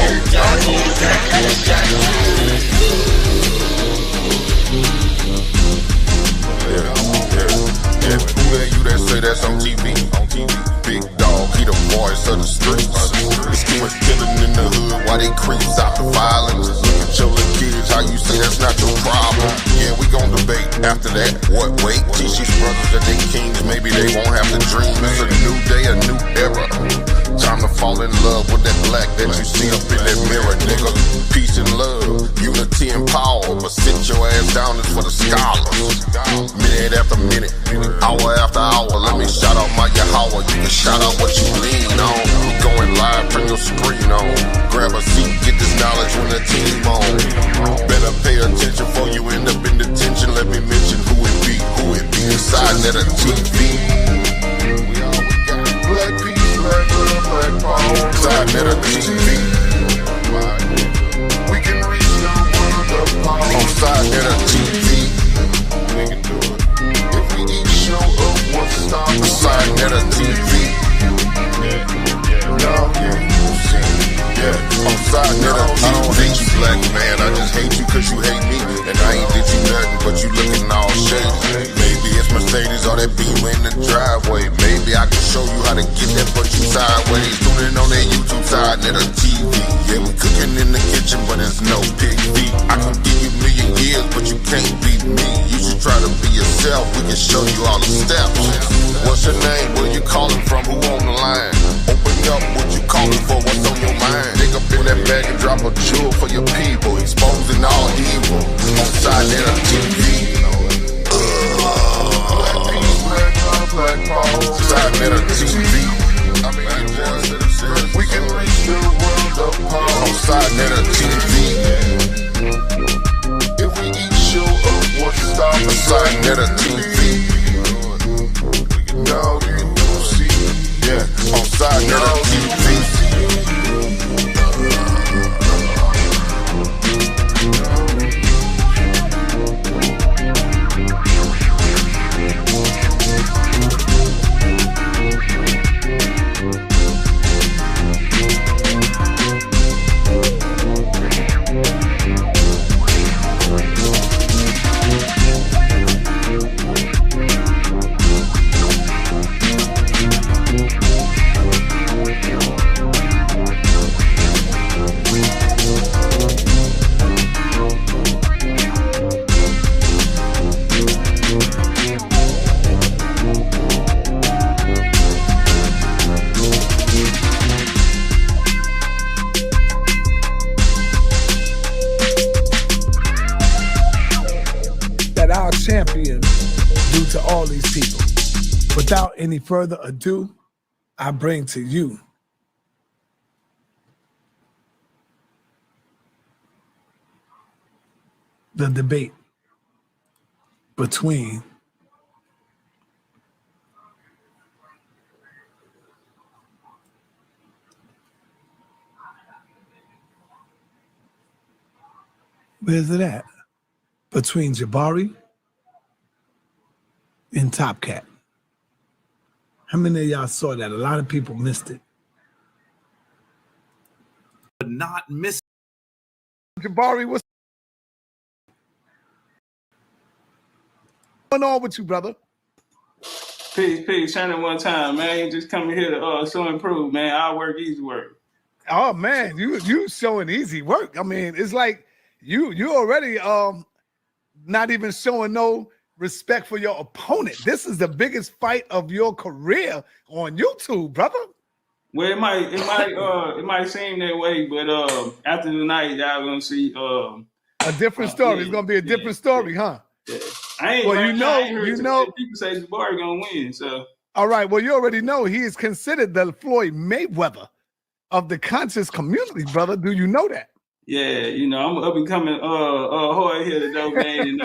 Who that you that say that's on TV? Big dog, he the voice of the streets. It's too much killing in the hood while they creeps out the violence. Look at your little kids, how you say that's not your problem? Yeah, we gon' debate after that. What, wait? Teach these brothers that they kings, maybe they won't have to dream. It's a new day, a new era. Time to fall in love with that black that you see up in that mirror, nigga. Peace and love, unity and power. But sit your ass down, it's for the scholars. Minute after minute, hour after hour. Let me shout out my Yahweh. You can shout out what you lean on. We going live, turn your screen on. Grab a seat, get this knowledge when the team on. Better pay attention before you end up in detention. Let me mention who it be sa.neter TV. Black peace, black love, black power. sa.neter TV. We can reach the world of power. On sa.neter TV. We can do it. If we each show up, what's stopping? sa.neter TV. On sa.neter TV. I don't hate you, black man. I just hate you cause you hate me. And I ain't did you nothing, but you looking all shady. Maybe it's Mercedes or that beam in the driveway. Maybe I can show you how to get that but you sideways. Tuning on that YouTube sa.neter TV. Yeah, we cooking in the kitchen, but it's no pig feet. I can give you a million years, but you can't beat me. You should try to be yourself. We can show you all the steps. What's your name? Where you calling from? Who on the line? Open up what you calling for. What's on your mind? Dig up in that bag and drop a jewel for your people. Exposing all evil on sa.neter TV. Black power, sa.neter TV. We can reach the world of power on sa.neter TV. If we each show up, what's stopping? sa.neter TV. Now you see, yeah, on sa.neter TV. Champion due to all these people. Without any further ado, I bring to you the debate between where's it at? Between Jabari and TopCat. How many of y'all saw that? A lot of people missed it. But not miss. Jabari, what's going on with you, brother? Peace. Shining one time, man. You just coming here to show and prove, man. I work, easy work. Oh man, you showing easy work. I mean, it's like you already not even showing no respect for your opponent. This is the biggest fight of your career on YouTube, brother. Well, it might seem that way, but after the night, y'all gonna see a different story. Yeah, it's gonna be a different story, huh? Yeah. I ain't heard people say Jabari gonna win. So all right, well, you already know he is considered the Floyd Mayweather of the conscious community, brother. Do you know that? Yeah, I'm up and coming hard here though, man. And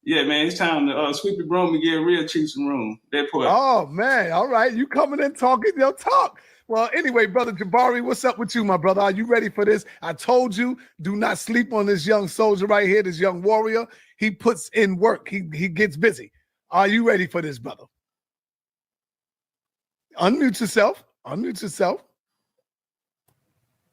yeah, man, it's time to sweep the broom and give real chief some room. That part. Oh man, all right, you coming in talking your talk. Well, anyway, brother Jabari, what's up with you, my brother? Are you ready for this? I told you, do not sleep on this young soldier right here, this young warrior. He puts in work. He gets busy. Are you ready for this, brother? Unmute yourself.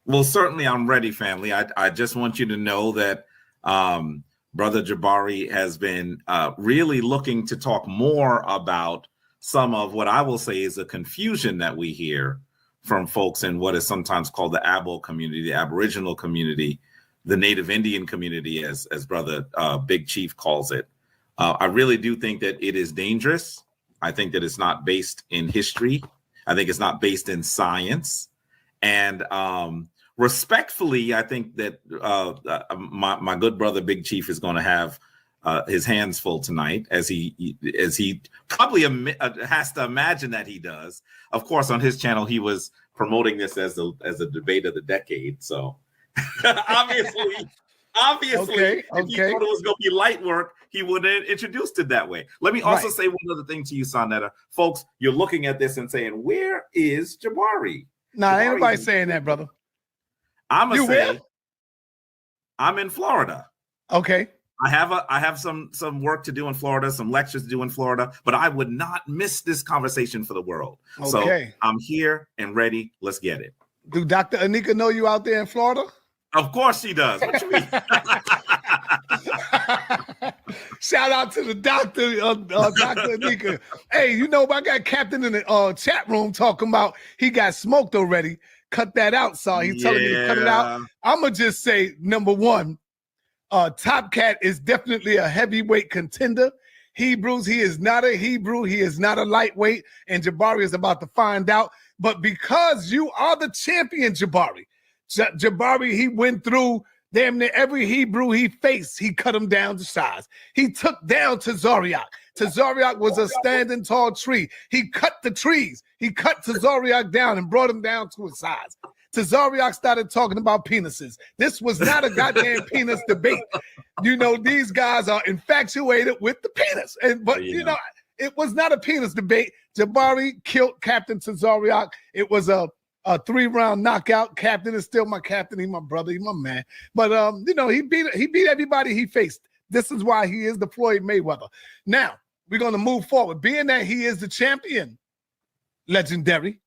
Well, certainly I'm ready, family. I just want you to know that Brother Jabari has been really looking to talk more about some of what I will say is a confusion that we hear from folks in what is sometimes called the Abo community, the Aboriginal community, the Native Indian community, as Brother Big Chief calls it. I really do think that it is dangerous. I think that it's not based in history. I think it's not based in science. And respectfully, I think that my good brother Big Chief is going to have his hands full tonight, as he probably has to imagine that he does. Of course, on his channel, he was promoting this as a debate of the decade. So obviously, Okay. if he thought it was going to be light work, he would have introduced it that way. Let me also say one other thing to you, sa.neter. Folks, you're looking at this and saying, where is Jabari? Nah, ain't nobody saying that, brother. I'm gonna say where? I'm in Florida. Okay. I have some work to do in Florida, some lectures to do in Florida, but I would not miss this conversation for the world. Okay. So I'm here and ready. Let's get it. Do Dr. Anika know you out there in Florida? Of course she does. What you mean? Shout out to the doctor, Dr. Anika. Hey, you know, I got Captain in the chat room talking about he got smoked already. Cut that out, so he's telling me to cut it out. I'm going to just say, number one, TopCat is definitely a heavyweight contender. Hebrews, he is not a Hebrew. He is not a lightweight, and Jabari is about to find out. But because you are the champion, Jabari, Jabari, he went through damn near every Hebrew he faced. He cut him down to size. He took down Tazariak. Tazariak was a standing tall tree. He cut the trees. He cut Tazariak down and brought him down to his size. Tazariak started talking about penises. This was not a goddamn penis debate. You know, these guys are infatuated with the penis. But you know, it was not a penis debate. Jabari killed Captain Tazariak. It was a 3-round knockout. Captain is still my captain. He's my brother. He's my man. But you know, he beat everybody he faced. This is why he is the Floyd Mayweather. Now we're gonna move forward. Being that he is the champion, Legendary,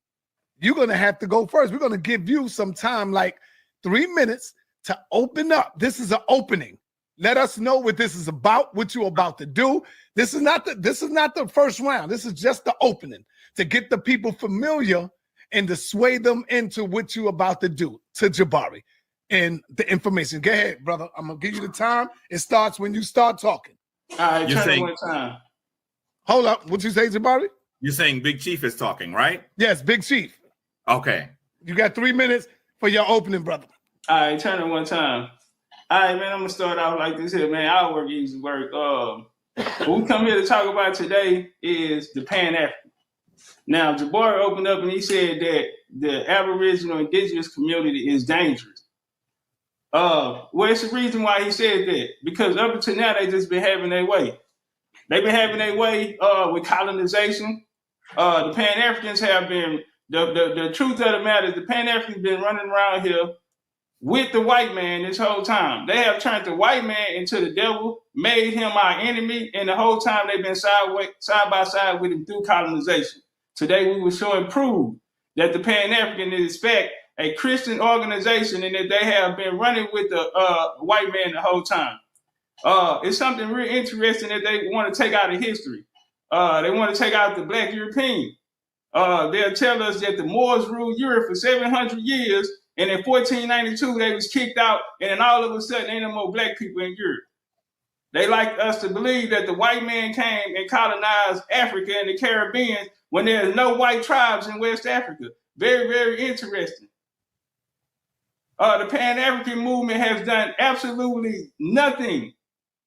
you're gonna have to go first. We're gonna give you some time, like 3 minutes, to open up. This is an opening. Let us know what this is about, what you're about to do. This is not the first round. This is just the opening to get the people familiar and to sway them into what you're about to do to Jabari and the information. Go ahead, brother. I'm gonna give you the time. It starts when you start talking. All right, turn it one time. Hold up. What you say, Jabari? You're saying Big Chief is talking, right? Yes, Big Chief. Okay. You got 3 minutes for your opening, brother. All right, turn it one time. All right, man, I'm going to start out like this here, man. Our work easy work. What we come here to talk about today is the Pan-African. Now, Jabari opened up and he said that the Aboriginal indigenous community is dangerous. Well, it's the reason why he said that. Because up until now, they just been having their way. They've been having their way with colonization. The Pan-Africans have been, the truth of the matter is the Pan-Africans been running around here with the white man this whole time. They have turned the white man into the devil, made him our enemy, and the whole time they've been side by side with him through colonization. Today we will show and prove that the Pan-African is, in fact, a Christian organization and that they have been running with the white man the whole time. It's something real interesting that they want to take out of history. They want to take out the Black European. They'll tell us that the Moors ruled Europe for 700 years, and in 1492 they was kicked out, and then all of a sudden ain't no more black people in Europe. They like us to believe that the white man came and colonized Africa and the Caribbean when there's no white tribes in West Africa. Very, very interesting. The Pan-African movement has done absolutely nothing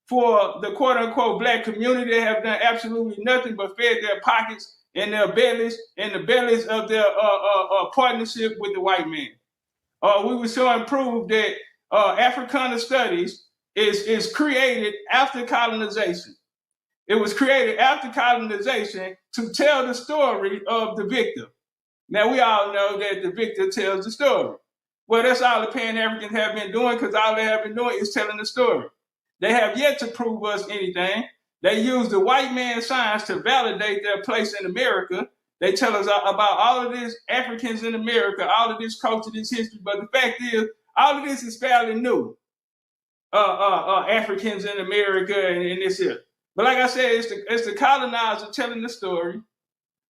for the quote-unquote black community. They have done absolutely nothing but fed their pockets and their bellies and the bellies of their partnership with the white man. We were showing proof that Africana studies is created after colonization. It was created after colonization to tell the story of the victor. Now, we all know that the victor tells the story. Well, that's all the Pan-Africans have been doing, because all they have been doing is telling the story. They have yet to prove us anything. They use the white man's science to validate their place in America. They tell us about all of this Africans in America, all of this culture, this history. But the fact is, all of this is fairly new. Africans in America and this here. But like I said, it's the colonizer telling the story.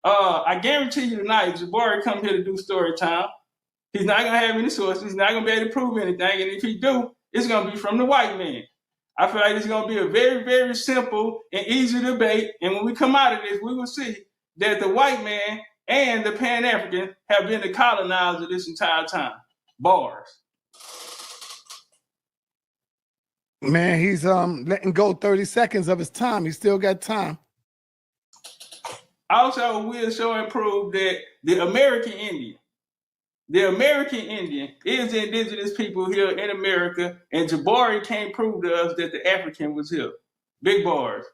I guarantee you tonight, Jabari come here to do story time. He's not gonna have any sources. He's not gonna be able to prove anything. And if he do, it's gonna be from the white man. I feel like it's gonna be a very, very simple and easy debate. And when we come out of this, we will see that the white man and the Pan-African have been the colonizer this entire time. Bars. Man, he's letting go 30 seconds of his time. He still got time. Also, we'll show and prove that the American Indian is the indigenous people here in America, and Jabari can't prove to us that the African was here. Big bars.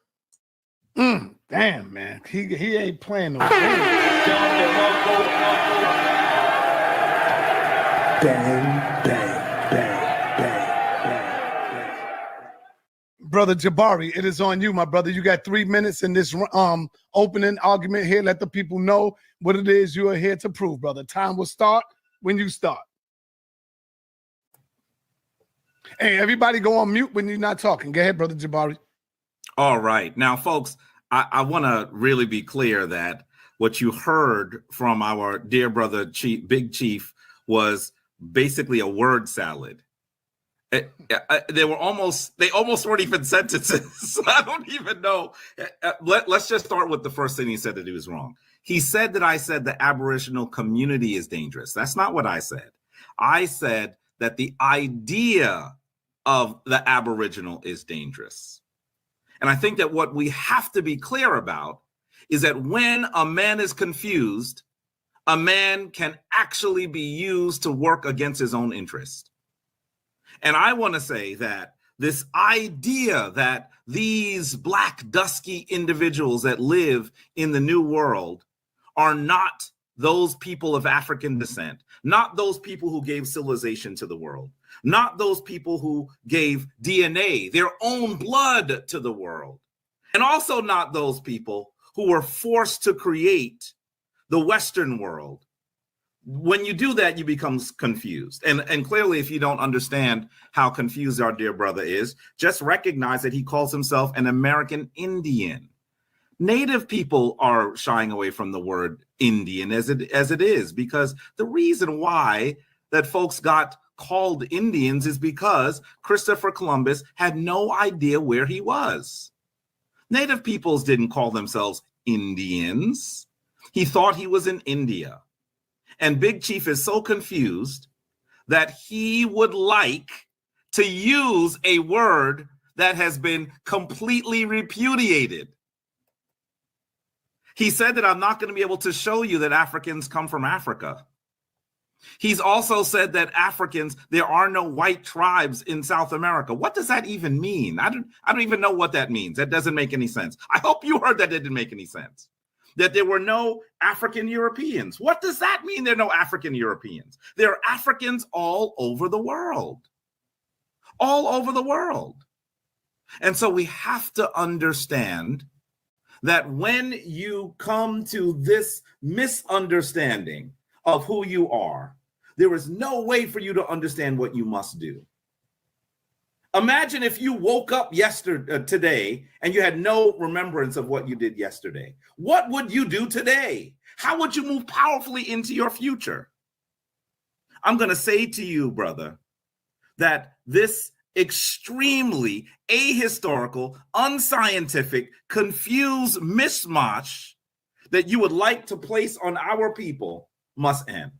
Damn, man. He ain't playing no game. Bang, bang, bang, bang, bang. Brother Jabari, it is on you, my brother. You got 3 minutes in this opening argument here. Let the people know what it is you are here to prove, brother. Time will start when you start. Hey, everybody go on mute when you're not talking. Go ahead, brother Jabari. All right. Now, folks, I want to really be clear that what you heard from our dear brother, Big Chief, was basically a word salad. They almost weren't even sentences. I don't even know. Let's just start with the first thing he said that he was wrong. He said that I said the Aboriginal community is dangerous. That's not what I said. I said that the idea of the Aboriginal is dangerous. And I think that what we have to be clear about is that when a man is confused, a man can actually be used to work against his own interest. And I want to say that this idea that these black, dusky individuals that live in the New World are not those people of African descent, not those people who gave civilization to the world, not those people who gave DNA, their own blood to the world, and also not those people who were forced to create the Western world. When you do that, you become confused. And clearly, if you don't understand how confused our dear brother is, just recognize that he calls himself an American Indian. Native people are shying away from the word Indian as it is, because the reason why that folks got called Indians is because Christopher Columbus had no idea where he was. Native peoples didn't call themselves Indians. He thought he was in India. And Big Chief is so confused that he would like to use a word that has been completely repudiated. He said that I'm not going to be able to show you that Africans come from Africa. He's also said that Africans, there are no white tribes in South America. What does that even mean? I don't even know what that means. That doesn't make any sense. I hope you heard that didn't make any sense. That there were no African Europeans. What does that mean, there are no African Europeans? There are Africans all over the world. All over the world. And so we have to understand that when you come to this misunderstanding of who you are, there is no way for you to understand what you must do. Imagine if you woke up today and you had no remembrance of what you did yesterday. What would you do today? How would you move powerfully into your future? I'm going to say to you, brother, that this extremely ahistorical, unscientific, confused mishmash that you would like to place on our people must end.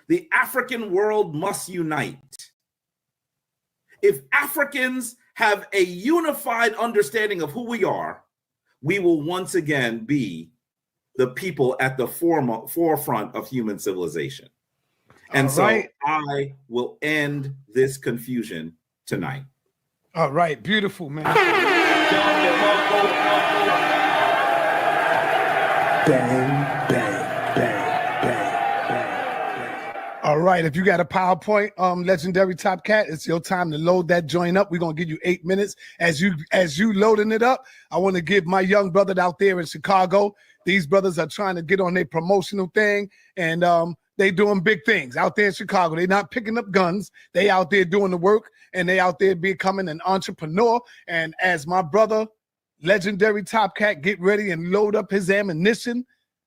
The African world must unite. If Africans have a unified understanding of who we are, we will once again be the people at the forefront of human civilization. And so I will end this confusion tonight. All right, beautiful, man. Bang, bang, bang, bang, bang. All right, if you got a PowerPoint, Legendary TopCat, it's your time to load that joint up. We're gonna give you 8 minutes. As you loading it up, I want to give my young brother out there in Chicago These brothers are trying to get on their promotional thing, and they doing big things out there in Chicago. They're not picking up guns. They out there doing the work, and they out there becoming an entrepreneur. And as my brother, Legendary TopCat, get ready and load up his ammunition,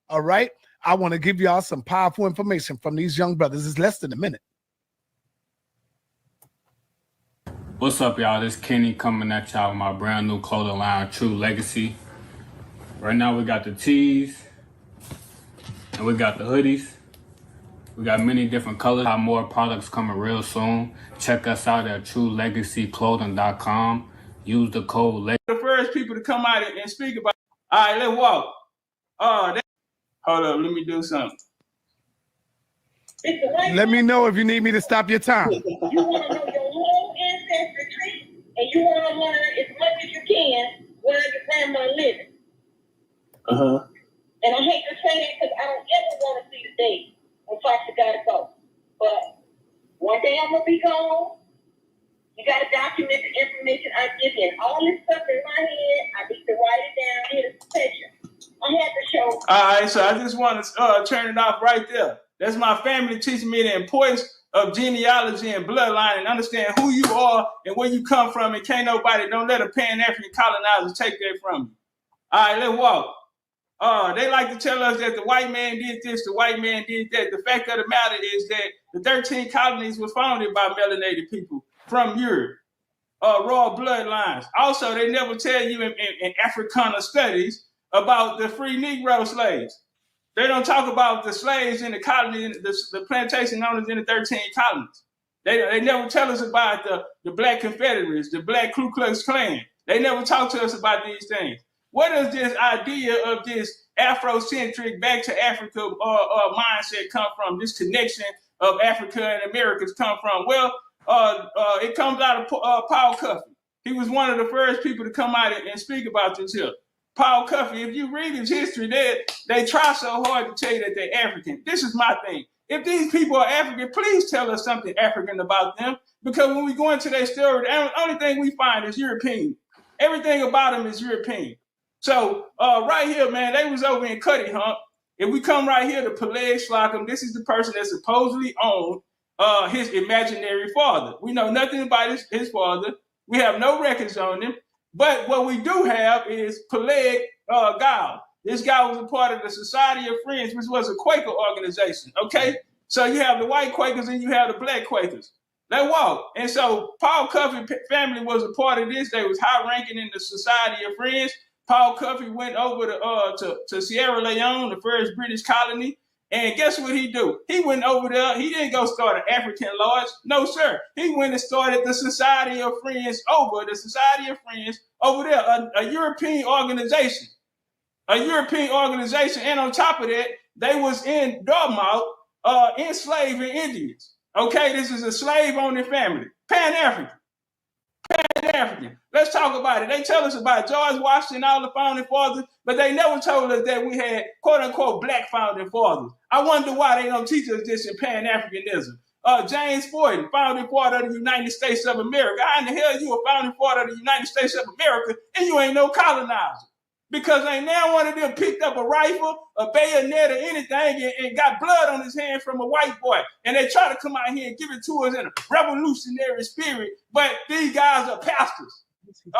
all right, I want to give y'all some powerful information from these young brothers. It's less than a minute. What's up, y'all? This Kenny coming at y'all with my brand new clothing line, True Legacy. Right now we got the tees and we got the hoodies. We got many different colors. Have more products coming real soon. Check us out at truelegacyclothing.com. Use the code the first people to come out and speak about. All right, let's walk. Hold up, let me do something. Let me know if you need me to stop your time. You want to know your whole ancestry tree, and you want to learn as much as you can where your grandma living. And I hate to say it because I don't ever want to see the day when Foxy got to go. But one day I'm going to be gone. You got to document the information I give you. And all this stuff in my head, I need to write it down. Here's the picture. I had to show. All right, so I just want to turn it off right there. That's my family teaching me the importance of genealogy and bloodline and understand who you are and where you come from, and don't let a Pan-African colonizer take that from you. All right, let's walk. They like to tell us that the white man did this, the white man did that. The fact of the matter is that the 13 colonies were founded by melanated people from Europe, royal bloodlines. Also, they never tell you in Africana studies about the free Negro slaves. They don't talk about the slaves in the colony, the plantation owners in the 13 colonies. They never tell us about the Black Confederates, the Black Ku Klux Klan. They never talk to us about these things. Where does this idea of this Afrocentric back to Africa mindset come from? This connection of Africa and Americas come from? Well, it comes out of Paul Cuffey. He was one of the first people to come out and speak about this here. Paul Cuffey, if you read his history, they try so hard to tell you that they're African. This is my thing. If these people are African, please tell us something African about them. Because when we go into their story, the only thing we find is European. Everything about them is European. So right here, man, they was over in Cuddy Hump. If we come right here to Peleg Slocum, this is the person that supposedly owned his imaginary father. We know nothing about his father. We have no records on him. But what we do have is Peleg Gall. This guy was a part of the Society of Friends, which was a Quaker organization, okay? So you have the white Quakers and you have the black Quakers. They walk. And so Paul Cuffey family was a part of this. They was high-ranking in the Society of Friends. Paul Cuffey went over to Sierra Leone, the first British colony. And guess what he do? He went over there. He didn't go start an African lodge. No, sir. He went and started the Society of Friends over there, a European organization. A European organization. And on top of that, they was in Dartmouth enslaving Indians. Okay, this is a slave-owning family. Pan-African. Pan-African. Let's talk about it. They tell us about George Washington, all the founding fathers, but they never told us that we had quote-unquote black founding fathers. I wonder why they don't teach us this in Pan-Africanism. James Ford, founding father of the United States of America. How in the hell you a founding father of the United States of America and you ain't no colonizer? Because ain't now one of them picked up a rifle, a bayonet, or anything and got blood on his hand from a white boy. And they try to come out here and give it to us in a revolutionary spirit. But these guys are pastors.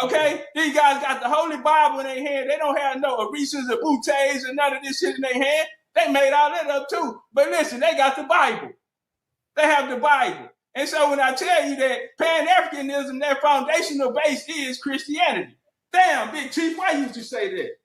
Okay? These guys got the Holy Bible in their hand. They don't have no Orisas or Boutés and none of this shit in their hand. They made all that up too. But listen, they got the Bible. They have the Bible. And so when I tell you that Pan-Africanism, their foundational base is Christianity. Damn, Big Chief, why you say that?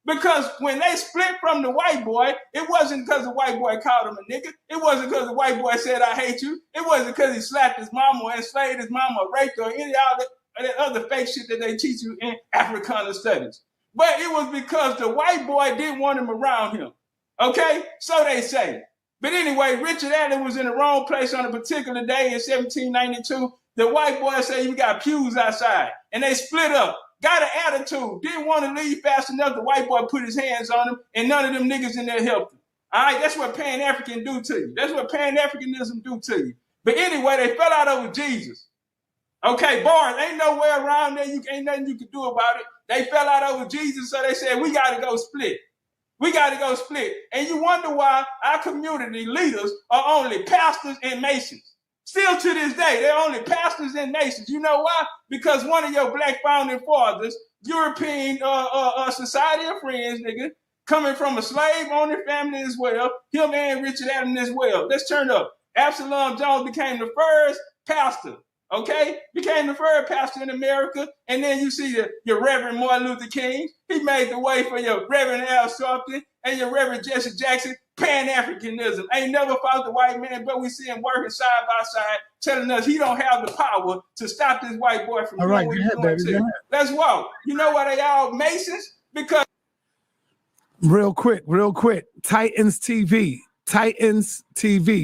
Because when they split from the white boy, it wasn't because the white boy called him a nigga. It wasn't because the white boy said, I hate you. It wasn't because he slapped his mama or enslaved his mama or raped her or any that other fake shit that they teach you in Africana studies. But it was because the white boy didn't want him around him. Okay? So they say. But anyway, Richard Allen was in the wrong place on a particular day in 1792. The white boy said, you got pews outside. And they split up. Got an attitude. Didn't want to leave fast enough. The white boy put his hands on him, and none of them niggas in there helped him. All right, that's what Pan-African do to you. That's what Pan-Africanism do to you. But anyway, they fell out over Jesus. Okay, bars, ain't nowhere around there. Ain't nothing you can do about it. They fell out over Jesus, so they said, we got to go split. We got to go split. And you wonder why our community leaders are only pastors and masons. Still to this day, they're only pastors and masons. You know why? Because one of your black founding fathers, European Society of Friends, nigga, coming from a slave-owning family as well, him and Richard Adams as well. Let's turn up. Absalom Jones became the first pastor, okay? Became the first pastor in America. And then you see your Reverend Martin Luther King. He made the way for your Reverend Al Sharpton and your Reverend Jesse Jackson. Pan-Africanism. Ain't never fought the white man, but we see him working side by side, telling us he don't have the power to stop this white boy from doing what he's doing. Let's walk. You know why they all Masons? Because real quick. Titans TV.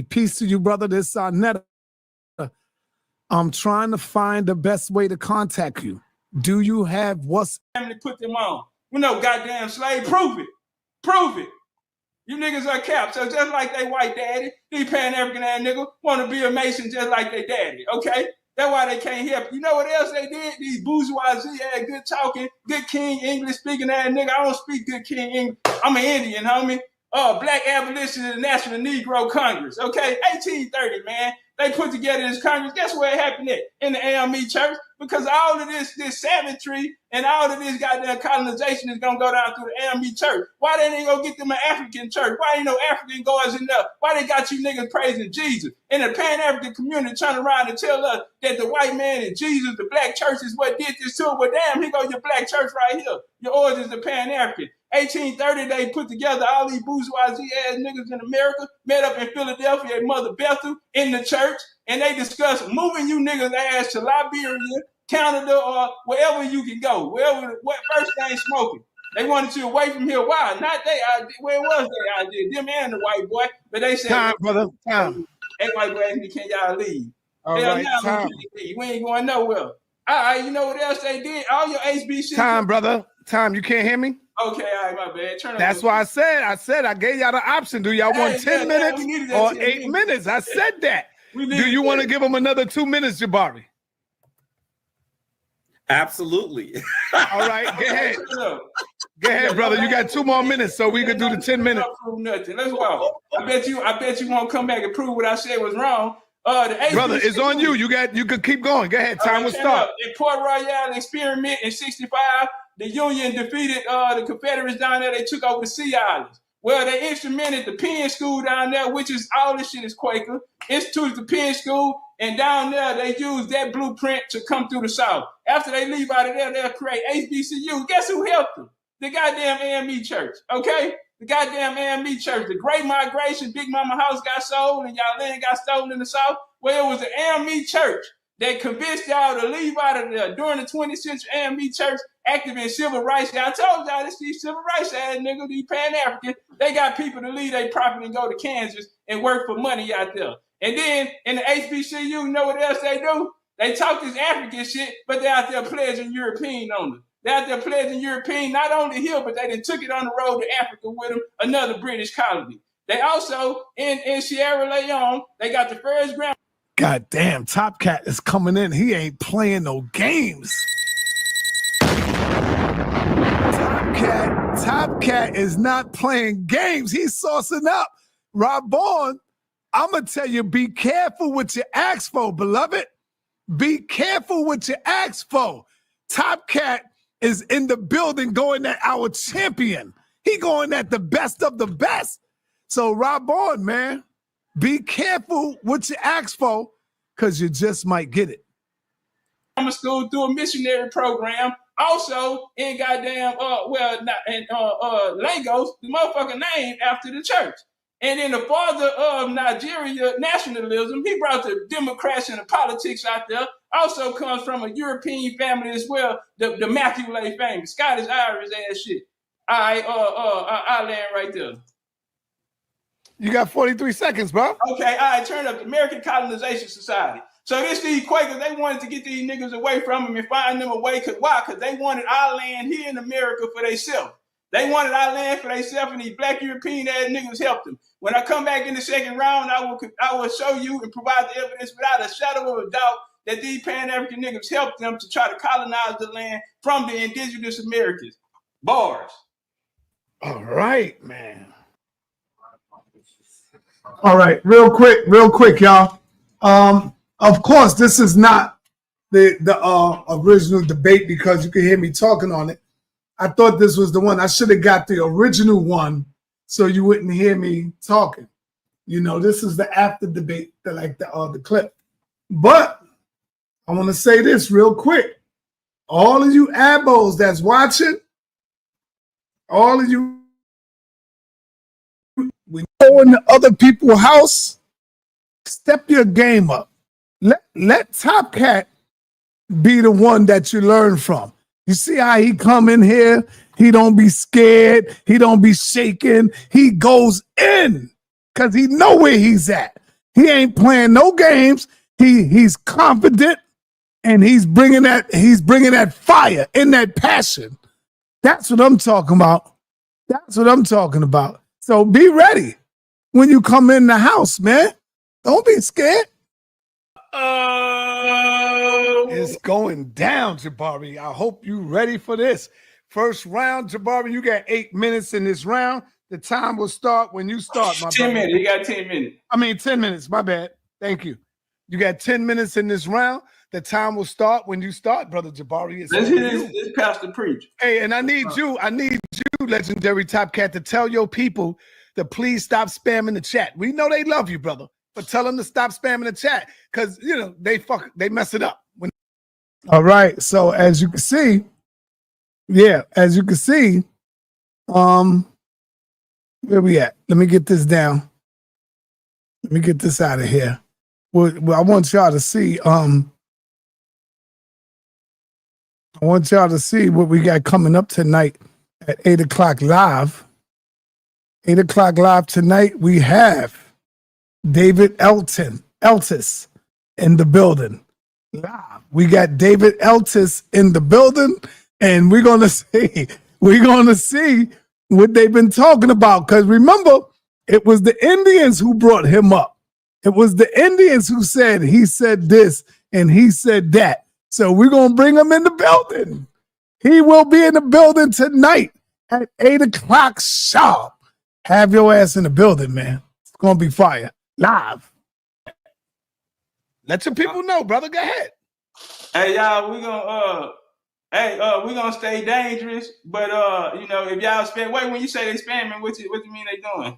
Peace to you, brother. This is sa.neter. I'm trying to find the best way to contact you. Do you have what's family put them on? You know, goddamn slave. Prove it. Prove it. You niggas are capped. So just like they white daddy, these Pan-African ass niggas want to be a Mason just like they daddy, okay? That's why they can't help. You know what else they did? These bourgeoisie ass, good talking, good King English speaking ass nigga. I don't speak good King English. I'm an Indian, homie. Black Abolition of the National Negro Congress, okay? 1830, man. They put together this Congress. Guess where it happened at? In the AME church. Because all of this savagery and all of this goddamn colonization is gonna go down through the AME church. Why they didn't go get them an African church? Why ain't no African goers enough? Why they got you niggas praising Jesus? And the Pan-African community turn around and tell us that the white man and Jesus, the black church is what did this to it. Well, damn, here go your black church right here. Your origins are Pan-African. 1830, they put together all these bourgeoisie ass niggas in America, met up in Philadelphia at Mother Bethel in the church, and they discussed moving you niggas ass to Liberia, Canada, or wherever you can go. What first thing smoking. They wanted you away from here. Why? Not they idea. Where was their idea? Them and the white boy. But they said, time, brother, time. That white boy asked me, can y'all leave? All right, time. We ain't going nowhere. All right, you know what else they did? All your HBC. Time, brother. Time. You can't hear me? Okay, all right, my bad. Turn That's why I said I gave y'all the option. Do y'all want 10 minutes or 8 minutes? I said that. Do you want to give them another 2 minutes, Jabari? Absolutely. All right, go ahead. Go ahead, brother. You got 2 more minutes, so we could do the 10 minutes. Nothing. Let's go. I bet you won't come back and prove what I said was wrong. Brother, it's on you. You could keep going. Go ahead. Time will start. In Port Royal experiment in '65, the Union defeated the Confederates down there. They took over the Sea Islands. Well, they instrumented the Penn School down there, which is all this shit is Quaker. Instituted the Penn School, and down there they used that blueprint to come through the South. After they leave out of there, they'll create HBCU. Guess who helped them? The goddamn AME church, okay? The goddamn AME church. The Great Migration, Big Mama house got sold, and y'all land got stolen in the South. Well, it was the AME church that convinced y'all to leave out of there during the 20th century. AME church active in civil rights. I told y'all this these civil rights ass niggas, these Pan-African, they got people to leave their property and go to Kansas and work for money out there. And then in the HBCU, you know what else they do? They talk this African shit, but they're out there pledging European on them. They're out there pledging European, not only here, but they done took it on the road to Africa with them, another British colony. They also, in Sierra Leone, they got the first ground. God damn, TopCat is coming in. He ain't playing no games. TopCat is not playing games. He's saucing up. Rob Bourne, I'm going to tell you, be careful what you ask for, beloved. Be careful what you ask for. TopCat is in the building going at our champion. He going at the best of the best. So Rob Bourne, man, be careful what you ask for, because you just might get it. I'm school through a missionary program. Also in goddamn Lagos, the motherfucker named after the church. And then the father of Nigeria nationalism, he brought the Democrats and the politics out there. Also comes from a European family as well, the Macaulay family, Scottish Irish ass shit. All right, I land right there. You got 43 seconds, bro. Okay, all right, turn up the American Colonization Society. So these Quakers, they wanted to get these niggas away from them and find them away. Why? Because they wanted our land here in America for themselves. They wanted our land for themselves, and these black European ass niggas helped them. When I come back in the second round, I will show you and provide the evidence without a shadow of a doubt that these Pan-African niggas helped them to try to colonize the land from the indigenous Americans. Bars. All right, man. All right, real quick, y'all. Of course, this is not the original debate because you can hear me talking on it. I thought this was the one. I should have got the original one so you wouldn't hear me talking. You know, this is the after debate, the clip. But I want to say this real quick. All of you abos that's watching, all of you, when you go into other people's house, step your game up. Let TopCat be the one that you learn from. You see how he come in here? He don't be scared. He don't be shaking. He goes in because he know where he's at. He ain't playing no games. He's confident and he's bringing that fire and that passion. That's what I'm talking about. That's what I'm talking about. So be ready when you come in the house, man. Don't be scared. It's going down, Jabari. I hope you ready for this. First round, Jabari, you got 8 minutes in this round. The time will start when you start, my 10 brother. minutes. You got 10 minutes. I mean, 10 minutes. My bad. Thank you. You got 10 minutes in this round. The time will start when you start, brother Jabari. Let's hear this pastor preach. Hey, and I need you, Legendary TopCat, to tell your people to please stop spamming the chat. We know they love you, brother, but tell them to stop spamming the chat because, you know, they mess it up. All right. So as you can see, where we at? Let me get this down. Let me get this out of here. Well, I want y'all to see. I want y'all to see what we got coming up tonight at 8 o'clock live. 8 o'clock live tonight, we have David Eltis in the building. Live. We got David Eltis in the building, and we're gonna see what they've been talking about. Because remember, it was the Indians who brought him up. It was the Indians who said he said this and he said that. So we're gonna bring him in the building. He will be in the building tonight at 8 o'clock sharp. Have your ass in the building, man. It's gonna be fire. Live. Let your people know, brother. Go ahead. Hey, y'all, we gonna stay dangerous, but you know, if y'all spam, wait, when you say they spamming, what you mean they doing?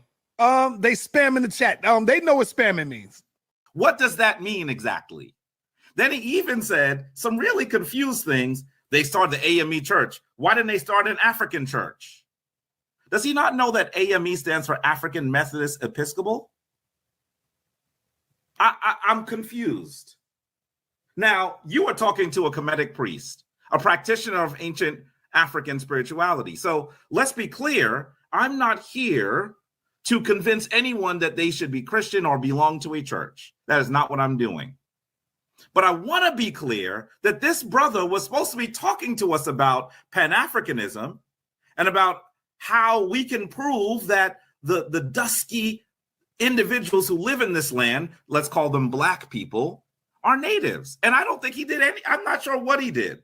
They spam in the chat. They know what spamming means. What does that mean exactly? Then he even said some really confused things. They started the AME church. Why didn't they start an African church? Does he not know that AME stands for African Methodist Episcopal? I'm confused. Now, you are talking to a Kemetic priest, a practitioner of ancient African spirituality. So let's be clear. I'm not here to convince anyone that they should be Christian or belong to a church. That is not what I'm doing. But I want to be clear that this brother was supposed to be talking to us about Pan-Africanism and about how we can prove that the dusky individuals who live in this land, let's call them black people, are natives. And I don't think he did any. I'm not sure what he did.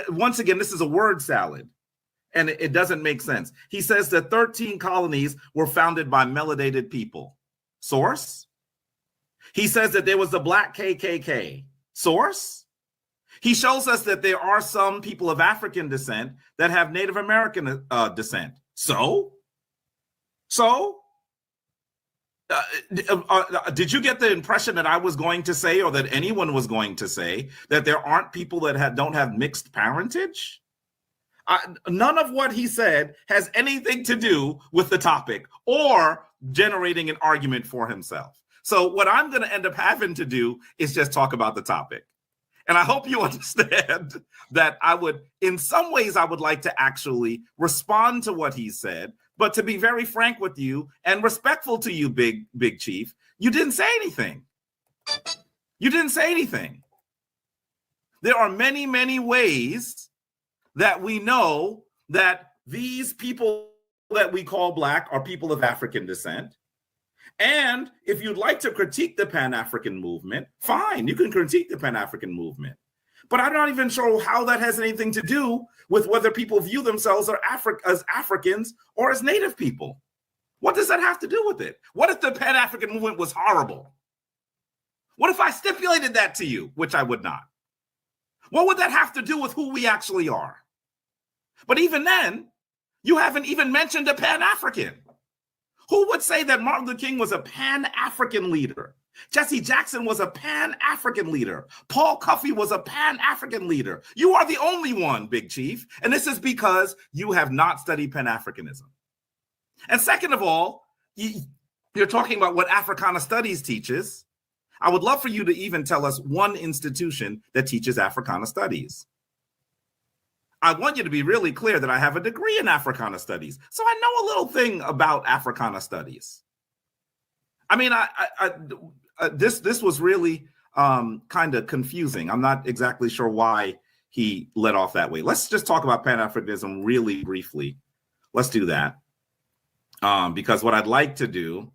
Once again, this is a word salad. And it doesn't make sense. He says that 13 colonies were founded by melanated people. Source? He says that there was the Black KKK. Source? He shows us that there are some people of African descent that have Native American descent. Did you get the impression that I was going to say, or that anyone was going to say, that there aren't people that don't have mixed parentage? None of what he said has anything to do with the topic or generating an argument for himself. So what I'm going to end up having to do is just talk about the topic. And I hope you understand that in some ways, I would like to actually respond to what he said. But to be very frank with you and respectful to you, Big Chief, you didn't say anything. You didn't say anything. There are many, many ways that we know that these people that we call black are people of African descent. And if you'd like to critique the Pan-African movement, fine, you can critique the Pan-African movement. But I'm not even sure how that has anything to do with whether people view themselves as Africans or as Native people. What does that have to do with it? What if the Pan-African movement was horrible? What if I stipulated that to you, which I would not? What would that have to do with who we actually are? But even then, you haven't even mentioned a Pan-African. Who would say that Martin Luther King was a Pan-African leader? Jesse Jackson was a Pan-African leader. Paul Cuffey was a Pan-African leader. You are the only one, Big Chief. And this is because you have not studied Pan-Africanism. And second of all, you're talking about what Africana Studies teaches. I would love for you to even tell us one institution that teaches Africana Studies. I want you to be really clear that I have a degree in Africana Studies, so I know a little thing about Africana Studies. I mean, this was really kind of confusing. I'm not exactly sure why he led off that way. Let's just talk about Pan-Africanism really briefly. Let's do that. Because what I'd like to do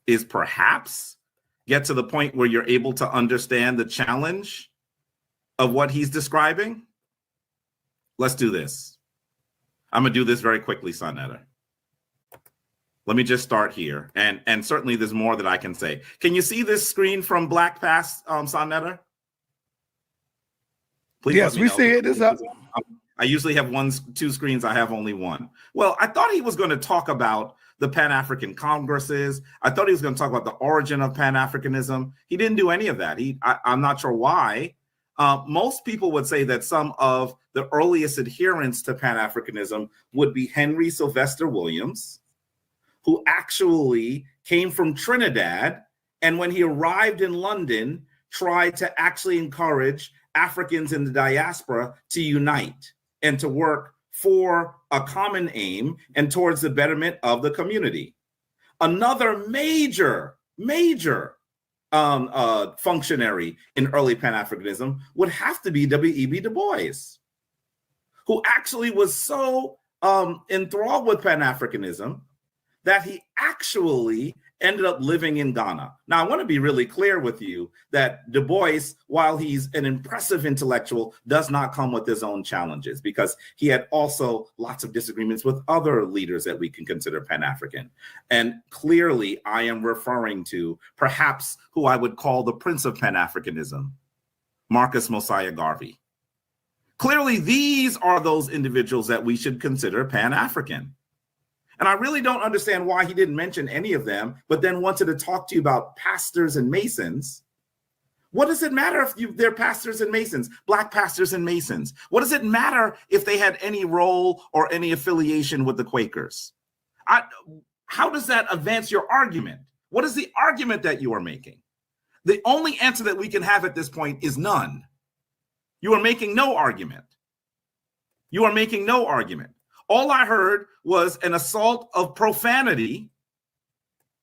is perhaps get to the point where you're able to understand the challenge of what he's describing. Let's do this. I'm going to do this very quickly, sa.neter. Let me just start here. And certainly there's more that I can say. Can you see this screen from Black Past, sa.neter? Please. Yes, we see it. It's up. I usually have two screens. I have only one. Well, I thought he was going to talk about the Pan-African Congresses. I thought he was going to talk about the origin of Pan-Africanism. He didn't do any of that. I'm not sure why. Most people would say that some of the earliest adherents to Pan-Africanism would be Henry Sylvester Williams, who actually came from Trinidad, and when he arrived in London, tried to actually encourage Africans in the diaspora to unite and to work for a common aim and towards the betterment of the community. Another major functionary in early Pan-Africanism would have to be W.E.B. Du Bois, who actually was so enthralled with Pan-Africanism that he actually ended up living in Ghana. Now, I want to be really clear with you that Du Bois, while he's an impressive intellectual, does not come with his own challenges, because he had also lots of disagreements with other leaders that we can consider Pan-African. And clearly, I am referring to perhaps who I would call the Prince of Pan-Africanism, Marcus Mosiah Garvey. Clearly, these are those individuals that we should consider Pan-African. And I really don't understand why he didn't mention any of them, but then wanted to talk to you about pastors and masons. What does it matter if they're pastors and masons, Black pastors and masons? What does it matter if they had any role or any affiliation with the Quakers? How does that advance your argument? What is the argument that you are making? The only answer that we can have at this point is none. You are making no argument. You are making no argument. All I heard was an assault of profanity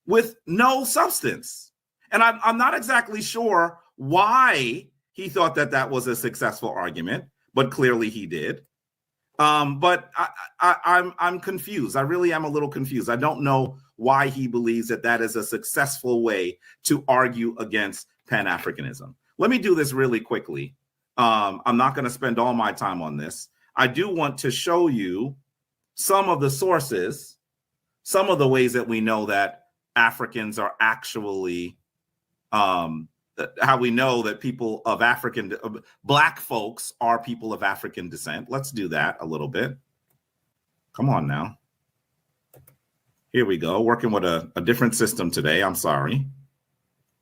with no substance. And I'm not exactly sure why he thought that that was a successful argument, but clearly he did. But I'm confused. I really am a little confused. I don't know why he believes that that is a successful way to argue against Pan-Africanism. Let me do this really quickly. I'm not going to spend all my time on this. I do want to show you some of the sources, some of the ways that we know that Africans are actually, how we know that people of Black folks are people of African descent. Let's do that a little bit. Come on now. Here we go, working with a different system today. I'm sorry.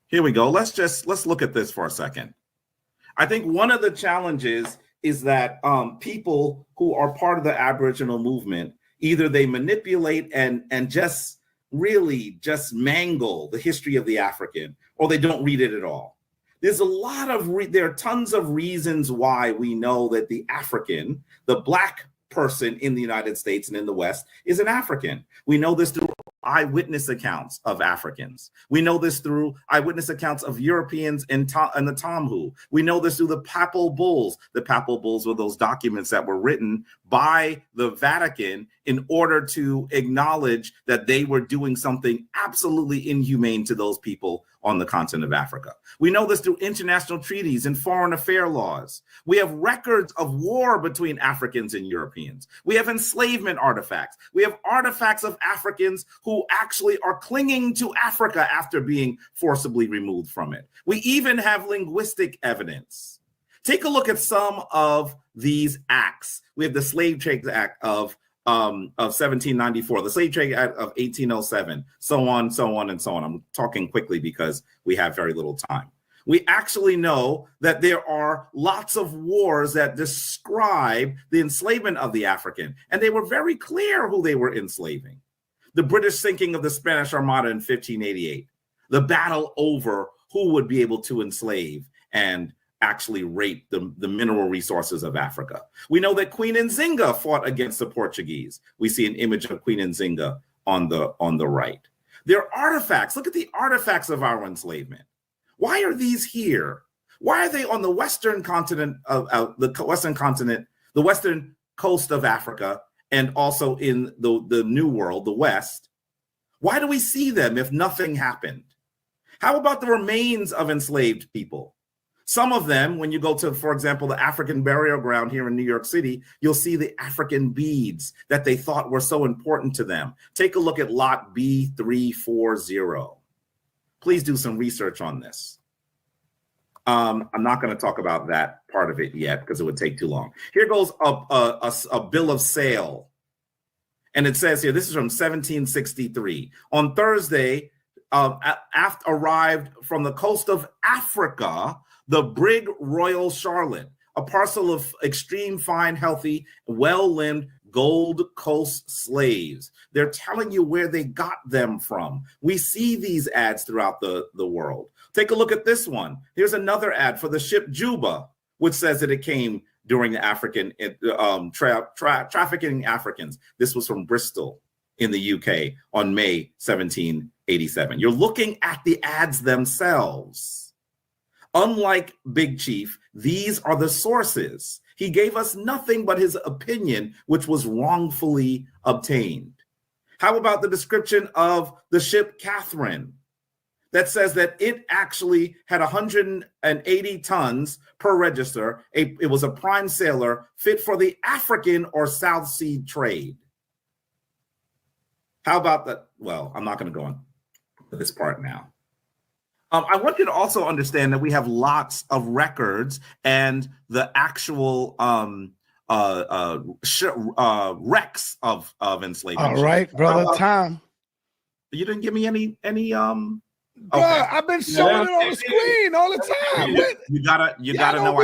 Here we go. Let's look at this for a second. I think one of the challenges is that people who are part of the Aboriginal movement, either they manipulate and just really just mangle the history of the African, or they don't read it at all. There's a lot of, there are tons of reasons why we know that the African, the Black person in the United States and in the West, is an African. We know this through eyewitness accounts of Africans. We know this through eyewitness accounts of Europeans and the Tomhu. We know this through the Papal Bulls. The Papal Bulls were those documents that were written by the Vatican in order to acknowledge that they were doing something absolutely inhumane to those people on the continent of Africa. We know this through international treaties and foreign affair laws. We have records of war between Africans and Europeans. We have enslavement artifacts. We have artifacts of Africans who actually are clinging to Africa after being forcibly removed from it. We even have linguistic evidence. Take a look at some of these acts. We have the Slave Trade Act of 1794, the Slave Trade Act of 1807, so on, and so on. I'm talking quickly because we have very little time. We actually know that there are lots of wars that describe the enslavement of the African, and they were very clear who they were enslaving. The British sinking of the Spanish Armada in 1588, the battle over who would be able to enslave and actually rape the mineral resources of Africa. We know that Queen Nzinga fought against the Portuguese. We see an image of Queen Nzinga on the right. There are artifacts. Look at the artifacts of our enslavement. Why are these here? Why are they on the western continent the western coast of Africa, and also in the New World, the West? Why do we see them if nothing happened? How about the remains of enslaved people? Some of them, when you go to, for example, the African burial ground here in New York City, you'll see the African beads that they thought were so important to them. Take a look at lot B340. Please do some research on this. I'm not going to talk about that part of it yet because it would take too long. Here goes a bill of sale. And it says here, this is from 1763. On Thursday, arrived from the coast of Africa, the brig Royal Charlotte, a parcel of extreme fine, healthy, well-limbed Gold Coast slaves. They're telling you where they got them from. We see these ads throughout the world. Take a look at this one. Here's another ad for the ship Juba, which says that it came during the African trafficking Africans. This was from Bristol in the UK on May 1787. You're looking at the ads themselves. Unlike Big Chief, these are the sources. He gave us nothing but his opinion, which was wrongfully obtained. How about the description of the ship Catherine that says that it actually had 180 tons per register. It was a prime sailor fit for the African or South Sea trade. How about that? Well, I'm not going to go on to this part now. I want you to also understand that we have lots of records and the actual wrecks of enslavement. All right, brother. Tom. You didn't give me any. Bro, okay. I've been showing it on the screen all the time. You gotta know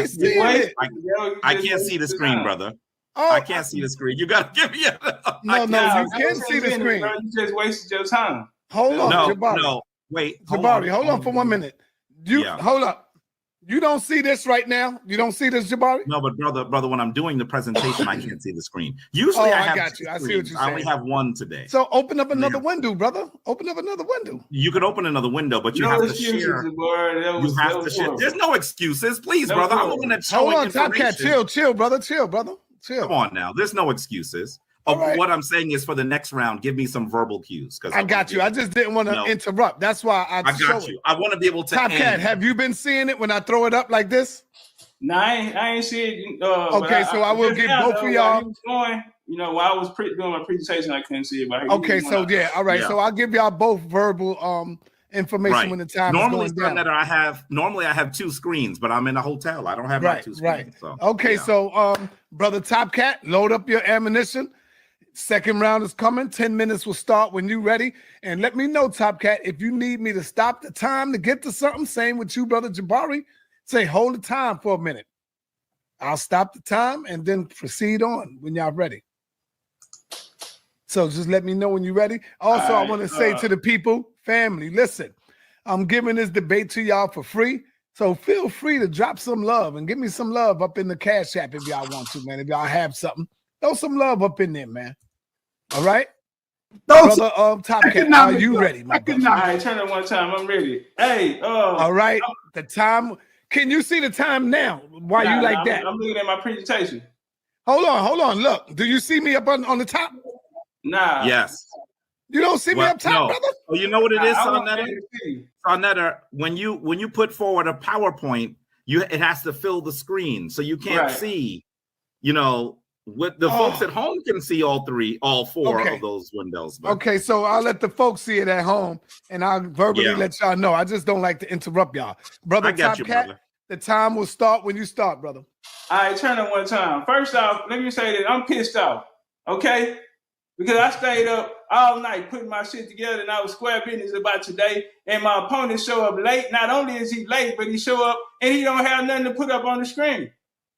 I can't see the screen, brother. Oh, I can't see the screen. You gotta give me No, you can see the screen. Bro, you just wasted your time. Hold on, Jabari. No. Wait, Jabari, hold on for 1 minute. Hold up. You don't see this right now? You don't see this, Jabari? No, but brother, when I'm doing the presentation, I can't see the screen. Usually I got you. I see what you're saying. I only have one today. So open up another window, brother. Open up another window. You could open another window, but you have to share. You have to share. There's no excuses, please, brother. I'm looking at showing information. Hold on, TopCat. Chill, brother. Chill. Come on now. There's no excuses. Right. What I'm saying is, for the next round, give me some verbal cues. Because I got you. I just didn't want to interrupt. That's why I got you. I want to be able to. TopCat, have you been seeing it when I throw it up like this? No, I ain't see it. Okay, so I will give both of y'all. While I was doing my presentation, I couldn't see it. But okay, so all right. Yeah. So I'll give y'all both verbal information when the time is going down. Normally I have two screens, but I'm in a hotel. I don't have my two screens. Right. So, okay, so brother TopCat, load up your ammunition. Second round is coming. 10 minutes will start when you're ready. And let me know, TopCat, if you need me to stop the time to get to something. Same with you, brother Jabari. Say, hold the time for a minute. I'll stop the time and then proceed on when y'all ready. So just let me know when you're ready. Also, I want to say to the people, family, listen, I'm giving this debate to y'all for free. So feel free to drop some love and give me some love up in the Cash App if y'all want to, man. If y'all have something, throw some love up in there, man. All right? Brother TopCat, are you ready, my brother? All right, turn it one time. I'm ready. Hey, all right. The time. Can you see the time now? Why you like that? I'm looking at my presentation. Hold on. Look, do you see me up on the top? Nah. Yes. You don't see me up top, no. brother? Oh, you know what it is, sa.neter? see. sa.neter, when you put forward a PowerPoint, it has to fill the screen, so you can't see. What the folks at home can see all four of those windows. But. Okay, so I'll let the folks see it at home, and I'll verbally let y'all know. I just don't like to interrupt y'all, brother. I got you, brother. The time will start when you start, brother. All right, turn it one time. First off, let me say that I'm pissed off, okay? Because I stayed up all night putting my shit together, and I was square business about today, and my opponent show up late. Not only is he late, but he show up, and he don't have nothing to put up on the screen.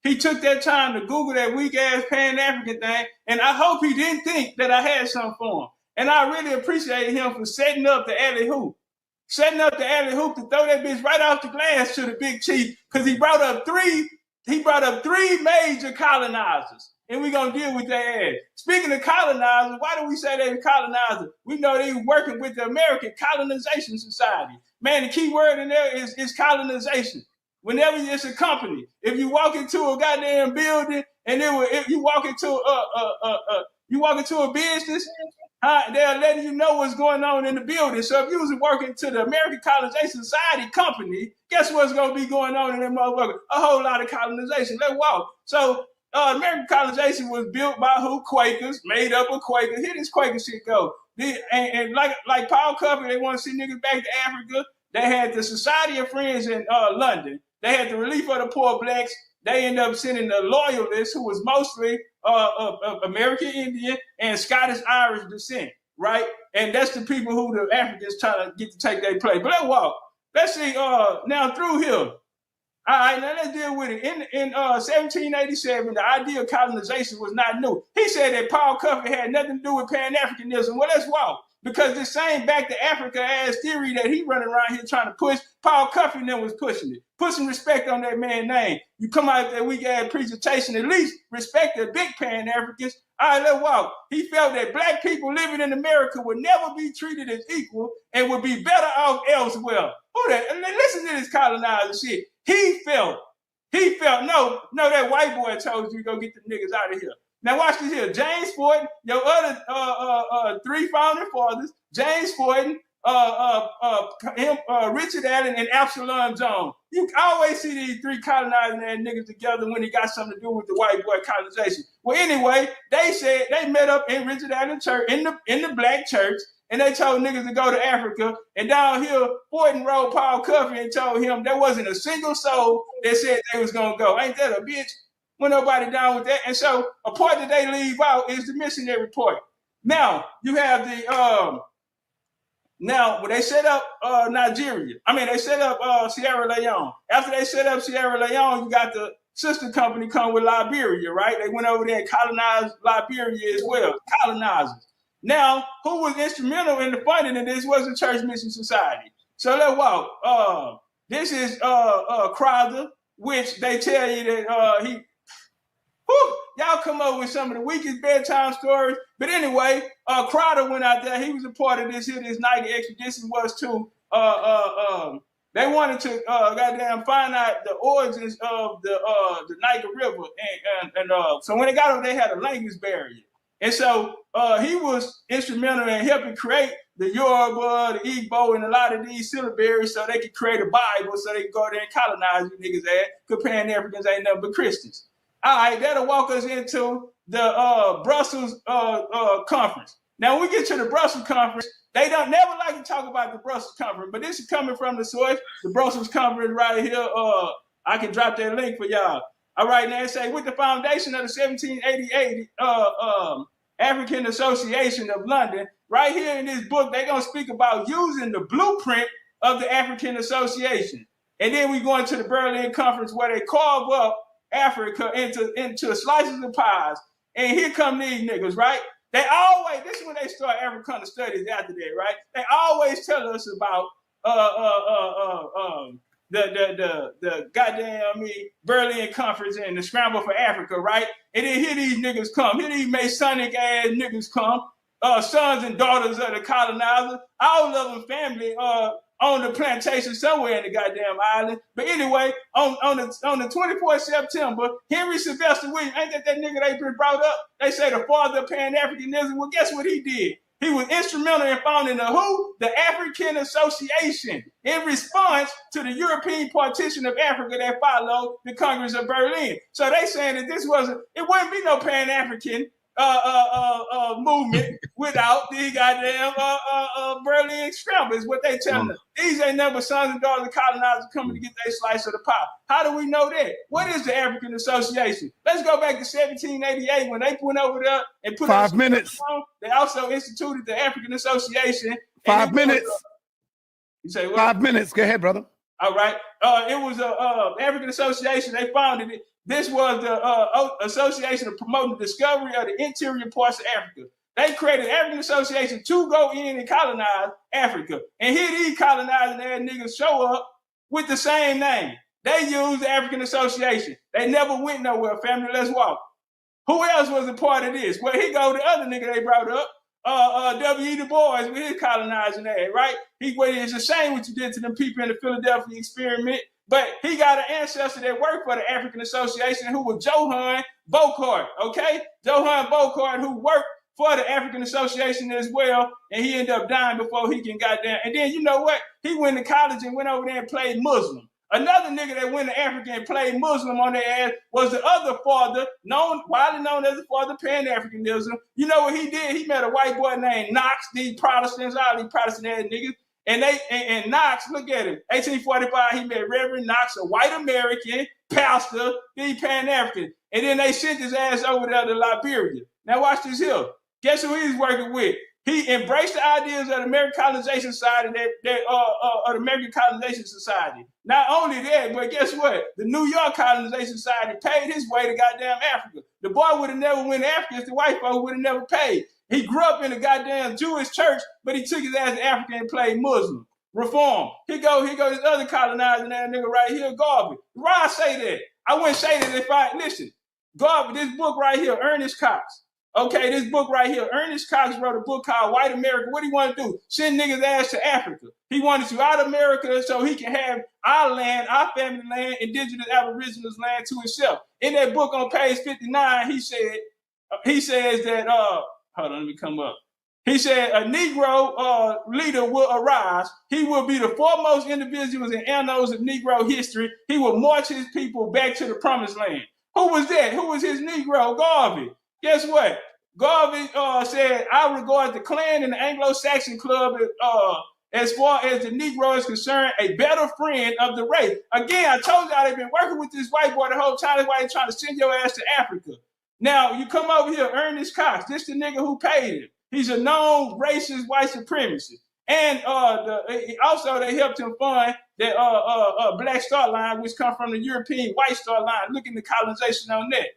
He took that time to Google that weak-ass Pan-African thing, and I hope he didn't think that I had something for him. And I really appreciate him for setting up the alley-hoop. Setting up the alley-hoop to throw that bitch right off the glass to the big chief, because he brought up three major colonizers, and we're going to deal with their ass. Speaking of colonizers, why do we say they're colonizers? We know they were working with the American Colonization Society. Man, the key word in there is colonization. Whenever it's a company, if you walk into a goddamn building and if you walk into a business, they're letting you know what's going on in the building. So if you was working to the American Colonization Society company, guess what's going to be going on in that motherfucker? A whole lot of colonization. Let's walk. So American colonization was built by who? Quakers, made up of Quakers. Here this Quaker shit go. And like Paul Cuffey, they want to see niggas back to Africa. They had the Society of Friends in London. They had the Relief of the Poor Blacks. They ended up sending the Loyalists, who was mostly of American Indian and Scottish Irish descent, right? And that's the people who the Africans trying to get to take their place. But let's walk. Let's see now through here. All right, now let's deal with it. In 1787, the idea of colonization was not new. He said that Paul Cuffey had nothing to do with Pan-Africanism. Well, let's walk. Because this same back to Africa ass theory that he running around here trying to push, Paul Cuffey then was pushing it. Put some respect on that man's name. You come out of that weak ass presentation, at least respect the big Pan-Africans. All right, let's walk. He felt that black people living in America would never be treated as equal and would be better off elsewhere. Who that? Listen to this colonizer shit. He felt, no, that white boy told you to go get the niggas out of here. Now watch this here. James Forten, your other three founding fathers, James Forten, Richard Allen, and Absalom Jones. You always see these three colonizing ass niggas together when they got something to do with the white boy colonization. Well, anyway, they said they met up in Richard Allen church, in the black church, and they told niggas to go to Africa. And down here, Forten wrote Paul Cuffey and told him there wasn't a single soul that said they was gonna go. Ain't that a bitch? When nobody down with that. And so a part that they leave out is the missionary part. Now you have the now when they set up they set up Sierra Leone. After they set up Sierra Leone, you got the sister company come with Liberia, right? They went over there and colonized Liberia as well, colonizers. Now, who was instrumental in the funding of this was the Church Mission Society. So let's walk. This is Crowther, which they tell you that y'all come up with some of the weakest bedtime stories. But anyway, Crowder went out there. He was a part of this Nike expedition was to they wanted to goddamn find out the origins of the Nike River. And so when they got over, they had a language barrier. And so he was instrumental in helping create the Yoruba, the Igbo, and a lot of these syllabaries so they could create a Bible so they could go there and colonize you niggas ass. Comparing Africans ain't nothing but Christians. All right, that'll walk us into the Brussels conference. Now, when we get to the Brussels conference, they don't never like to talk about the Brussels conference, but this is coming from the source. The Brussels conference right here. I can drop that link for y'all. All right, now it say with the foundation of the 1788 African Association of London, right here in this book, they're gonna speak about using the blueprint of the African Association. And then we go into the Berlin conference where they carve up Africa into slices of pies. And here come these niggas, right? They always, this is when they start Africana studies after that, right? They always tell us about the goddamn Berlin conference and the scramble for Africa, right? And then here these niggas come. Here these Masonic ass niggas come. Sons and daughters of the colonizer. All of them family on the plantation somewhere in the goddamn island. But anyway, on the 24th September, Henry Sylvester Williams, ain't that nigga they brought up? They say the father of Pan-Africanism. Well, guess what he did? He was instrumental in founding the who? The African Association in response to the European partition of Africa that followed the Congress of Berlin. So they saying that it wouldn't be no Pan-African movement without the goddamn Berlin Scramble is what they telling us. These ain't never sons and daughters of colonizers coming to get their slice of the pie. How do we know that? What is the African Association? Let's go back to 1788 when they went over there and put 5 minutes. They also instituted the African Association. 5 minutes. You say what? 5 minutes. Go ahead, brother. All right. It was a African Association. They founded it. This was the association of promoting the discovery of the interior parts of Africa. They created African Association to go in and colonize Africa. And here these colonizing ass niggas show up with the same name. They used the African Association. They never went nowhere, family. Let's walk. Who else was a part of this? Well, he go the other nigga they brought up, W.E. Du Bois with his colonizing ass, right? It's a shame what you did to them people in the Philadelphia experiment. But he got an ancestor that worked for the African Association who was Johann Bocart, okay? Johann Bocart who worked for the African Association as well, and he ended up dying before he can goddamn. And then you know what? He went to college and went over there and played Muslim. Another nigga that went to Africa and played Muslim on their ass was the other father, widely known as the father Pan-Africanism. You know what he did? He met a white boy named Knox, these Protestants, all these Protestant ass niggas. And Knox, look at him. 1845, he met Reverend Knox, a white American pastor, the Pan-African. And then they sent his ass over there to Liberia. Now watch this here. Guess who he's working with? He embraced the ideas of the American Colonization Society, of the American Colonization Society. Not only that, but guess what? The New York Colonization Society paid his way to goddamn Africa. The boy would have never went to Africa if the white folks would have never paid. He grew up in a goddamn Jewish church, but he took his ass to Africa and played Muslim. Reform. He go this other colonizing that nigga right here, Garvey. Why I say that? I wouldn't say that listen, Garvey, this book right here, Ernest Cox. Okay, this book right here, Ernest Cox wrote a book called White America. What do he want to do? Send niggas ass to Africa. He wanted to out America so he can have our land, our family land, indigenous aboriginals land to himself. In that book on page 59, he says that, hold on, let me come up. He said a Negro leader will arise. He will be the foremost individuals in annals of Negro history. He will march his people back to the promised land. Who was that? Who was his Negro? Garvey. Guess what? Garvey said, I regard the Klan and the Anglo-Saxon Club as far as the Negro is concerned, a better friend of the race. Again, I told y'all they've been working with this white boy the whole time. That's why they're trying to send your ass to Africa. Now, you come over here, Ernest Cox. This the nigga who paid him. He's a known racist white supremacist. And also they helped him fund that Black Star Line, which come from the European White Star Line. Look into colonization on that.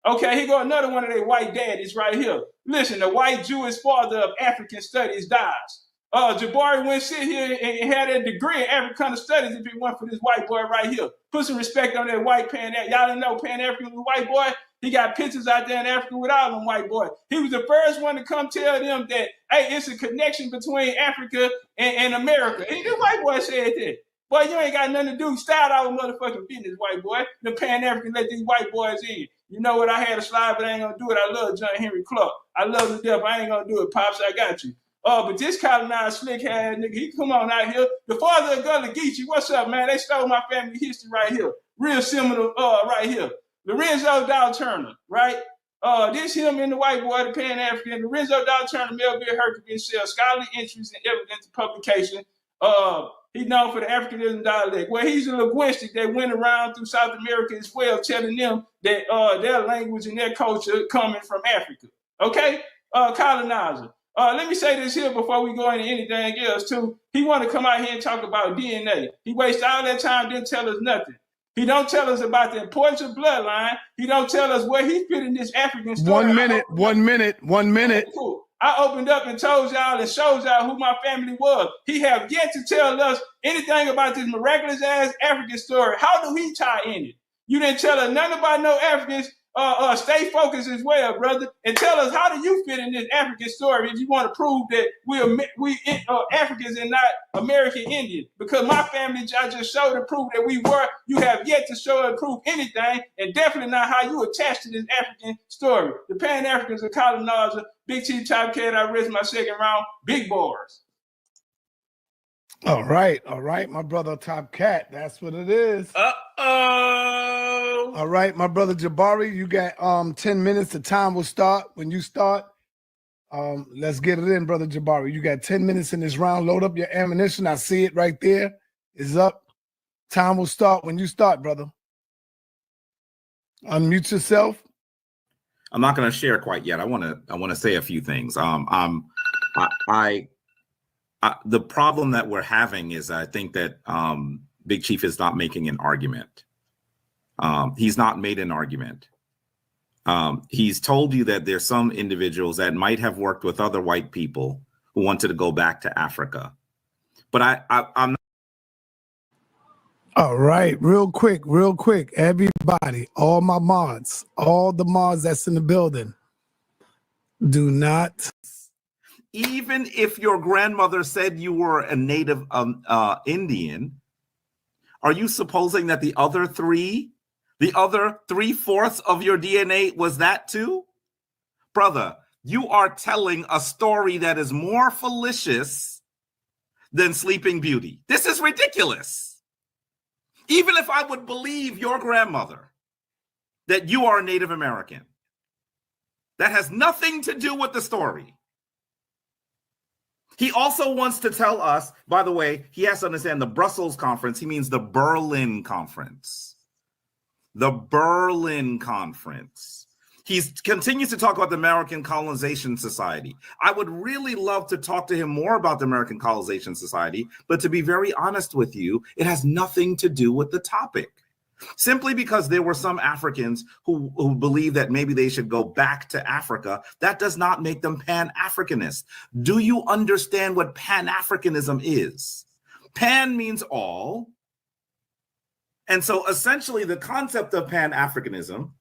Okay, here go another one of their white daddies right here. Listen, the white Jewish father of African studies dies. Jabari wouldn't sit here and had a degree in African studies if it weren't for this white boy right here. Put some respect on that white Pan-African. Y'all didn't know Pan-African was a white boy? He got pictures out there in Africa with all them white boys. He was the first one to come tell them that, hey, it's a connection between Africa and America. And the white boy said that. Boy, you ain't got nothing to do. Style our motherfucking business, white boy. The Pan-African let these white boys in. You know what? I had a slide, but I ain't gonna do it. I love John Henry Clark. I love him to death. I ain't gonna do it, Pops. I got you. But this colonized slick ass nigga, he come on out here. The father of Gullah Geechee, what's up, man? They stole my family history right here. Real similar, right here. Lorenzo Dow Turner, right? This him and the white boy, the Pan-African. Lorenzo Dow Turner, Melville Hercules, sells scholarly entries and evidence publication. He's known for the Africanism dialect. Well, he's a linguistic that went around through South America as well, telling them that their language and their culture coming from Africa. Okay? Colonizer. Let me say this here before we go into anything else, too. He want to come out here and talk about DNA. He wasted all that time, didn't tell us nothing. He don't tell us about the importance of bloodline. He don't tell us where he fit in this African story. 1 minute. Cool. I opened up and told y'all and showed y'all who my family was. He have yet to tell us anything about this miraculous ass African story. How do he tie in it? You didn't tell us nothing about no Africans stay focused as well, brother, and tell us, how do you fit in this African story if you want to prove that we Africans and not American Indian? Because my family, I just showed and proved that we were. You have yet to show and prove anything, and definitely not how you attach to this African story. The Pan-Africans and colonizer, Big Chief TopCat, I risked my second round, big bars. All right, my brother TopCat. That's what it is. Uh-oh. All right, my brother Jabari, you got 10 minutes. The time will start when you start. Let's get it in, brother Jabari. You got 10 minutes in this round. Load up your ammunition. I see it right there. It's up. Time will start when you start, brother. Unmute yourself. I'm not going to share quite yet. I want to say a few things. The problem that we're having is I think that Big Chief is not making an argument. He's not made an argument. He's told you that there's some individuals that might have worked with other white people who wanted to go back to Africa. But I'm not. All right, real quick, everybody, all my mods, all the mods that's in the building, do not. Even if your grandmother said you were a native Indian, are you supposing that the other 3/4 of your DNA was that too? Brother, you are telling a story that is more fallacious than Sleeping Beauty. This is ridiculous. Even if I would believe your grandmother that you are a Native American, that has nothing to do with the story. He also wants to tell us, by the way, he has to understand the Brussels conference. He means the Berlin conference. The Berlin conference. He continues to talk about the American Colonization Society. I would really love to talk to him more about the American Colonization Society, but to be very honest with you, it has nothing to do with the topic. Simply because there were some Africans who believe that maybe they should go back to Africa, that does not make them Pan-Africanist. Do you understand what Pan-Africanism is? Pan means all. And so essentially the concept of Pan-Africanism,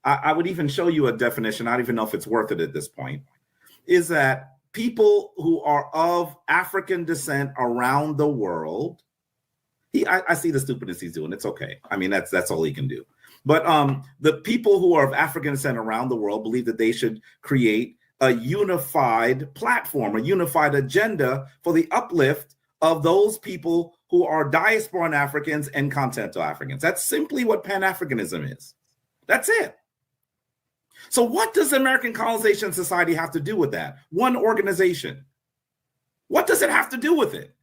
I would even show you a definition, I don't even know if it's worth it at this point, is that people who are of African descent around the world, I see the stupidness he's doing. It's okay. I mean, that's all he can do. But the people who are of African descent around the world believe that they should create a unified platform, a unified agenda for the uplift of those people who are diasporan Africans and continental Africans. That's simply what Pan-Africanism is. That's it. So what does the American Colonization Society have to do with that? One organization. What does it have to do with it?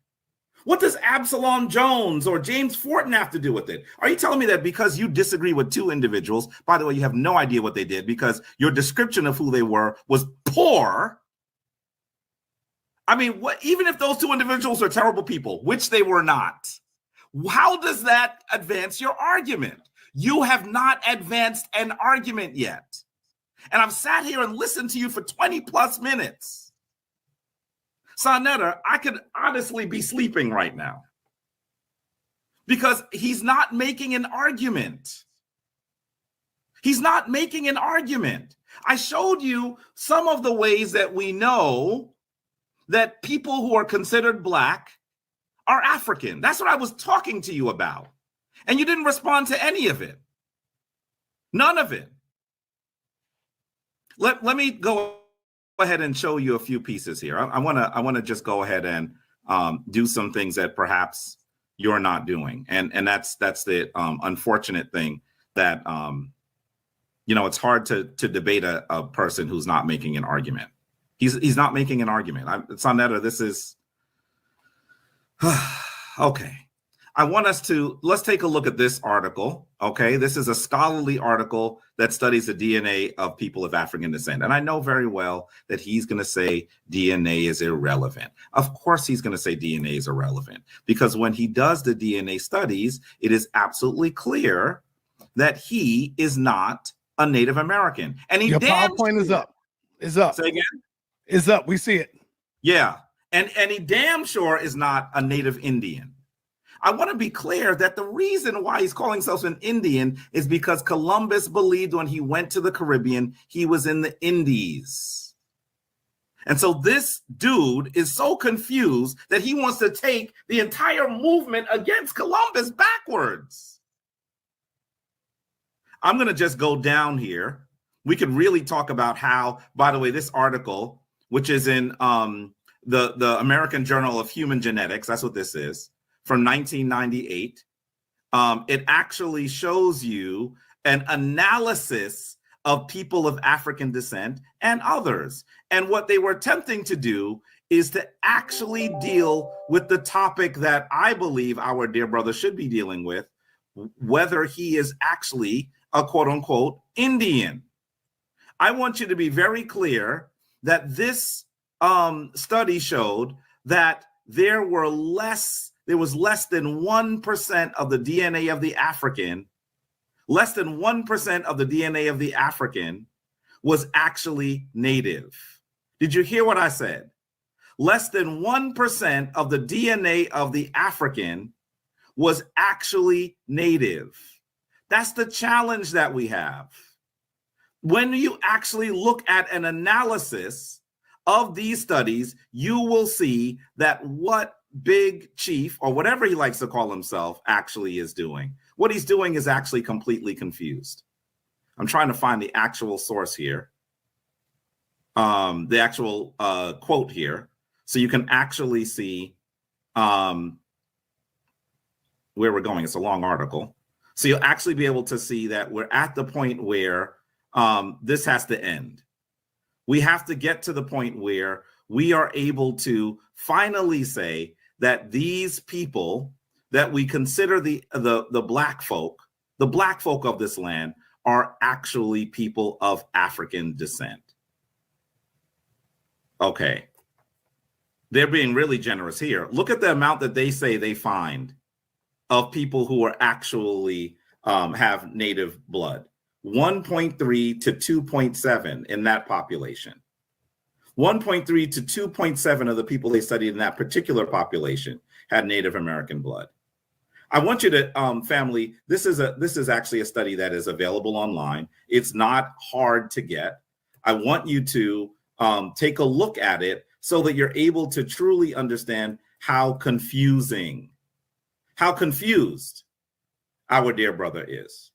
What does Absalom Jones or James Fortin have to do with it? Are you telling me that because you disagree with 2 individuals, by the way, you have no idea what they did because your description of who they were was poor? I mean, even if those 2 individuals are terrible people, which they were not, how does that advance your argument? You have not advanced an argument yet. And I've sat here and listened to you for 20 plus minutes. Sa.neter, I could honestly be sleeping right now because he's not making an argument. He's not making an argument. I showed you some of the ways that we know that people who are considered Black are African. That's what I was talking to you about. And you didn't respond to any of it. None of it. Let me go ahead and show you a few pieces here. I want to just go ahead and do some things that perhaps you're not doing, and that's the unfortunate thing that it's hard to debate a person who's not making an argument. He's not making an argument. Sa.neter, this is okay. Let's take a look at this article. Okay, this is a scholarly article that studies the DNA of people of African descent. And I know very well that he's going to say DNA is irrelevant. Of course, he's going to say DNA is irrelevant because when he does the DNA studies, it is absolutely clear that he is not a Native American. And your PowerPoint is up. Is up. Say again? Is up. We see it. Yeah. And he damn sure is not a Native Indian. I want to be clear that the reason why he's calling himself an Indian is because Columbus believed when he went to the Caribbean, he was in the Indies. And so this dude is so confused that he wants to take the entire movement against Columbus backwards. I'm going to just go down here. We could really talk about how, by the way, this article, which is in the American Journal of Human Genetics, that's what this is, from 1998, it actually shows you an analysis of people of African descent and others. And what they were attempting to do is to actually deal with the topic that I believe our dear brother should be dealing with, whether he is actually a quote unquote Indian. I want you to be very clear that this study showed that there was less than 1% of the DNA of the African, less than 1% of the DNA of the African was actually native. Did you hear what I said? Less than 1% of the DNA of the African was actually native. That's the challenge that we have. When you actually look at an analysis of these studies, you will see that what Big Chief, or whatever he likes to call himself, actually is doing. What he's doing is actually completely confused. I'm trying to find the actual source here, the actual quote here, so you can actually see where we're going. It's a long article. So you'll actually be able to see that we're at the point where this has to end. We have to get to the point where we are able to finally say that these people that we consider the black folk of this land are actually people of African descent. Okay. They're being really generous here. Look at the amount that they say they find of people who are actually have native blood. 1.3 to 2.7 in that population. 1.3 to 2.7 of the people they studied in that particular population had Native American blood. I want you to, family, this is actually a study that is available online. It's not hard to get. I want you to take a look at it so that you're able to truly understand how confused our dear brother is.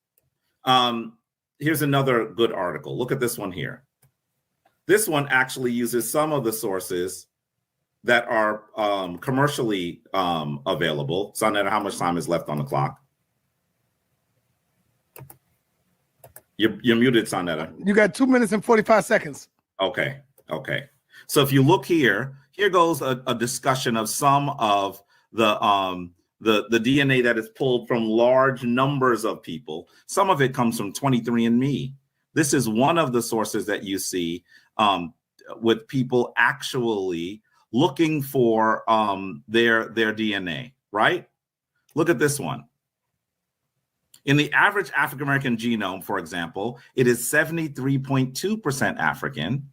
Here's another good article. Look at this one here. This one actually uses some of the sources that are commercially available. sa.neter, how much time is left on the clock? You're muted, sa.neter. You got 2 minutes and 45 seconds. Okay. So if you look here goes a discussion of some of the DNA that is pulled from large numbers of people. Some of it comes from 23andMe. This is one of the sources that you see with people actually looking for their DNA, right? Look at this one. In the average African-American genome, for example, it is 73.2% African,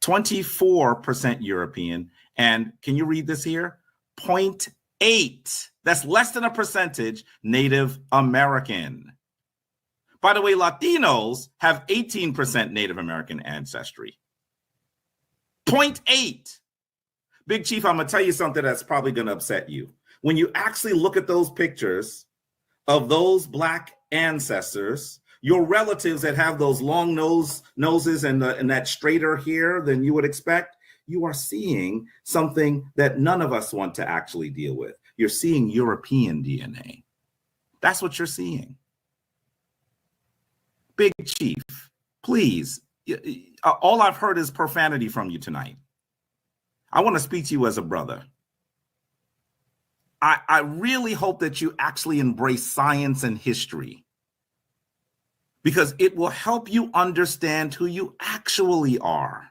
24% European, and can you read this here? 0.8. That's less than a percentage Native American. By the way, Latinos have 18% Native American ancestry. 0.8. Big Chief, I'm going to tell you something that's probably going to upset you. When you actually look at those pictures of those Black ancestors, your relatives that have those long noses and that straighter hair than you would expect, you are seeing something that none of us want to actually deal with. You're seeing European DNA. That's what you're seeing. Big Chief, please, all I've heard is profanity from you tonight. I want to speak to you as a brother. I really hope that you actually embrace science and history, because it will help you understand who you actually are.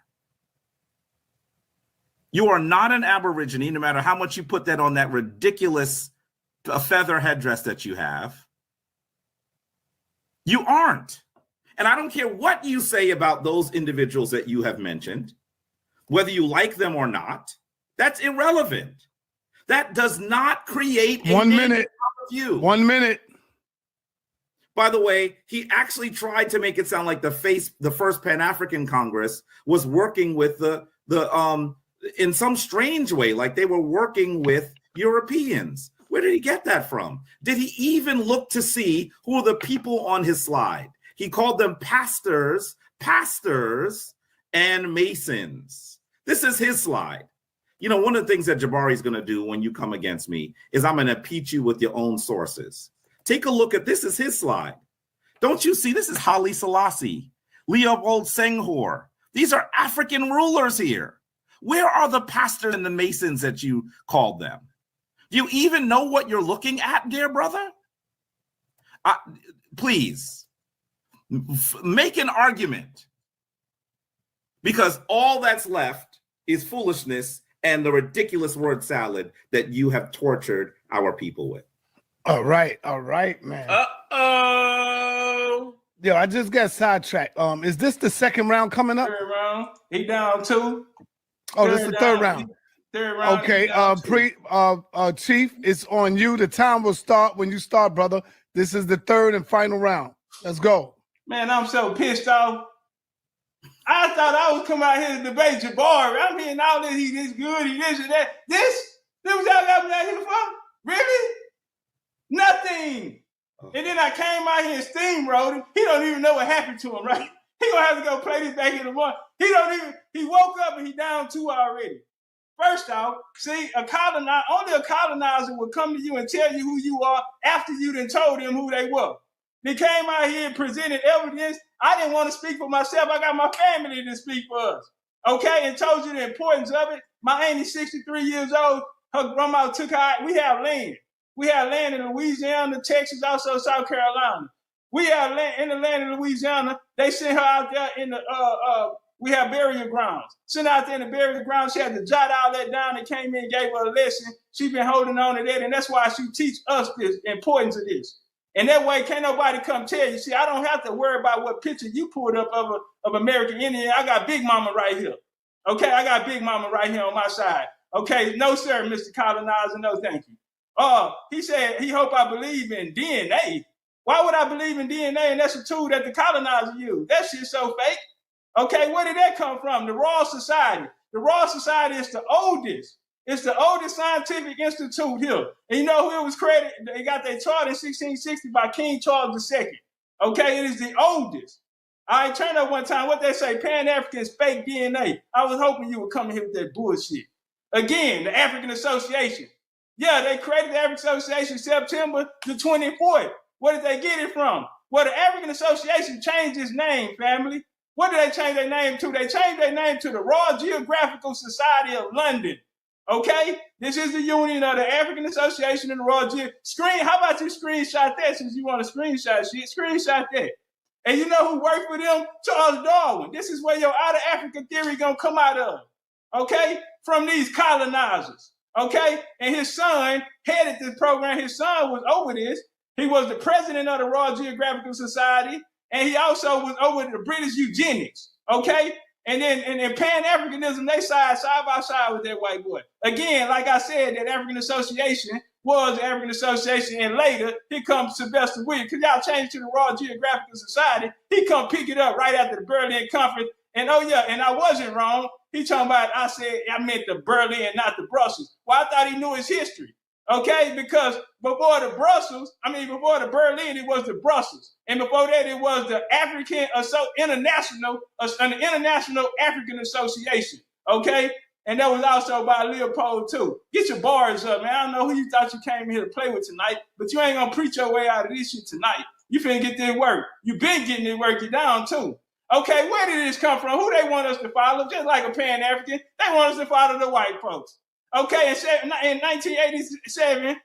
You are not an Aborigine, no matter how much you put that on that ridiculous feather headdress that you have. You aren't. And I don't care what you say about those individuals that you have mentioned, whether you like them or not, that's irrelevant. That does not create a 1 minute. view. 1 minute. By the way, he actually tried to make it sound like the first Pan-African Congress was working with the in some strange way, like they were working with Europeans. Where did he get that from? Did he even look to see who are the people on his slide? He called them pastors, and masons. This is his slide. You know, one of the things that Jabari is going to do when you come against me is I'm going to impeach you with your own sources. Take a look at this. Is his slide. Don't you see? This is Haile Selassie, Leopold Senghor. These are African rulers here. Where are the pastors and the masons that you called them? Do you even know what you're looking at, dear brother? Please, make an argument. Because all that's left is foolishness and the ridiculous word salad that you have tortured our people with. All right, man. Uh-oh. Yo, I just got sidetracked. Is this the second round coming up? Third round. He down 2. Oh, this is the third round. Third round. Okay, Chief, it's on you. The time will start when you start, brother. This is the third and final round. Let's go. Man, I'm so pissed off. I thought I was coming out here to debate Jabari. I'm hearing all this, he this good, he this and that. This was y'all got me out here for? Really? Nothing. And then I came out here and steamrolled him. He don't even know what happened to him, right? He gonna have to go play this back in the morning. He woke up and he down 2 already. First off, see, only a colonizer will come to you and tell you who you are after you done told them who they were. They came out here and presented evidence. I didn't want to speak for myself. I got my family to speak for us. Okay, and told you the importance of it. My auntie's 63 years old. Her grandma took her out. We have land. We have land in Louisiana, Texas, also South Carolina. We have land in the land in Louisiana. They sent her out there in the we have burial grounds. Sent out there in the burial grounds. She had to jot all that down and came in and gave her a lesson. She's been holding on to that, and that's why she teach us the importance of this. And that way, can't nobody come tell you. See, I don't have to worry about what picture you pulled up of American Indian. I got Big Mama right here. Okay, I got Big Mama right here on my side. Okay, no, sir, Mr. Colonizer, no, thank you. He said he hope I believe in DNA. Why would I believe in DNA? And that's a tool that the colonizer used. That shit's so fake. Okay, where did that come from? The Royal Society. The Royal Society is the oldest. It's the oldest scientific institute here. And you know who it was credited? They got their charter in 1660 by King Charles II. Okay, it is the oldest. I turned up one time, what they say, Pan-Africans fake DNA. I was hoping you would come in here with that bullshit. Again, the African Association. Yeah, they created the African Association September the 24th. Where did they get it from? Well, the African Association changed its name, family. What did they change their name to? They changed their name to the Royal Geographical Society of London. Okay? This is the union of the African Association and the Royal How about you screenshot that since you want to screenshot shit? Screenshot that. And you know who worked for them? Charles Darwin. This is where your out of Africa theory gonna come out of. Okay? From these colonizers. Okay? And his son headed this program. His son was over this. He was the president of the Royal Geographical Society, and he also was over the British eugenics. Okay? And then in Pan-Africanism, they side by side with that white boy. Again, like I said, that African Association was the African Association, and later, here comes Sylvester Williams. Because y'all changed to the Royal Geographical Society, he come pick it up right after the Berlin Conference. And oh yeah, and I wasn't wrong. He talking about, I meant the Berlin, not the Brussels. Well, I thought he knew his history. Okay, because before the Berlin, it was the Brussels. And before that, it was the International African Association. Okay? And that was also by Leopold too. Get your bars up, man. I don't know who you thought you came here to play with tonight, but you ain't gonna preach your way out of this shit tonight. You finna get this work. You been getting this work, you down too. Okay, where did this come from? Who they want us to follow? Just like a Pan-African, they want us to follow the white folks. Okay, in 1987,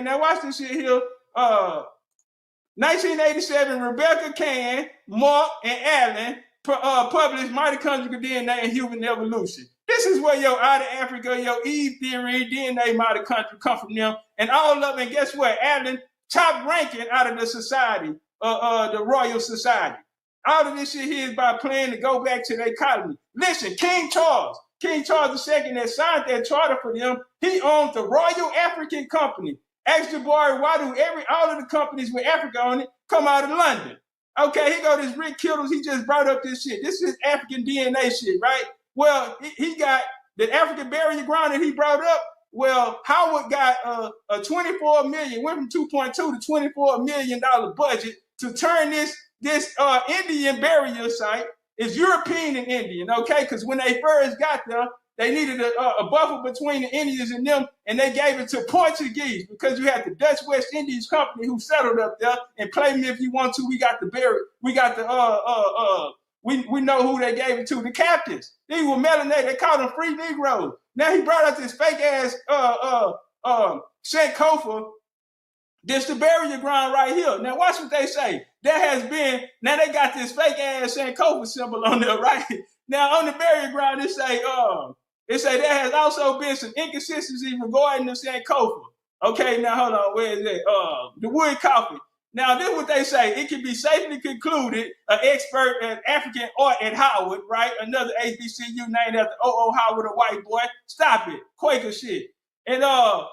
now watch this shit here. 1987, Rebecca Cann, Mark, and Allen published Mitochondrial DNA and Human Evolution. This is where your out of Africa, your Eve theory, DNA mitochondria come from them, and all of them. And guess what? Allen, top ranking out of the society, the Royal Society. All of this shit here is by planning to go back to their colony. Listen, King Charles. King Charles II that signed that charter for them, he owned the Royal African Company. Ask Jabari, why do all of the companies with Africa on it come out of London? Okay, here go this Rick Kittles. He just brought up this shit. This is African DNA shit, right? Well, he got the African burial ground that he brought up. Well, Howard got a 24 million, went from 2.2 to $24 million budget to turn this Indian burial site. It's European and Indian, okay? Because when they first got there, they needed a buffer between the Indians and them, and they gave it to Portuguese because you had the Dutch West Indies Company who settled up there. And play me if you want to. We got the we got the we know who they gave it to. The captains. These were melanated. They called them free Negroes. Now he brought up this fake ass Sankofa. This the burial ground right here. Now watch what they say. There has been, now they got this fake ass Sankofa symbol on there, right? Now on the burial ground, it say there has also been some inconsistency regarding the Sankofa. Okay, now hold on, where is it? The wood coffin. Now this is what they say. It can be safely concluded, an expert in African art at Howard, right? Another HBCU named after O.O. Howard, a white boy. Stop it, Quaker shit. And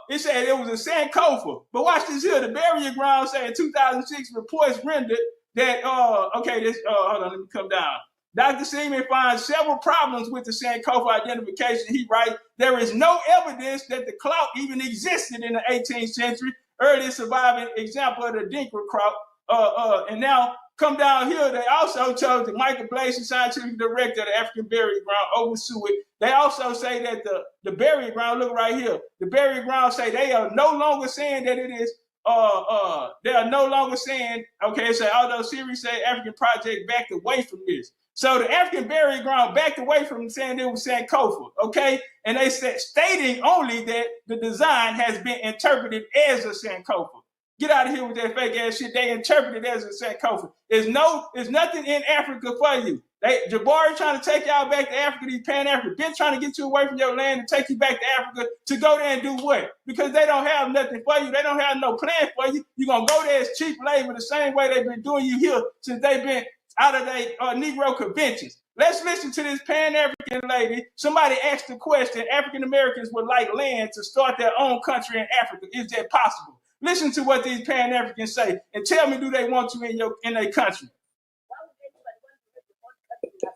it said it was a Sankofa. But watch this here. The burial ground say in 2006 reports rendered that, hold on, let me come down. Dr. Seaman finds several problems with the Sankofa identification. He writes, there is no evidence that the clout even existed in the 18th century. Earliest surviving example of the Dinkra clout. And now come down here, they also chose the Michael Blason, scientific director of the African burial ground, oversee it. They also say that the burial ground, look right here, the burial ground say they are no longer saying that it is, they are no longer saying, okay, say, although Siri say African Project backed away from this. So the African burial ground backed away from saying it was Sankofa, okay? And they said, stating only that the design has been interpreted as a Sankofa. Get out of here with that fake ass shit. They interpret it as a Sankofa. There's nothing in Africa for you. Jabari trying to take y'all back to Africa. These Pan-Africans been trying to get you away from your land and take you back to Africa to go there and do what? Because they don't have nothing for you. They don't have no plan for you. You're going to go there as cheap labor the same way they've been doing you here since they've been out of their Negro conventions. Let's listen to this Pan-African lady. Somebody asked the question, African Americans would like land to start their own country in Africa. Is that possible? Listen to what these Pan-Africans say and tell me, do they want you in their country?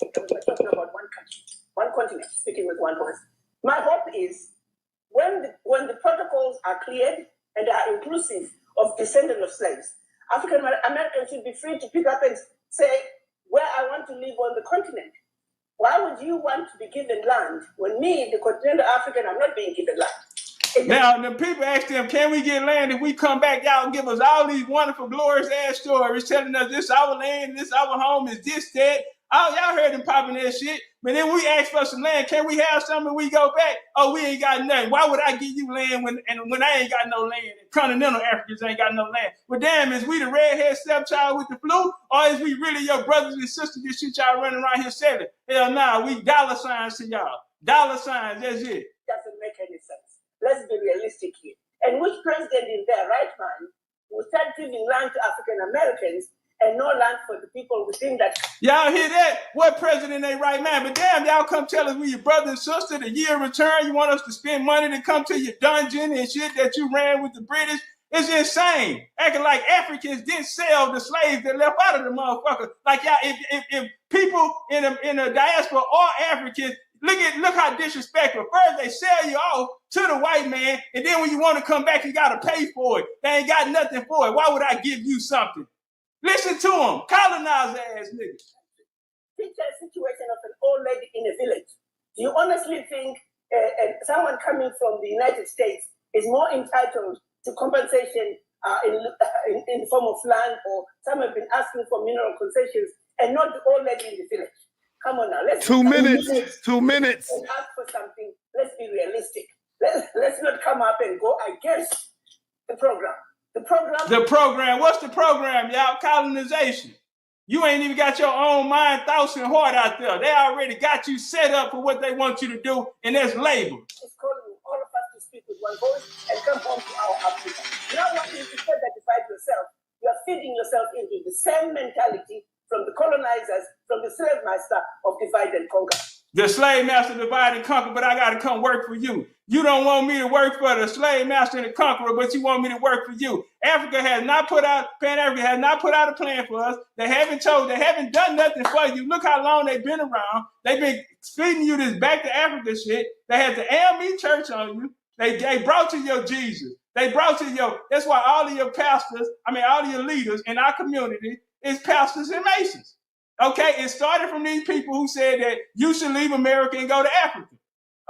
We're talking about one country, one continent, speaking with one voice. My hope is when the protocols are cleared and are inclusive of descendants of slaves, African Americans should be free to pick up and say where I want to live on the continent. Why would you want to be given land when me, the continental African, I'm not being given land? Now, the people ask them, can we get land if we come back out and give us all these wonderful, glorious ass stories telling us this our land, this our home, is this, that. Oh, y'all heard them popping that shit. But then we ask for some land. Can we have something when we go back? Oh, we ain't got nothing. Why would I give you land when I ain't got no land? And continental Africans ain't got no land. Well, damn, is we the redhead stepchild with the flu? Or is we really your brothers and sisters that shit y'all running around here selling? Hell nah, we dollar signs to y'all. Dollar signs, that's it. Doesn't make any sense. Let's be realistic here. And which president in their right mind will start giving land to African Americans and no land for the people within that? Y'all hear that? What president ain't right mind? But damn, y'all come tell us we your brother and sister, the year of return. You want us to spend money to come to your dungeon and shit that you ran with the British? It's insane. Acting like Africans didn't sell the slaves that left out of the motherfucker. Like y'all, if people in the diaspora are Africans, look how disrespectful. First they sell you off to the white man, and then when you want to come back, you gotta pay for it. They ain't got nothing for it. Why would I give you something? Listen to them, colonizer ass niggas. Picture a situation of an old lady in a village. Do you honestly think someone coming from the United States is more entitled to compensation in the form of land, or some have been asking for mineral concessions, and not the old lady in the village? Come on now, let's 2 minutes. 2 minutes. And ask for something. Let's be realistic. Let's not come up and go against the program. The program. What's the program, y'all? Colonization. You ain't even got your own mind, thoughts, and heart out there. They already got you set up for what they want you to do, and that's labor. It's calling all of us to speak with one voice and come home to our Africa. Now wanting to further divide yourself, you are feeding yourself into the same mentality from the colonizers from the slave master of divide and conquer. The slave master divide and conquer, but I got to come work for you. You don't want me to work for the slave master and the conqueror, but you want me to work for you. Africa has not put out, Pan-Africa has not put out a plan for us. They haven't done nothing for you. Look how long they've been around. They've been feeding you this back to Africa shit. They had the AME church on you. They brought you your Jesus. They brought you that's why all of your pastors, all of your leaders in our community is pastors and masons. Okay, it started from these people who said that you should leave America and go to Africa.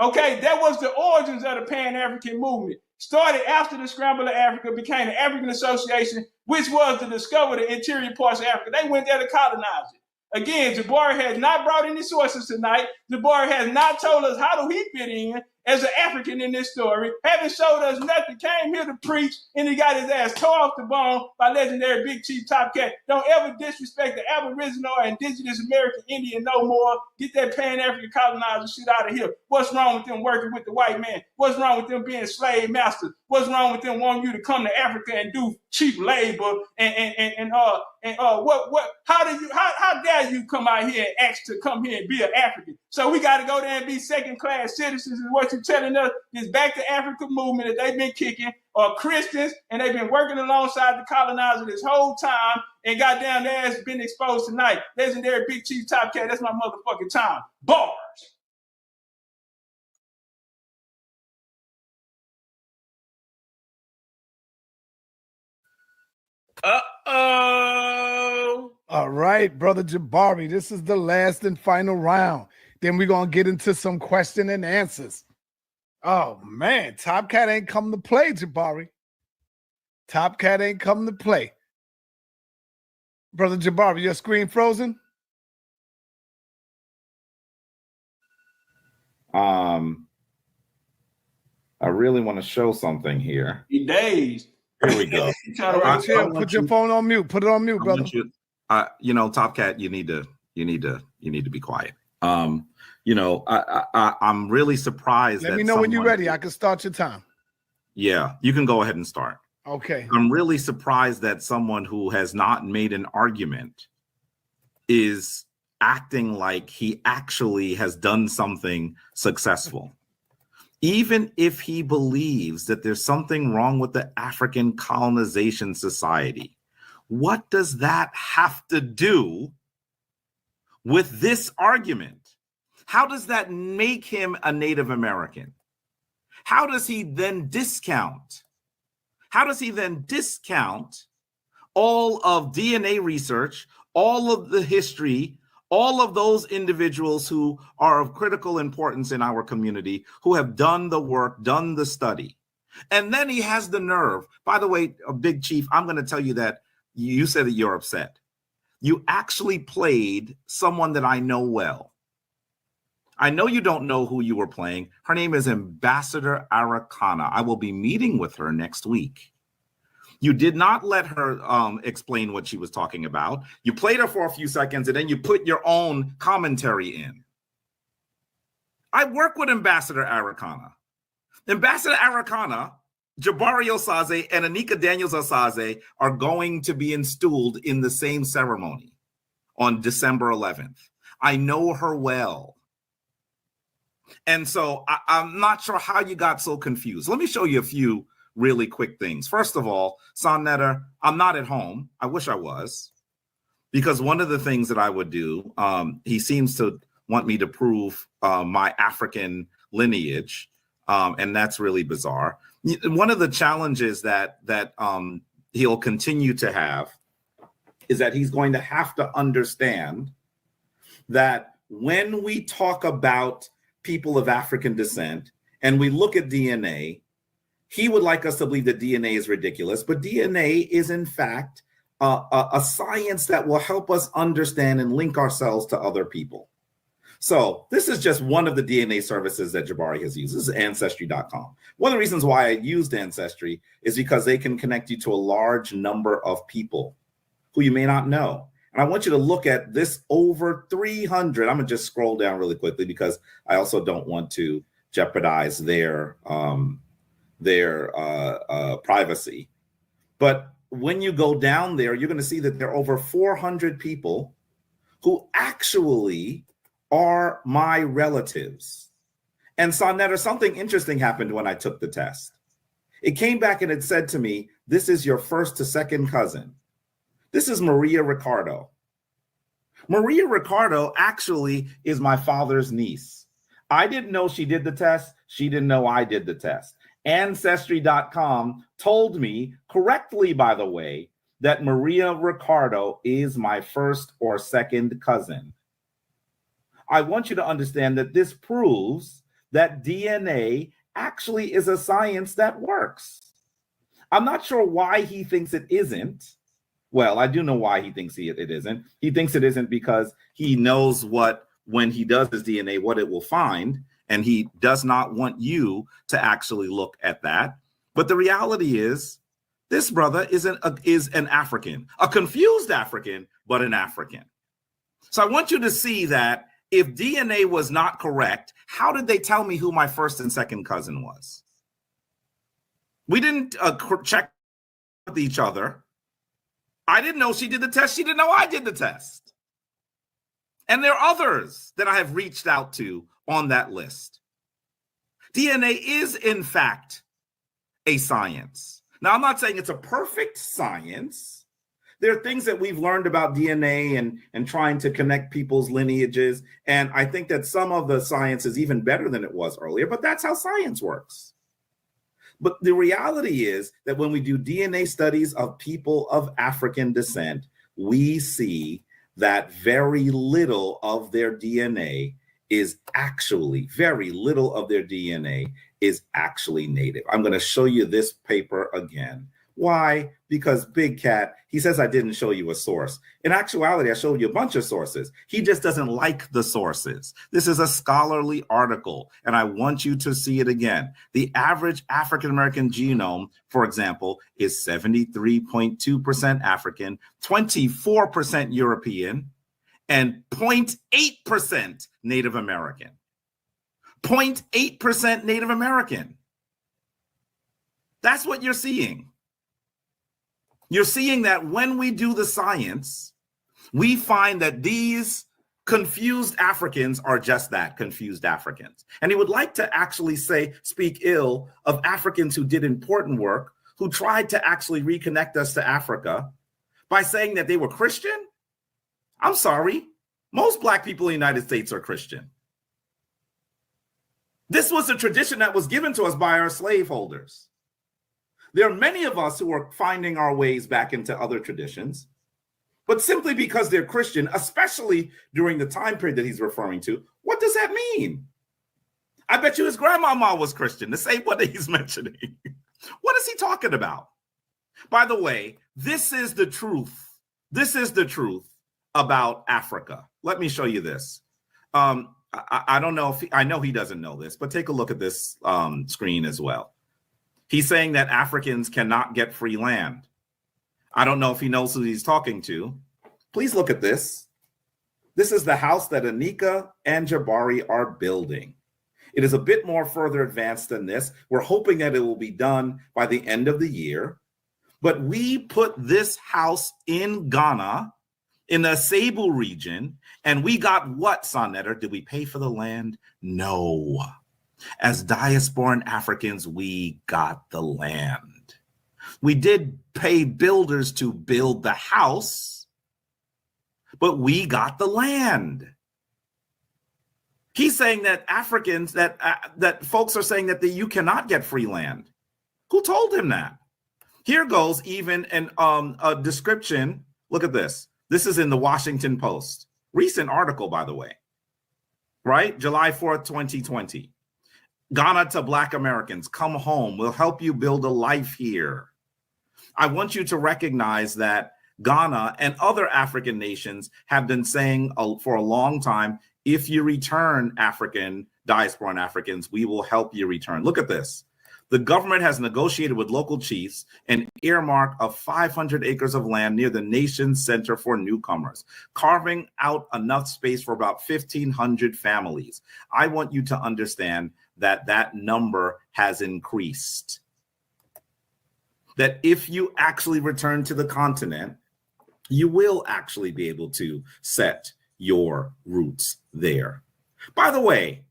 Okay, that was the origins of the Pan-African movement. Started after the Scramble of Africa, became the African Association, which was to discover the interior parts of Africa. They went there to colonize it. Again, Jabari has not brought any sources tonight. Jabari has not told us how do he fit in as an African in this story. Haven't showed us nothing. Came here to preach, and he got his ass tore off the bone by legendary Big Chief TopCat. Don't ever disrespect the Aboriginal or Indigenous American Indian no more. Get that Pan-African colonizer shit out of here. What's wrong with them working with the white man? What's wrong with them being slave masters? What's wrong with them wanting you to come to Africa and do cheap labor how dare you come out here and ask to come here and be an African? So we got to go there and be second-class citizens is what you're telling us. This back to Africa movement that they've been kicking are Christians, and they've been working alongside the colonizer this whole time, and goddamn their ass been exposed tonight. Legendary Big Chief TopCat, that's my motherfucking time. Bars. Uh-oh. All right, brother Jabari, this is the last and final round. Then we're going to get into some question and answers. Oh, man, TopCat ain't come to play, Jabari. TopCat ain't come to play. Brother Jabari, your screen frozen? I really want to show something here. He dazed. Here we go. Put your phone on mute. Put it on mute, brother. TopCat, you need to be quiet. I'm really surprised. Let me know when you're ready. I can start your time. Yeah, you can go ahead and start. Okay. I'm really surprised that someone who has not made an argument is acting like he actually has done something successful. Even if he believes that there's something wrong with the African colonization society, what does that have to do with this argument? How does that make him a Native American? How does he then discount? All of DNA research, all of the history, all of those individuals who are of critical importance in our community, who have done the work, done the study? And then he has the nerve. By the way, Big Chief, I'm going to tell you that you said that you're upset. You actually played someone that I know well. I know you don't know who you were playing. Her name is Ambassador Arikana. I will be meeting with her next week. You did not let her explain what she was talking about. You played her for a few seconds, and then you put your own commentary in. I work with Ambassador Arikana. Ambassador Arikana, Jabari Osaze, and Anika Daniels Osaze are going to be installed in the same ceremony on December 11th. I know her well. And so I'm not sure how you got so confused. Let me show you a few really quick things. First of all, sa.neter, I'm not at home. I wish I was, because one of the things that I would do, he seems to want me to prove my African lineage, and that's really bizarre. One of the challenges that he'll continue to have is that he's going to have to understand that when we talk about people of African descent and we look at DNA, he would like us to believe that DNA is ridiculous, but DNA is in fact a science that will help us understand and link ourselves to other people. So this is just one of the DNA services that Jabari has used. This is Ancestry.com. One of the reasons why I used Ancestry is because they can connect you to a large number of people who you may not know. And I want you to look at this over 300. I'm going to just scroll down really quickly because I also don't want to jeopardize their privacy. But when you go down there, you're going to see that there are over 400 people who actually are my relatives. And sa.neter, something interesting happened when I took the test. It came back and it said to me, this is your first to second cousin. This is Maria Ricardo. Maria Ricardo actually is my father's niece. I didn't know she did the test. She didn't know I did the test. Ancestry.com told me correctly, by the way, that Maria Ricardo is my first or second cousin. I want you to understand that this proves that DNA actually is a science that works. I'm not sure why he thinks it isn't. Well, I do know why he thinks it isn't. He thinks it isn't because he knows what, when he does his DNA, what it will find, and he does not want you to actually look at that. But the reality is, this brother is an African, a confused African, but an African. So I want you to see that if DNA was not correct, how did they tell me who my first and second cousin was? We didn't check with each other. I didn't know she did the test. She didn't know I did the test. And there are others that I have reached out to on that list. DNA is, in fact, a science. Now, I'm not saying it's a perfect science. There are things that we've learned about DNA and trying to connect people's lineages. And I think that some of the science is even better than it was earlier, but that's how science works. But the reality is that when we do DNA studies of people of African descent, we see that very little of their DNA is actually, very little of their DNA is actually native. I'm going to show you this paper again. Why? Because Big Cat, he says I didn't show you a source. In actuality, I showed you a bunch of sources. He just doesn't like the sources. This is a scholarly article, and I want you to see it again. The average African-American genome, for example, is 73.2% African, 24% European, and 0.8% Native American. 0.8% Native American. That's what you're seeing. You're seeing that when we do the science, we find that these confused Africans are just that, confused Africans. And he would like to actually speak ill of Africans who did important work, who tried to actually reconnect us to Africa by saying that they were Christian. I'm sorry, most Black people in the United States are Christian. This was a tradition that was given to us by our slaveholders. There are many of us who are finding our ways back into other traditions, but simply because they're Christian, especially during the time period that he's referring to, what does that mean? I bet you his grandmama was Christian, the same one that he's mentioning. What is he talking about? By the way, this is the truth. This is the truth about Africa. Let me show you this. I don't know if I know he doesn't know this, but take a look at this screen as well. He's saying that Africans cannot get free land. I don't know if he knows who he's talking to. Please look at this. This is the house that Anika and Jabari are building. It is a bit more further advanced than this. We're hoping that it will be done by the end of the year. But we put this house in Ghana, in the Cebu region, and we got what, sa.neter? Did we pay for the land? No. As diasporan Africans, we got the land. We did pay builders to build the house, but we got the land. He's saying that Africans, that folks are saying that you cannot get free land. Who told him that? Here goes even a description. Look at this. This is in the Washington Post. Recent article, by the way. Right? July 4th, 2020. Ghana to Black Americans, come home. We'll help you build a life here. I want you to recognize that Ghana and other African nations have been saying for a long time, if you return diasporan Africans, we will help you return. Look at this. The government has negotiated with local chiefs an earmark of 500 acres of land near the nation's center for newcomers, carving out enough space for about 1,500 families. I want you to understand that that number has increased. That if you actually return to the continent, you will actually be able to set your roots there. By the way,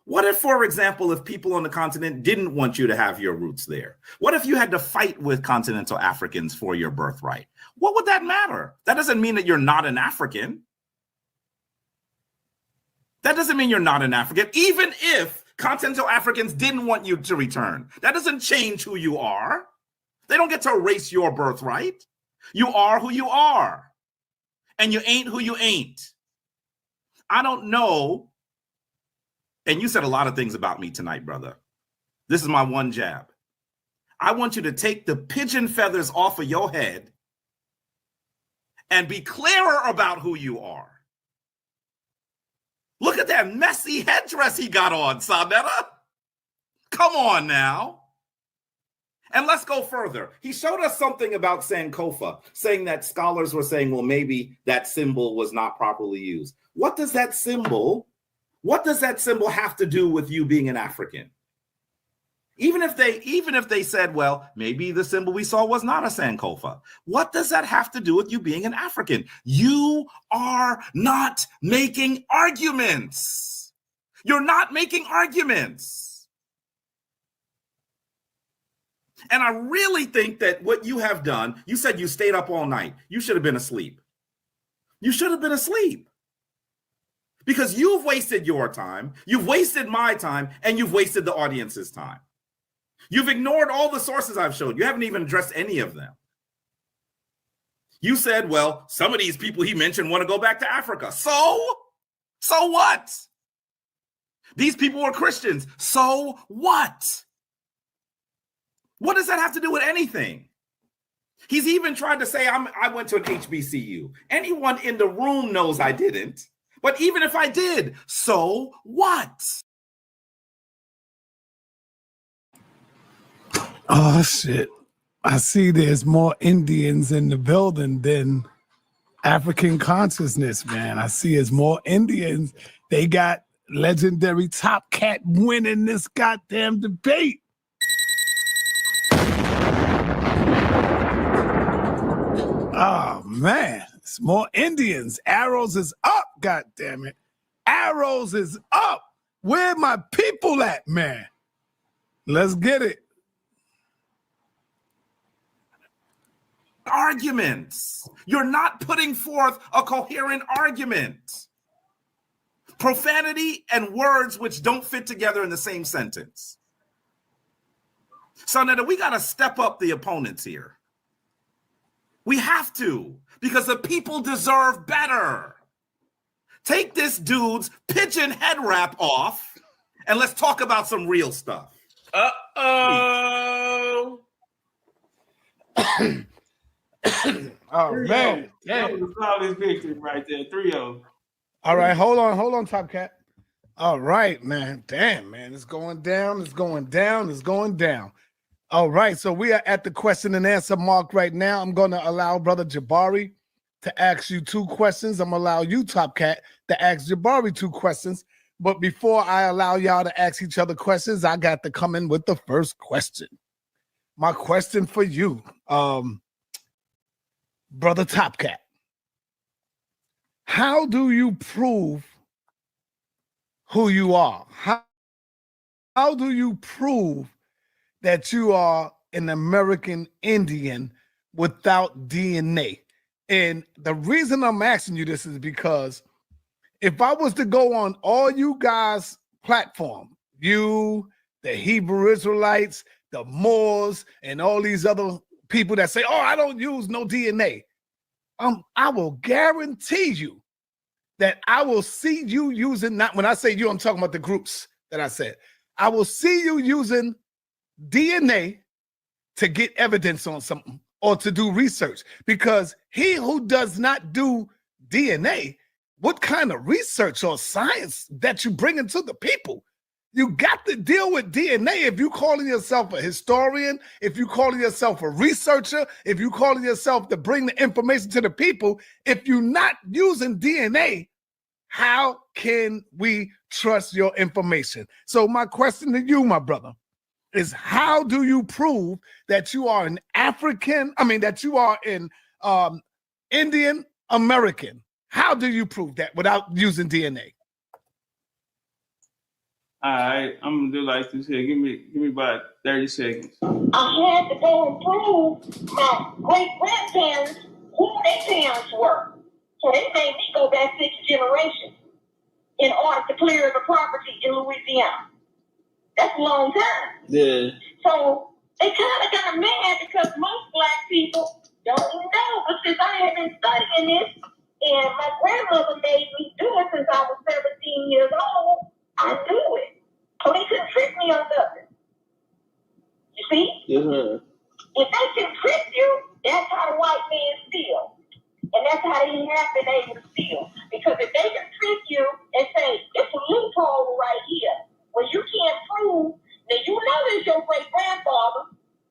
what if, for example, if people on the continent didn't want you to have your roots there? What if you had to fight with continental Africans for your birthright? What would that matter? That doesn't mean that you're not an African. That doesn't mean you're not an African. Even if continental Africans didn't want you to return, that doesn't change who you are. They don't get to erase your birthright. You are who you are, and you ain't who you ain't. I don't know. And you said a lot of things about me tonight, brother. This is my one jab. I want you to take the pigeon feathers off of your head and be clearer about who you are. Look at that messy headdress he got on, sa.neter. Come on now. And let's go further. He showed us something about Sankofa, saying that scholars were saying, well, maybe that symbol was not properly used. What does that symbol have to do with you being an African? Even if they said, well, maybe the symbol we saw was not a Sankofa. What does that have to do with you being an African? You are not making arguments. You're not making arguments. And I really think that what you have done, you said you stayed up all night. You should have been asleep. You should have been asleep. Because you've wasted your time, you've wasted my time, and you've wasted the audience's time. You've ignored all the sources I've showed. You haven't even addressed any of them. You said, well, some of these people he mentioned want to go back to Africa. So what? These people were Christians. So what? What does that have to do with anything? He's even tried to say I went to an HBCU. Anyone in the room knows I didn't. But even if I did, so what? Oh, shit. I see there's more Indians in the building than African consciousness, man. I see there's more Indians. They got legendary TopCat winning this goddamn debate. Oh, man. It's more Indians. Arrows is up, goddamn it. Arrows is up. Where my people at, man? Let's get it. Arguments. You're not putting forth a coherent argument. Profanity and words which don't fit together in the same sentence. So now we got to step up the opponents here. We have to, because the people deserve better. Take this dude's pigeon head wrap off and let's talk about some real stuff. Uh-oh. Oh, man. That was a flawless victory right there. 3-0. All right, hold on, TopCat. All right, man. Damn, man. It's going down. It's going down. It's going down. All right, so we are at the question and answer mark right now. I'm going to allow Brother Jabari to ask you 2 questions. I'm going to allow you, TopCat, to ask Jabari 2 questions. But before I allow y'all to ask each other questions, I got to come in with the first question. My question for you, Brother TopCat, how do you prove who you are? How do you prove that you are an American Indian without DNA? And the reason I'm asking you this is because if I was to go on all you guys' platform, you, the Hebrew Israelites, the Moors, and all these other people that say, oh, I don't use no DNA, I will guarantee you that I will see you using, not when I say you, I'm talking about the groups that I said. I will see you using DNA to get evidence on something or to do research, because he who does not do DNA, what kind of research or science that you bring into the people? You got to deal with DNA. If you calling yourself a historian, if you calling yourself a researcher, if you calling yourself to bring the information to the people, if you're not using DNA, how can we trust your information? So my question to you, my brother, is how do you prove that you are an African, that you are an Indian American How do you prove that without using DNA? All right, I'm gonna do like this here. Give me about 30 seconds. I had to go and prove my great grandparents who their parents were. So they made me go back 6 generations in order to clear the property in Louisiana. That's a long time. Yeah. So they kind of got mad because most Black people don't know. But since I had been studying this, and my grandmother made me do it since I was 17 years old, I do it. So they couldn't trick me on nothing. You see? Yeah. If they can trick you, that's how the white man steals. And that's how they have been able to steal. Because if they can trick you and say, it's a loophole right here, well, you can't prove that you know it's your great-grandfather,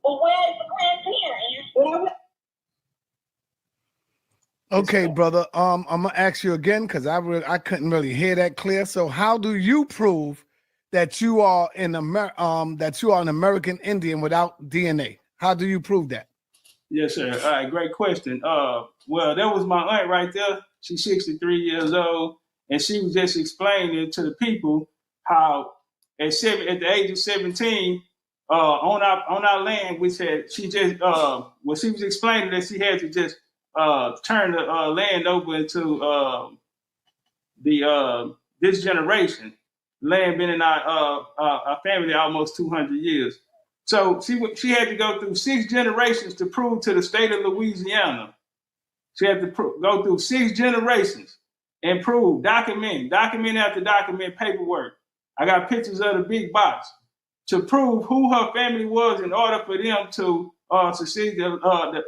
but where is the grandparent? And you still. Okay, brother. I'm gonna ask you again because I couldn't really hear that clear. So, how do you prove that you are an American Indian without DNA? How do you prove that? Yes, sir. All right, great question. Well, that was my aunt right there. She's 63 years old, and she was just explaining to the people how at the age of 17, on our land, she was explaining that she had to just turn the land over into this generation. Land been in our family almost 200 years. So she had to go through 6 generations to prove to the state of Louisiana. She had to go through 6 generations and prove, document after document, paperwork. I got pictures of the big box to prove who her family was in order for them to succeed to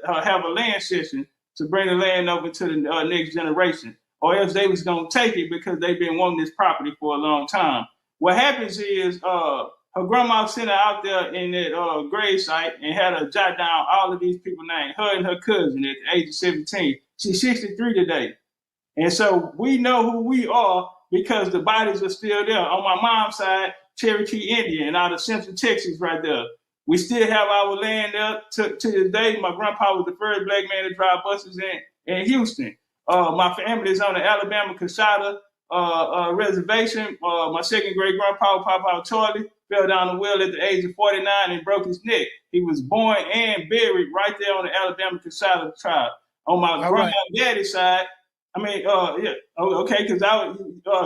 have a land cession to bring the land over to the next generation, or else they was gonna take it because they've been wanting this property for a long time. What happens is her grandma sent her out there in that grave site and had her jot down all of these people's names, her and her cousin at the age of 17. She's 63 today. And so we know who we are because the bodies are still there. On my mom's side, Cherokee Indian out of Central Texas right there. We still have our land there to this day. My grandpa was the first Black man to drive buses in Houston. My family is on the Alabama Casada reservation. My second great grandpa, Papa Charlie, fell down the well at the age of 49 and broke his neck. He was born and buried right there on the Alabama Casada tribe. On my grandma and daddy's side, because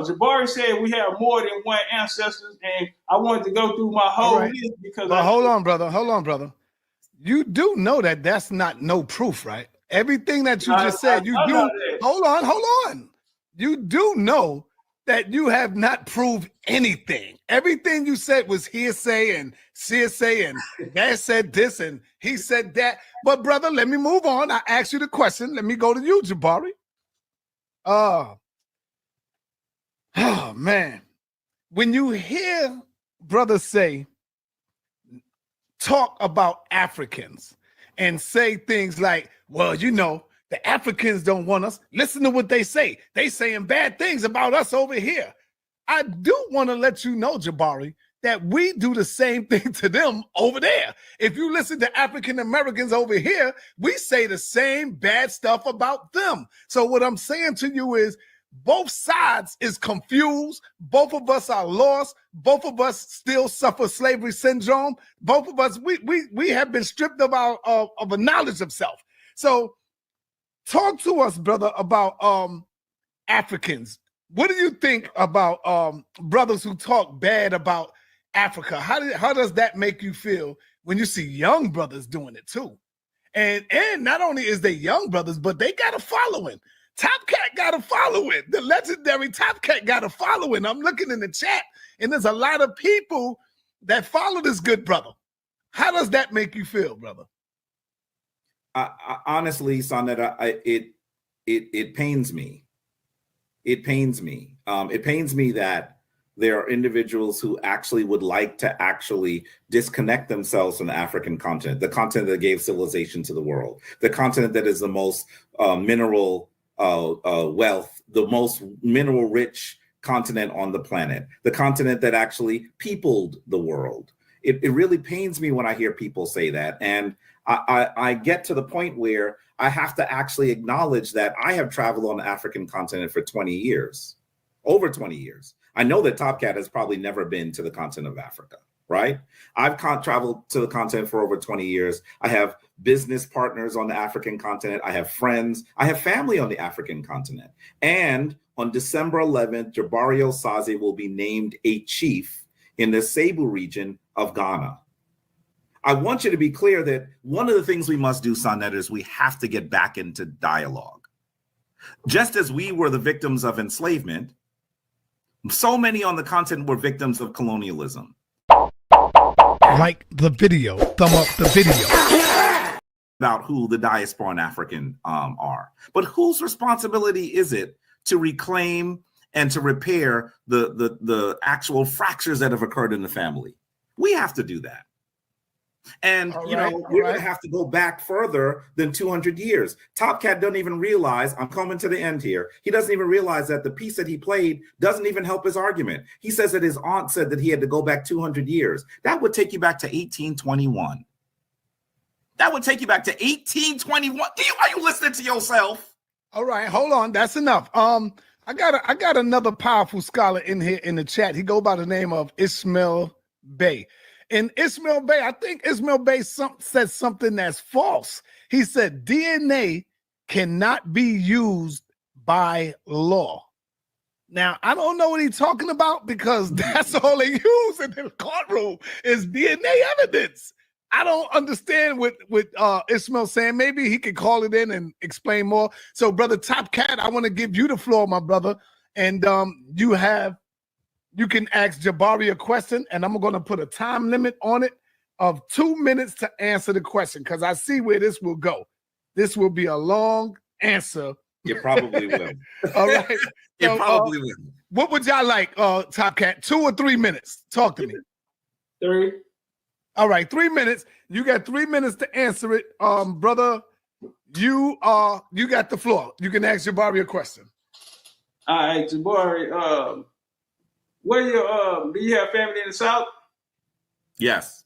Jabari said we have more than one ancestors, and I wanted to go through my whole list because. But hold on, brother. You do know that that's not no proof, right? Everything that you just said, you do. Hold on. You do know that you have not proved anything. Everything you said was hearsay and and that said this and he said that. But brother, let me move on. I asked you the question. Let me go to you, Jabari. Oh man. When you hear brothers talk about Africans and say things like, well, you know, the Africans don't want us. Listen to what they say. They saying bad things about us over here. I do want to let you know, Jabari, that we do the same thing to them over there. If you listen to African Americans over here, we say the same bad stuff about them. So what I'm saying to you is both sides is confused. Both of us are lost. Both of us still suffer slavery syndrome. Both of us, we have been stripped of a knowledge of self. So talk to us, brother, about Africans. What do you think about brothers who talk bad about Africa? How does that make you feel when you see young brothers doing it too? And not only is they young brothers, but they got a following. TopCat got a following. The legendary TopCat got a following. I'm looking in the chat, and there's a lot of people that follow this good brother. How does that make you feel, brother? Honestly, sa.neter, it pains me. It pains me. It pains me that there are individuals who actually would like to actually disconnect themselves from the African continent, the continent that gave civilization to the world, the continent that is the most mineral wealth, the most mineral rich continent on the planet, the continent that actually peopled the world. It really pains me when I hear people say that. And I get to the point where I have to actually acknowledge that I have traveled on the African continent for 20 years, over 20 years. I know that TopCat has probably never been to the continent of Africa, right? I've traveled to the continent for over 20 years. I have business partners on the African continent. I have friends. I have family on the African continent. And on December 11th, Jabari Osaze will be named a chief in the Cebu region of Ghana. I want you to be clear that one of the things we must do, sa.neter, is we have to get back into dialogue. Just as we were the victims of enslavement, so many on the continent were victims of colonialism. Like the video, thumb up the video. About who the diasporan African are. But whose responsibility is it to reclaim and to repair the actual fractures that have occurred in the family? We have to do that. And, we're going to have to go back further than 200 years. TopCat doesn't even realize, I'm coming to the end here. He doesn't even realize that the piece that he played doesn't even help his argument. He says that his aunt said that he had to go back 200 years. That would take you back to 1821. That would take you back to 1821. Are you listening to yourself? All right, hold on. That's enough. I got another powerful scholar in here in the chat. He go by the name of Ismail Bey. And Ismail Bey, I think Ismail Bey said something that's false. He said DNA cannot be used by law. Now, I don't know what he's talking about because that's all they use in the courtroom is DNA evidence. I don't understand what Ismail saying. Maybe he could call it in and explain more. So, Brother TopCat, I want to give you the floor, my brother. And you can ask Jabari a question, and I'm going to put a time limit on it of 2 minutes to answer the question because I see where this will go. This will be a long answer. It probably will. All right. It probably will. What would y'all like, TopCat? 2 or 3 minutes? Talk to me. 3. All right, 3 minutes. You got 3 minutes to answer it. Brother, you got the floor. You can ask Jabari a question. All right, Jabari, do you have family in the South? Yes.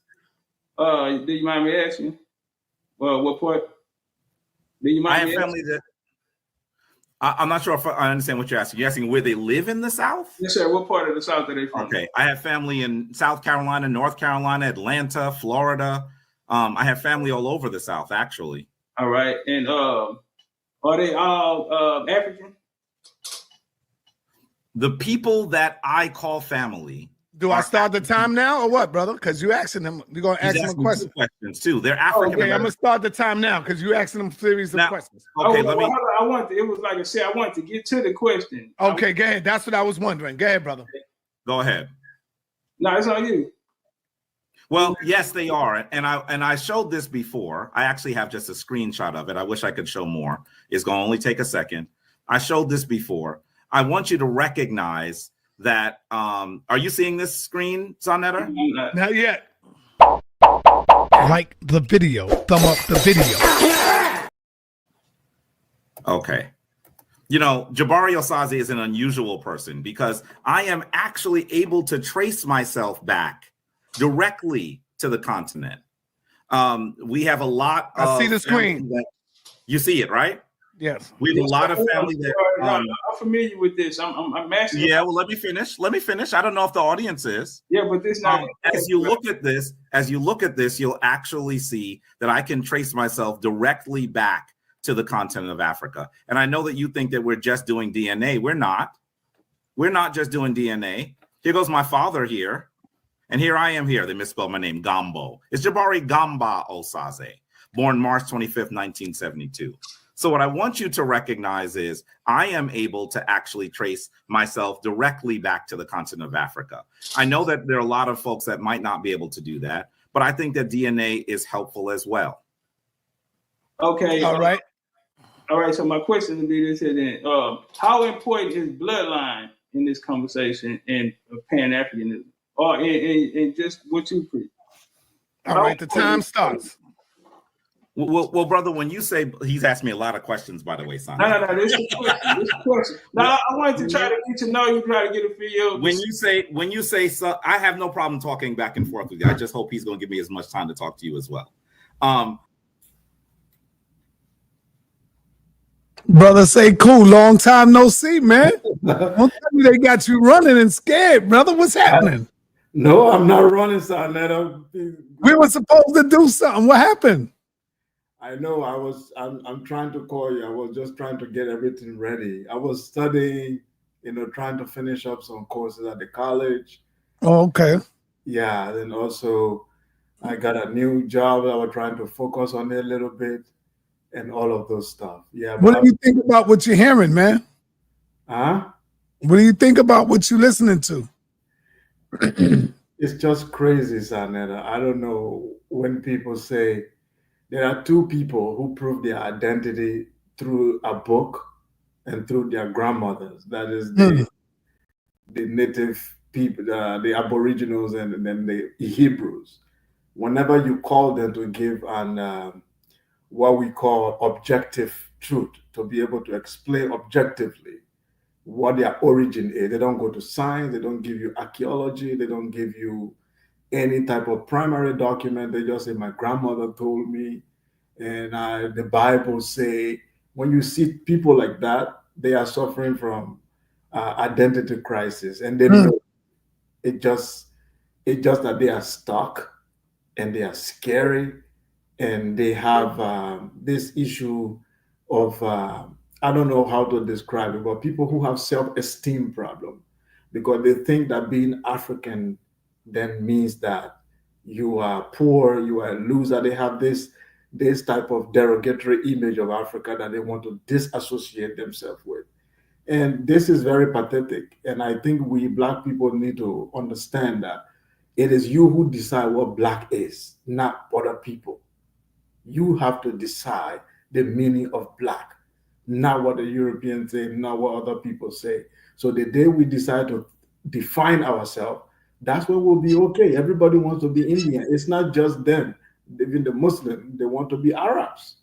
Do you mind me asking? What part? Do you mind? I have family that I'm not sure if I understand what you're asking. You're asking where they live in the South? Yes, sir. What part of the South are they from? Okay. I have family in South Carolina, North Carolina, Atlanta, Florida. I have family all over the South, actually. All right. And are they all African? The people that I call family. Do I start the time now or what, brother? Because you asking him, you're going to ask him a question. 2 questions too. They're African. Okay, I'm going to start the time now because you asking them a series of questions. Okay, it was like I said, I wanted to get to the question. Okay, go ahead. That's what I was wondering. Go ahead, brother. Go ahead. No, it's on you. Well, yes, they are. And I showed this before. I actually have just a screenshot of it. I wish I could show more. It's going to only take a second. I showed this before. I want you to recognize that. Are you seeing this screen, sa.neter? Not yet. Like the video. Thumb up the video. Okay. Jabari Osaze is an unusual person because I am actually able to trace myself back directly to the continent. We have a lot of... I see the screen. You see it, right? Yes. We have a lot of family that... I'm familiar with this. I'm asking... Yeah, well, let me finish. I don't know if the audience is. Yeah, but this not... As you look at this, you'll actually see that I can trace myself directly back to the continent of Africa. And I know that you think that we're just doing DNA. We're not. We're not just doing DNA. Here goes my father here. And here I am here. They misspelled my name, Gambo. It's Jabari Gamba Osaze, born March 25th, 1972. So what I want you to recognize is I am able to actually trace myself directly back to the continent of Africa. I know that there are a lot of folks that might not be able to do that, but I think that DNA is helpful as well. Okay. All right. So my question would be this here then. How important is bloodline in this conversation in Pan-Africanism? Or in just what you preach? All right, the time starts. Well, brother, when you say, he's asked me a lot of questions, by the way, son. No, this is a question. No, I wanted to try to get to know you, try to get a feel. When you say, so, I have no problem talking back and forth with you. I just hope he's going to give me as much time to talk to you as well. Brother say cool. Long time no see, man. Don't tell me they got you running and scared, brother. What's happening? No, I'm not running, sa.neter. We were supposed to do something. What happened? I know I'm trying to call you. I was just trying to get everything ready. I was studying, trying to finish up some courses at the college. Oh, okay. Yeah, then also I got a new job. I was trying to focus on it a little bit and all of those stuff. Yeah. What do you think about what you're hearing, man? Huh? What do you think about what you're listening to? It's just crazy, sa.neter. I don't know when people say there are two people who prove their identity through a book and through their grandmothers. That is the native people, the Aboriginals, and then the Hebrews. Whenever you call them to give an what we call objective truth, to be able to explain objectively what their origin is, they don't go to science, they don't give you archaeology, they don't give you any type of primary document. They just say, my grandmother told me, and the Bible say. When you see people like that, they are suffering from identity crisis, and they know it just that they are stuck and they are scary, and they have this issue of I don't know how to describe it, but people who have self-esteem problem, because they think that being African then means that you are poor, you are a loser. They have this type of derogatory image of Africa that they want to disassociate themselves with. And this is very pathetic. And I think we Black people need to understand that it is you who decide what Black is, not other people. You have to decide the meaning of Black, not what the Europeans say, not what other people say. So the day we decide to define ourselves, that's when we'll be okay. Everybody wants to be Indian. It's not just them. Even the Muslims, they want to be Arabs.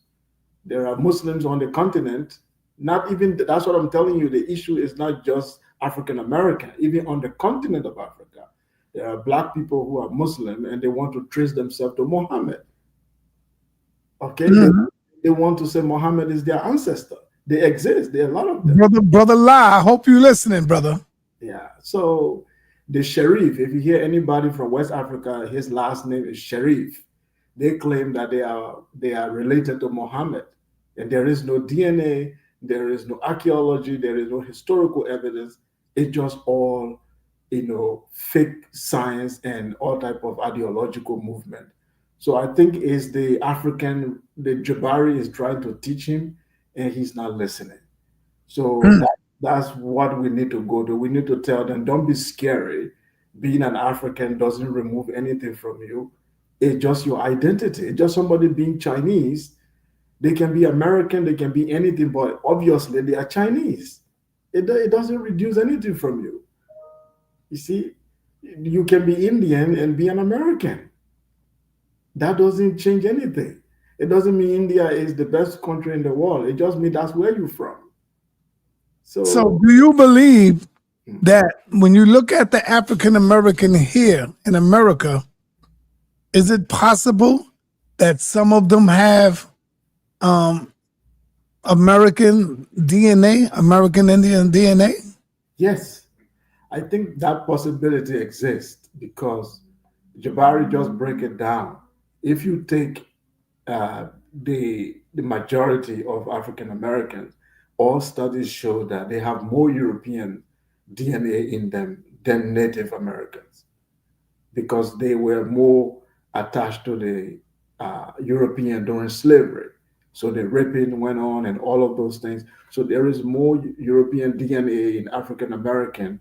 There are Muslims on the continent. Not even, that's what I'm telling you. The issue is not just African American. Even on the continent of Africa, there are Black people who are Muslim and they want to trace themselves to Muhammad. Okay, they want to say Muhammad is their ancestor. They exist. There are a lot of them. Brother La, I hope you're listening, brother. Yeah. So the Sharif, if you hear anybody from West Africa, his last name is Sharif. They claim that they are related to Muhammad, and there is no DNA, there is no archaeology, there is no historical evidence. It's just all, fake science and all type of ideological movement. So I think it's the Jabari is trying to teach him, and he's not listening. So that's what we need to go to. We need to tell them, don't be scary. Being an African doesn't remove anything from you. It's just your identity. It's just somebody being Chinese. They can be American, they can be anything, but obviously they are Chinese. It doesn't reduce anything from you. You see, you can be Indian and be an American. That doesn't change anything. It doesn't mean India is the best country in the world. It just means that's where you're from. So do you believe that when you look at the African American here in America, is it possible that some of them have American DNA, American Indian DNA? Yes, I think that possibility exists because Jabari just break it down. If you take the majority of African Americans, all studies show that they have more European DNA in them than Native Americans because they were more attached to the European during slavery. So the raping went on and all of those things. So there is more European DNA in African American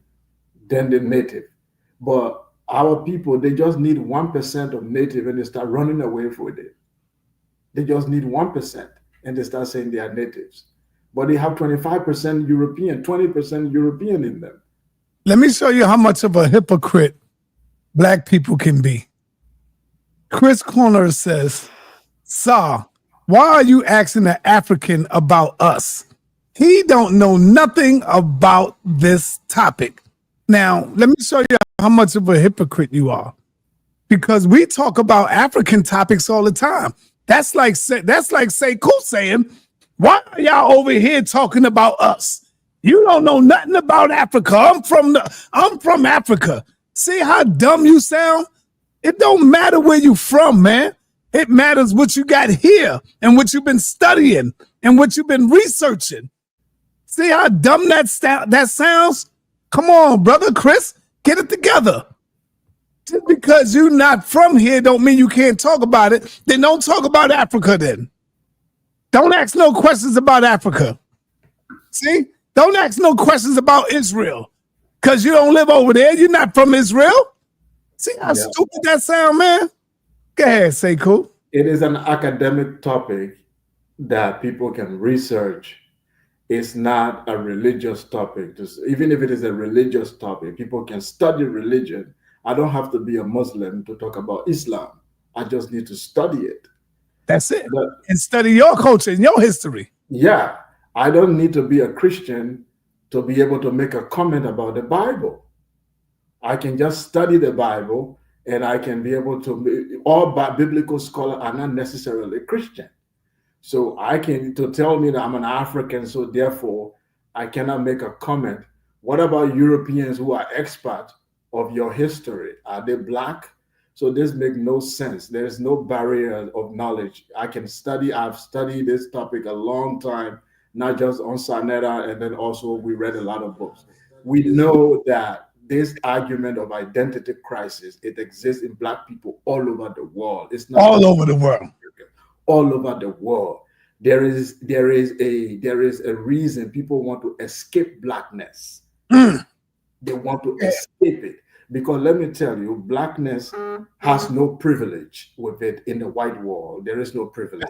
than the Native. But our people, they just need 1% of Native and they start running away with it. They just need 1% and they start saying they are natives. But they have 25% European, 20% European in them. Let me show you how much of a hypocrite Black people can be. Chris Corner says, Sa, why are you asking an African about us? He don't know nothing about this topic. Now, let me show you how much of a hypocrite you are. Because we talk about African topics all the time. That's like Sekou saying, Why are y'all over here talking about us? You don't know nothing about Africa. I'm from Africa. See how dumb you sound? It don't matter where you from, man. It matters what you got here and what you've been studying and what you've been researching. See how dumb that sounds? Come on, brother Chris, get it together. Just because you're not from here don't mean you can't talk about it. Then don't talk about Africa then. Don't ask no questions about Africa. See? Don't ask no questions about Israel because you don't live over there. You're not from Israel. See how stupid that sound, man? Go ahead, say cool. It is an academic topic that people can research. It's not a religious topic. Even if it is a religious topic, people can study religion. I don't have to be a Muslim to talk about Islam. I just need to study it. That's it. And study your culture and your history. Yeah. I don't need to be a Christian to be able to make a comment about the Bible. I can just study the Bible and I can be able to, all biblical scholars are not necessarily Christian. So to tell me that I'm an African, so therefore I cannot make a comment. What about Europeans who are experts of your history? Are they Black? So this makes no sense. There's no barrier of knowledge. I've studied this topic a long time, not just on sa.neter, and then also we read a lot of books. We know that this argument of identity crisis, it exists in Black people all over the world. It's not all over the world. All over the world. There is a reason people want to escape Blackness. They want to escape it. Because let me tell you, Blackness has no privilege with it in the white world. There is no privilege.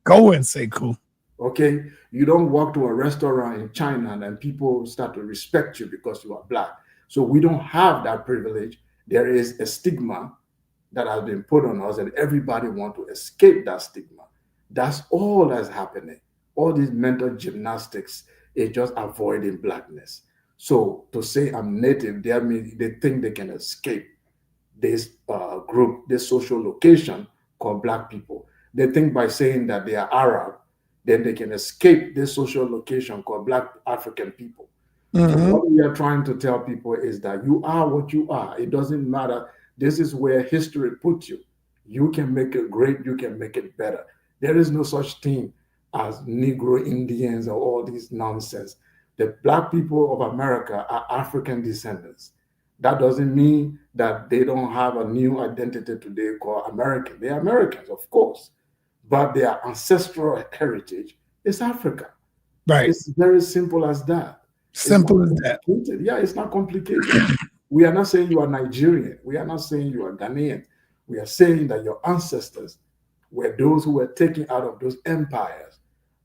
Go and say cool. Okay? You don't walk to a restaurant in China and people start to respect you because you are Black. So we don't have that privilege. There is a stigma that has been put on us and everybody wants to escape that stigma. That's all that's happening. All these mental gymnastics is just avoiding Blackness. So to say I'm native, they think they can escape this group, this social location called Black people. They think by saying that they are Arab, then they can escape this social location called Black African people. So what we are trying to tell people is that you are what you are. It doesn't matter. This is where history put you. You can make it great. You can make it better. There is no such thing as Negro Indians or all this nonsense. The Black people of America are African descendants. That doesn't mean that they don't have a new identity today called American. They are Americans, of course, but their ancestral heritage is Africa. Right. It's very simple as that. Simple as that. Yeah, it's not complicated. We are not saying you are Nigerian. We are not saying you are Ghanaian. We are saying that your ancestors were those who were taken out of those empires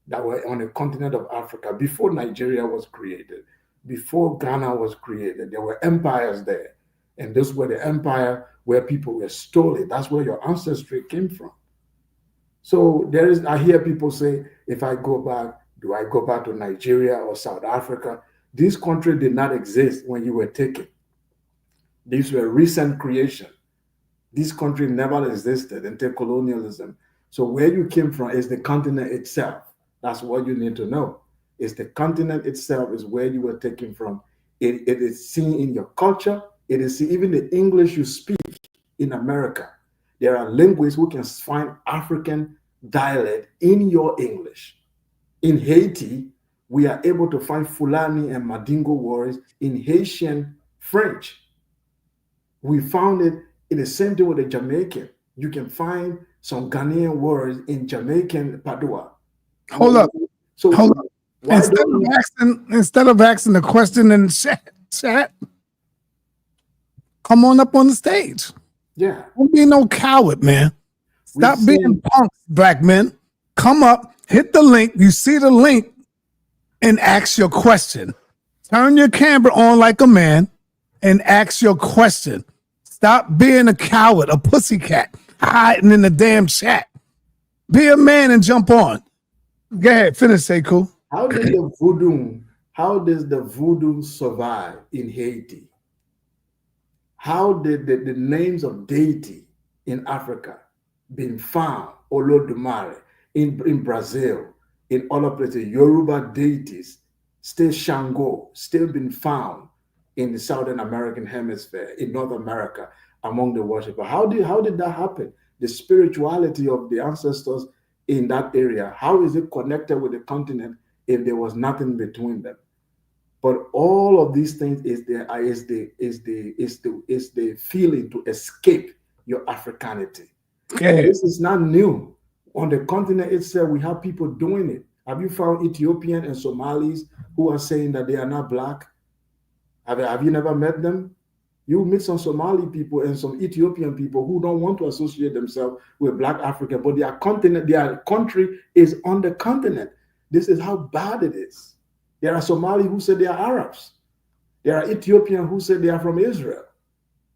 that were on the continent of Africa before Nigeria was created, before Ghana was created. There were empires there. And those were the empire where people were stolen. That's where your ancestry came from. So I hear people say, if I go back, do I go back to Nigeria or South Africa? These countries did not exist when you were taken. These were recent creation. This country never existed until colonialism. So where you came from is the continent itself. That's what you need to know. Is the continent itself is where you were taken from. It is seen in your culture. It is seen even the English you speak in America. There are linguists who can find African dialect in your English. In Haiti, we are able to find Fulani and Mandingo words in Haitian French. We found it in the same thing with the Jamaican. You can find some Ghanaian words in Jamaican Padua. Hold up. Instead of asking the question in the chat, come on up on the stage. Yeah. Don't be no coward, man. Stop being punks, Black men. Come up, hit the link. You see the link and ask your question. Turn your camera on like a man and ask your question. Stop being a coward, a pussycat, hiding in the damn chat. Be a man and jump on. Go ahead, finish, Sekou. How does the voodoo survive in Haiti? How did the names of deity in Africa been found, Olodumare, in Brazil, in other places. Yoruba deities, still Shango, still been found in the Southern American hemisphere, in North America, among the worshippers. How did that happen? The spirituality of the ancestors in that area, how is it connected with the continent if there was nothing between them? But all of these things is the feeling to escape your Africanity. Yeah. This is not new. On the continent itself, we have people doing it. Have you found Ethiopian and Somalis who are saying that they are not black? Have you never met them? You meet some Somali people and some Ethiopian people who don't want to associate themselves with Black Africa, but their continent, their country is on the continent. This is how bad it is. There are Somali who say they are Arabs. There are Ethiopian who say they are from Israel,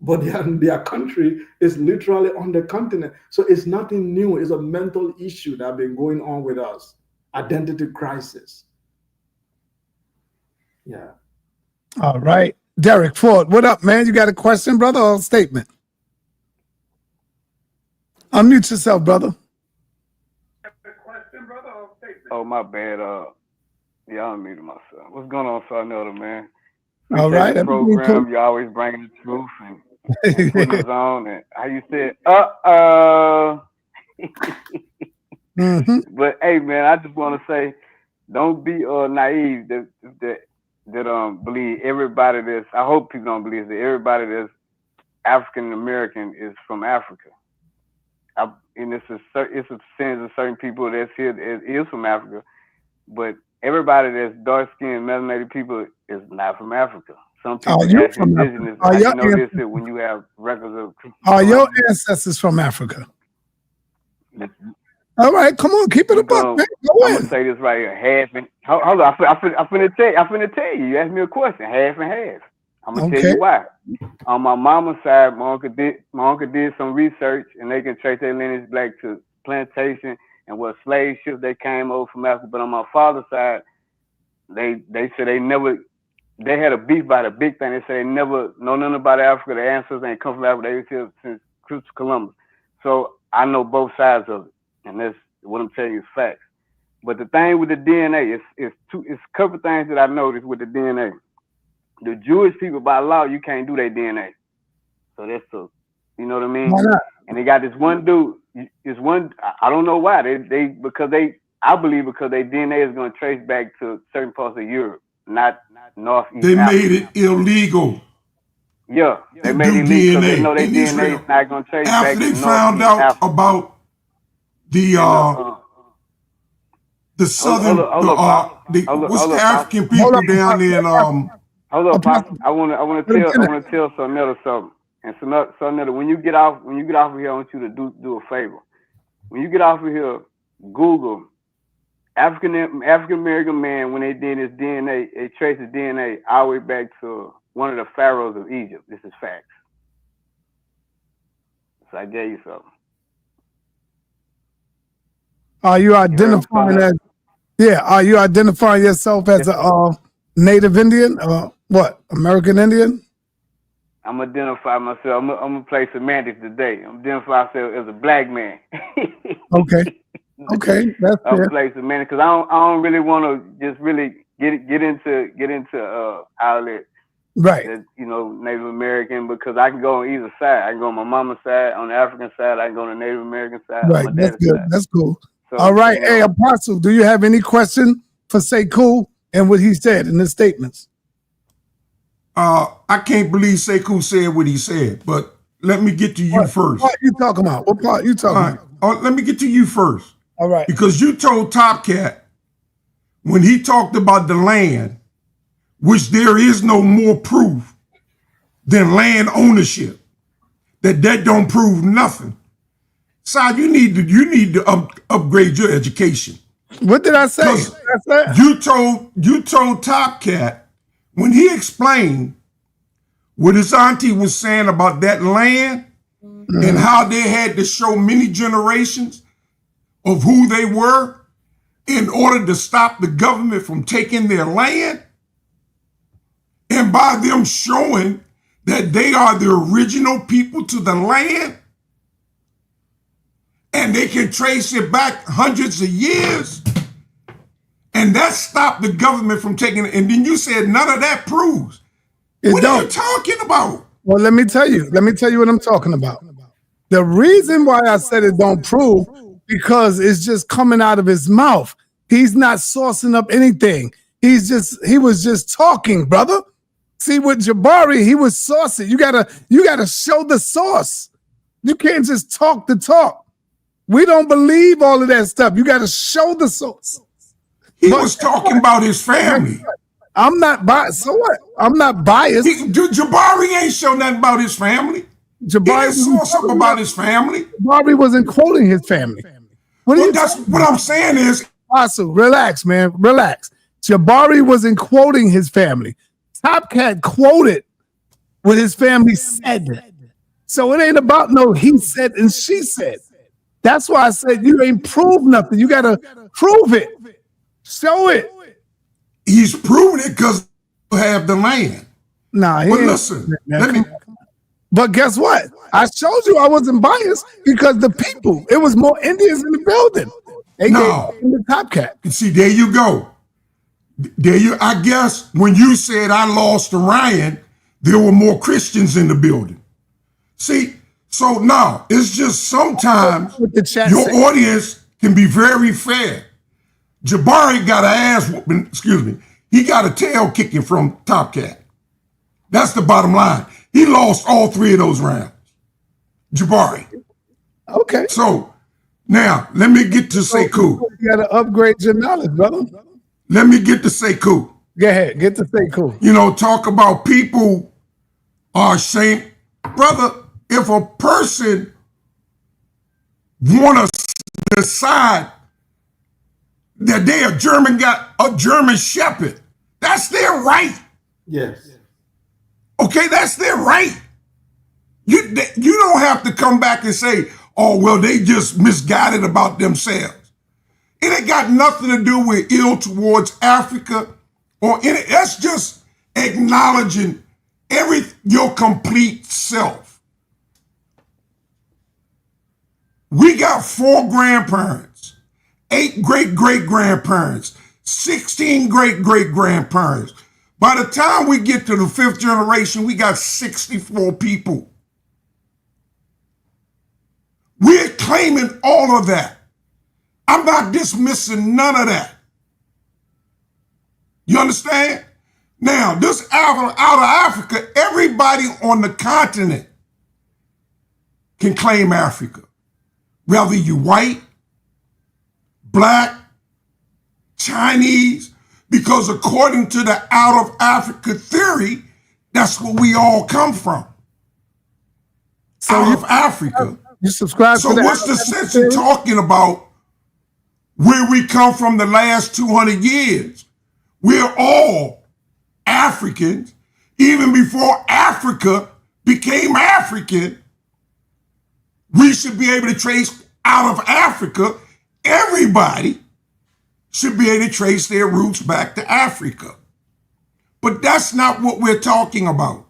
but their country is literally on the continent. So it's nothing new. It's a mental issue that has been going on with us. Identity crisis. Yeah. All right. Derek Ford, what up, man? You got a question, brother, or a statement? Unmute yourself, brother. Oh, my bad. Yeah, I unmuted myself. What's going on, sa.neter, man? All right. The program, you always bringing the truth and putting us on. And how you said, But hey, man, I just want to say, don't be naive that believe everybody that's. I hope people don't believe that everybody that's African American is from Africa. And it's a percentage of certain people that's here that is from Africa, but everybody that's dark-skinned, melanated people is not from Africa. Some people are indigenous. How you know this when you have records of. Are your ancestors from Africa? All right, come on, keep it a buck, man. I'm gonna say this right here, half and hold on. I'm finna tell you. You asked me a question, half and half. I'm gonna tell you why. On my mama's side, my uncle did some research, and they can trace their lineage back to plantation and what slave ships they came over from Africa. But on my father's side, they said they had a beef about a big thing. They said they never know nothing about Africa. Their ancestors ain't come from Africa. They was here since Christopher Columbus. So I know both sides of it, and that's what I'm telling you is facts. But the thing with the DNA it's a couple things that I noticed with the DNA. The Jewish people, by law, you can't do their DNA. So that's you know what I mean? Why not? And they got this one dude. I don't know why. I believe because their DNA is going to trace back to certain parts of Europe, not North. They made it illegal. Yeah, they made it illegal because they know their DNA is not going to trace back to North. After they found out about the southern, what's the African people down there in Hold up, Pop. I want to tell sa.neter something. And sa.neter, when you get off of here, I want you to do a favor. When you get off of here, Google African American man. When they did his DNA, they traced his DNA all the way back to one of the pharaohs of Egypt. This is facts. So I gave you something. Are you identifying as? Yeah. Are you identifying yourself as a Native Indian or what? American Indian? I'm identify myself. I'm gonna play semantics today. I'm identify myself as a black man. Okay. Okay, that's fair. I'm play semantics because I don't really want to just really get into outlet. Right. That, Native American, because I can go on either side. I can go on my mama's side, on the African side. I can go on the Native American side. Right. That's good. Side. That's cool. So, all right. Hey, Apostle, do you have any question for Say Cool and what he said in his statements? I can't believe Sekou said what he said, but let me get to you first. What you talking about? What part you talking about? Let me get to you first. All right. Because you told TopCat when he talked about the land, which there is no more proof than land ownership, that don't prove nothing. So you need to upgrade your education. What did I say? You told TopCat when he explained what his auntie was saying about that land and how they had to show many generations of who they were in order to stop the government from taking their land, and by them showing that they are the original people to the land and they can trace it back hundreds of years, And that stopped the government from taking it. And then you said none of that proves. What are you talking about? Well, let me tell you what I'm talking about. The reason why I said it don't prove, because it's just coming out of his mouth. He's not sourcing up anything. He was just talking, brother. See, with Jabari, he was sourcing. You gotta show the source. You can't just talk the talk. We don't believe all of that stuff. You gotta show the source. He was talking about his family. I'm not biased. So what? I'm not biased. Jabari ain't show nothing about his family. Jabari didn't saw something about his family. Jabari wasn't quoting his family. What I'm saying is, Asu, relax, man, relax. Jabari wasn't quoting his family. TopCat quoted what his family said. So it ain't about no he said and she said. That's why I said you ain't proved nothing. You gotta prove it. Show it. He's proving it because you have the land. Nah, but listen, but guess what? I showed you I wasn't biased because the people, it was more Indians in the building. They gave him the TopCat. See, there you go. I guess when you said I lost to Ryan, there were more Christians in the building. See, so now it's just sometimes your audience can be very fair. Jabari got an ass whooping, excuse me, he got a tail kicking from TopCat. That's the bottom line. He lost all 3 of those rounds. Jabari. Okay. So now let me get to Sekou. You gotta upgrade your knowledge, brother. Let me get to Sekou. Go ahead, get to Sekou. You know, talk about people are ashamed. Brother, if a person want to decide that they a German shepherd, that's their right. Yes. Okay, that's their right. You don't have to come back and say, oh, well, they just misguided about themselves. It ain't got nothing to do with ill towards Africa or any. That's just acknowledging your complete self. We got 4 grandparents, 8 great-great-grandparents, 16 great-great-grandparents. By the time we get to the 5th generation, we got 64 people. We're claiming all of that. I'm not dismissing none of that. You understand? Now, this out of Africa, everybody on the continent can claim Africa. Whether you white, black, Chinese, because according to the out of Africa theory, that's where we all come from. So out of Africa. You subscribe so to that. What's the sense in talking about where we come from the last 200 years? We're all Africans. Even before Africa became African, we should be able to trace out of Africa. Everybody should be able to trace their roots back to Africa. But that's not what we're talking about.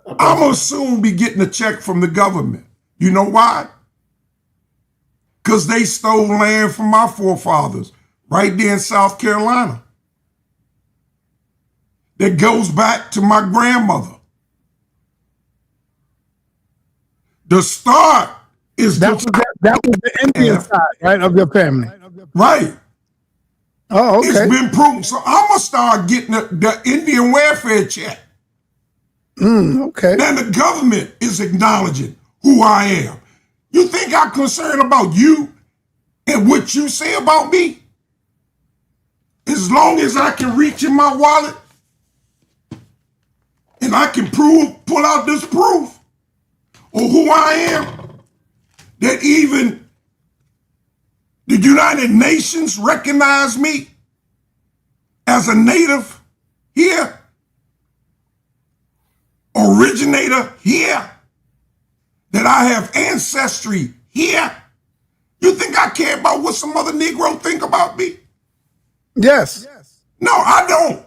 I'm going to soon be getting a check from the government. You know why? Because they stole land from my forefathers right there in South Carolina. That goes back to my grandmother. The start is that was the Indian side, right, of your family. Right. Oh, okay. It's been proven. So I'm going to start getting the Indian welfare check. Okay. Then the government is acknowledging who I am. You think I'm concerned about you and what you say about me? As long as I can reach in my wallet and I can pull out this proof of who I am, that even the United Nations recognize me as a native here, originator here, that I have ancestry here. You think I care about what some other Negro think about me? Yes. No, I don't.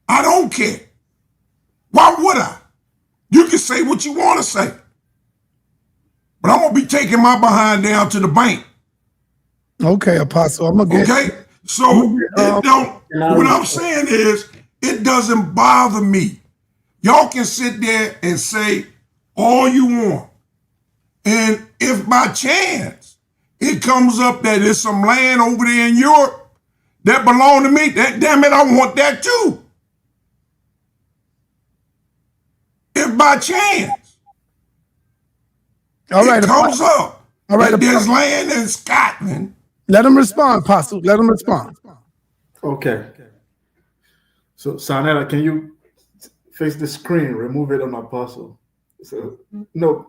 I don't care. Why would I? You can say what you want to say. But I'm going to be taking my behind down to the bank Okay, Apostle. I'm gonna get. Okay, so it don't. What I'm saying is, it doesn't bother me. Y'all can sit there and say all you want, and if by chance it comes up that there's some land over there in Europe that belong to me, that damn it, I want that too. If by chance it comes up that there's land in Scotland. Let him respond, Apostle. Let him respond. Okay. So, sa.neter, can you face the screen? Remove it on Apostle. So, no,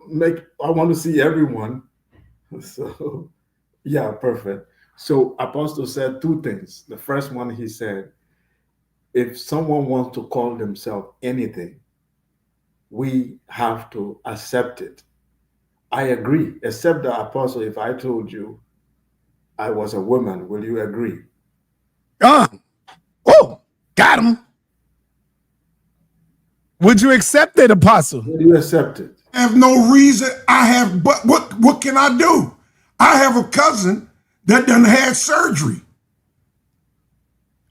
I want to see everyone. So, yeah, perfect. So, Apostle said two things. The first one, he said, if someone wants to call themselves anything, we have to accept it. I agree, except the Apostle, if I told you I was a woman, will you agree? Oh, got him. Would you accept it, Apostle? Will you accept it? I have no reason. But what can I do? I have a cousin that done had surgery.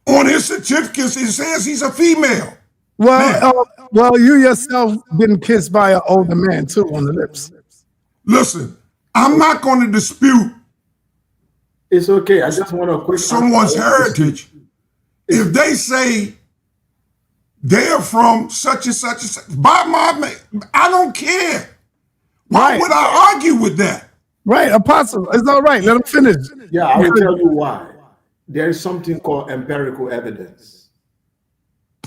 On his certificates, it says he's a female. Well, you yourself been kissed by an older man too on the lips. Listen, I'm not going to dispute. It's okay. I just want to quick someone's heritage. If they say they're from such and such and such, I don't care. Why would I argue with that? Right, Apostle, it's all right. Let him finish. Yeah, I will tell you why. There is something called empirical evidence.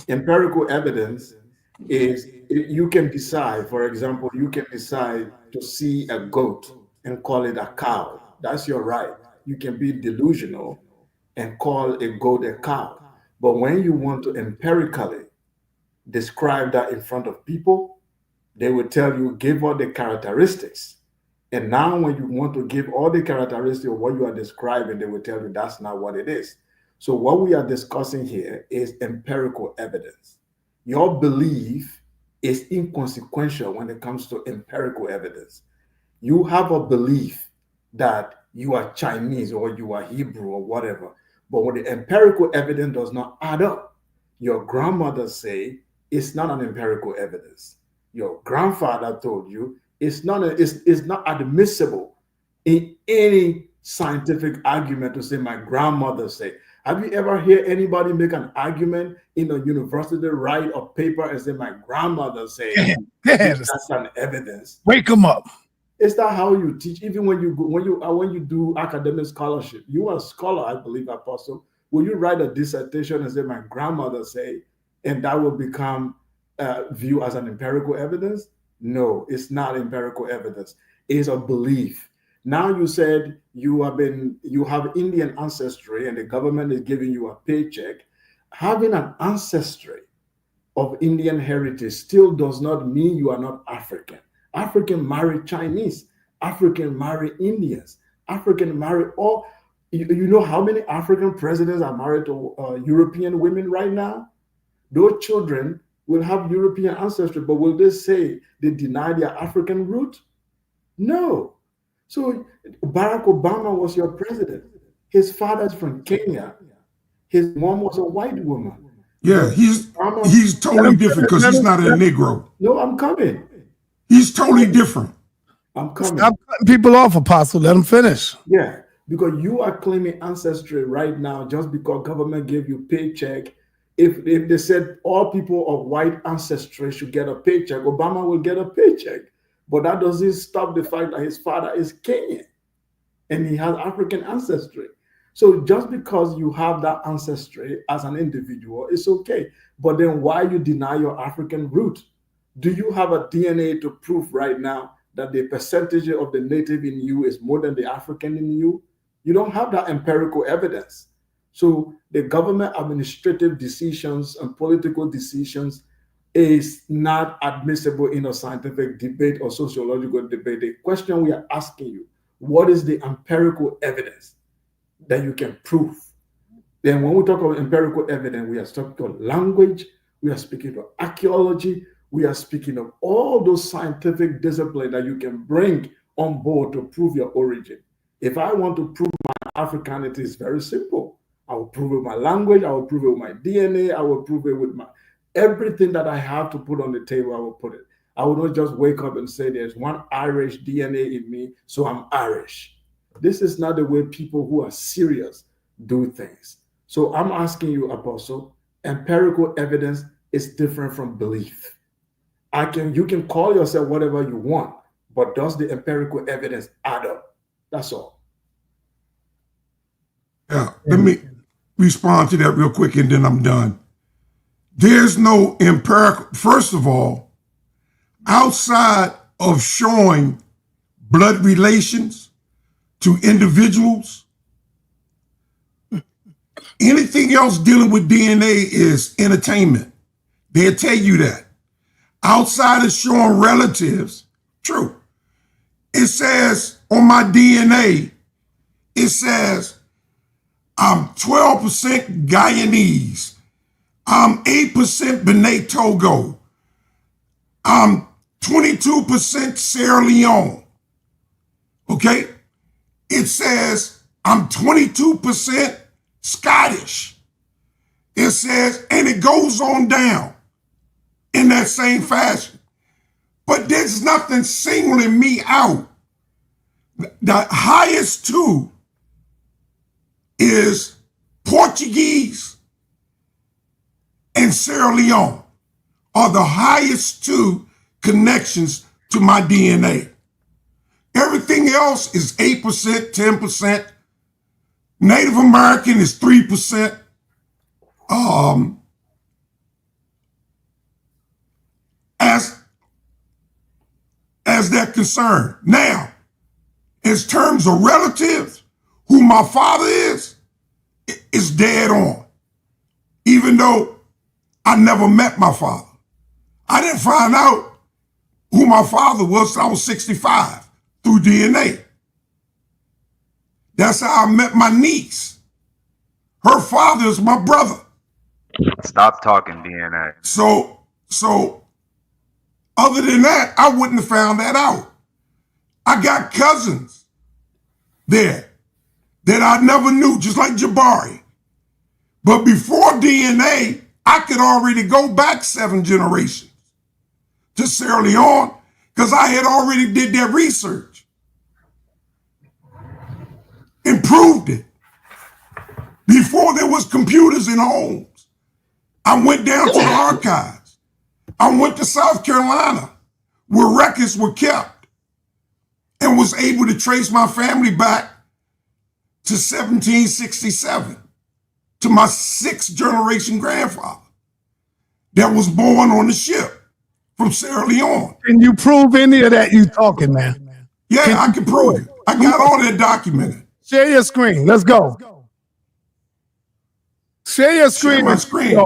Empirical evidence is you can decide, for example, you can decide to see a goat and call it a cow. That's your right. You can be delusional and call a goat a cow. But when you want to empirically describe that in front of people, they will tell you, give all the characteristics. And now when you want to give all the characteristics of what you are describing, they will tell you that's not what it is. So what we are discussing here is empirical evidence. Your belief is inconsequential when it comes to empirical evidence. You have a belief that you are Chinese or you are Hebrew or whatever, but when the empirical evidence does not add up, your grandmother say it's not an empirical evidence. Your grandfather told you it's not admissible in any scientific argument to say my grandmother say. Have you ever heard anybody make an argument in a university, write a paper and say my grandmother say that's an evidence? Wake them up. Is that how you teach? Even when you do academic scholarship, you are a scholar, I believe, Apostle. Will you write a dissertation and say my grandmother say, and that will become viewed as an empirical evidence? No, it's not empirical evidence. It's a belief. Now you said you have Indian ancestry and the government is giving you a paycheck. Having an ancestry of Indian heritage still does not mean you are not African. African marry Chinese, African marry Indians, African marry all. You know how many African presidents are married to European women right now? Those children will have European ancestry, but will they say they deny their African root? No. So Barack Obama was your president. His father is from Kenya. His mom was a white woman. Yeah, he's totally different because he's not a Negro. No, I'm coming. He's totally different. I'm coming. Stop cutting people off, Apostle. Let them finish. Yeah, because you are claiming ancestry right now just because government gave you paycheck. If they said all people of white ancestry should get a paycheck, Obama will get a paycheck. But that doesn't stop the fact that his father is Kenyan and he has African ancestry. So just because you have that ancestry as an individual, it's okay. But then why you deny your African root? Do you have a DNA to prove right now that the percentage of the native in you is more than the African in you? You don't have that empirical evidence. So the government administrative decisions and political decisions is not admissible in a scientific debate or sociological debate. The question we are asking you, what is the empirical evidence that you can prove? Then when we talk about empirical evidence, we are talking about language, we are speaking of archaeology, we are speaking of all those scientific disciplines that you can bring on board to prove your origin. If I want to prove my Africanity is very simple. I will prove it with my language. I will prove it with my DNA. I will prove it with my everything that I have to put on the table. I will put it. I will not just wake up and say there's one Irish DNA in me, so I'm Irish. This is not the way people who are serious do things. So I'm asking you, Apostle, empirical evidence is different from belief. You can call yourself whatever you want, but does the empirical evidence add up? That's all. Yeah, let me respond to that real quick and then I'm done. There's no empirical, first of all, outside of showing blood relations to individuals, anything else dealing with DNA is entertainment. They'll tell you that. Outside of showing relatives, true. It says on my DNA, it says I'm 12% Guyanese. I'm 8% Benin Togo. I'm 22% Sierra Leone. Okay? It says I'm 22% Scottish. It says, and it goes on down in that same fashion. But there's nothing singling me out. The highest two is Portuguese and Sierra Leone are the highest two connections to my DNA. Everything else is 8%, 10%. Native American is 3%. As they're concerned. Now, in terms of relatives, who my father is dead on. Even though I never met my father. I didn't find out who my father was till I was 65 through DNA. That's how I met my niece. Her father is my brother. Stop talking DNA. So other than that, I wouldn't have found that out. I got cousins there that I never knew, just like Jabari. But before DNA, I could already go back 7 generations to Sierra Leone because I had already did that research and proved it. Before there was computers in homes, I went down to the archives. I went to South Carolina where records were kept and was able to trace my family back to 1767 to my 6th generation grandfather that was born on the ship from Sierra Leone. Can you prove any of that you talking, man? Yeah, I can prove it. I got all that documented. Share your screen. Let's go. Share your screen. Share my screen.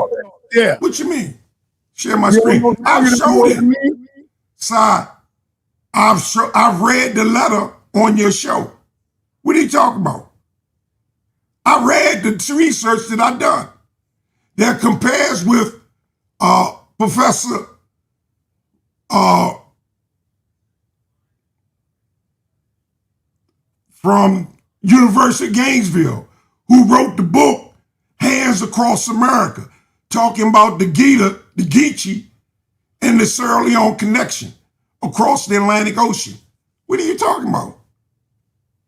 Yeah. What you mean? Share my screen. I've showed it. Side. I've read the letter on your show. What are you talking about? I read the research that I've done that compares with Professor from University of Gainesville, who wrote the book Hands Across America, talking about the Gita, the Geechee, and the Sierra Leone connection across the Atlantic Ocean. What are you talking about?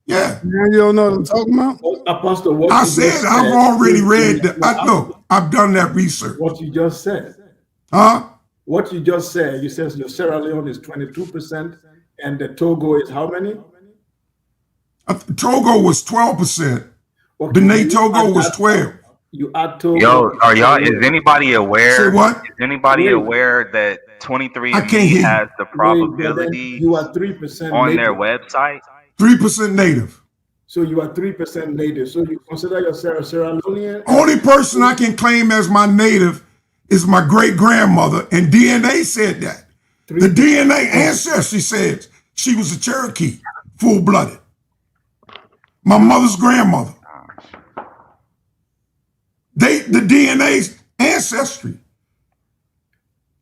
Yeah. Now you don't know what I'm talking about? Apostle, what I said I've already read that. I've done that research. What you just said. Huh? What you just said, you said the Sierra Leone is 22% and the Togo is how many? Togo was 12%. Okay. Benin Togo was 12. You add Togo. Yo, are y'all? Is anybody aware? Say what? Is anybody aware that 23andMe has the probability you are 3% on native. their website? 3% native. So you are 3% native. So you consider yourself Sierra Leonean? Only person I can claim as my native is my great grandmother, and DNA said that. The DNA ancestry says she was a Cherokee, full-blooded. My mother's grandmother. The DNA's ancestry.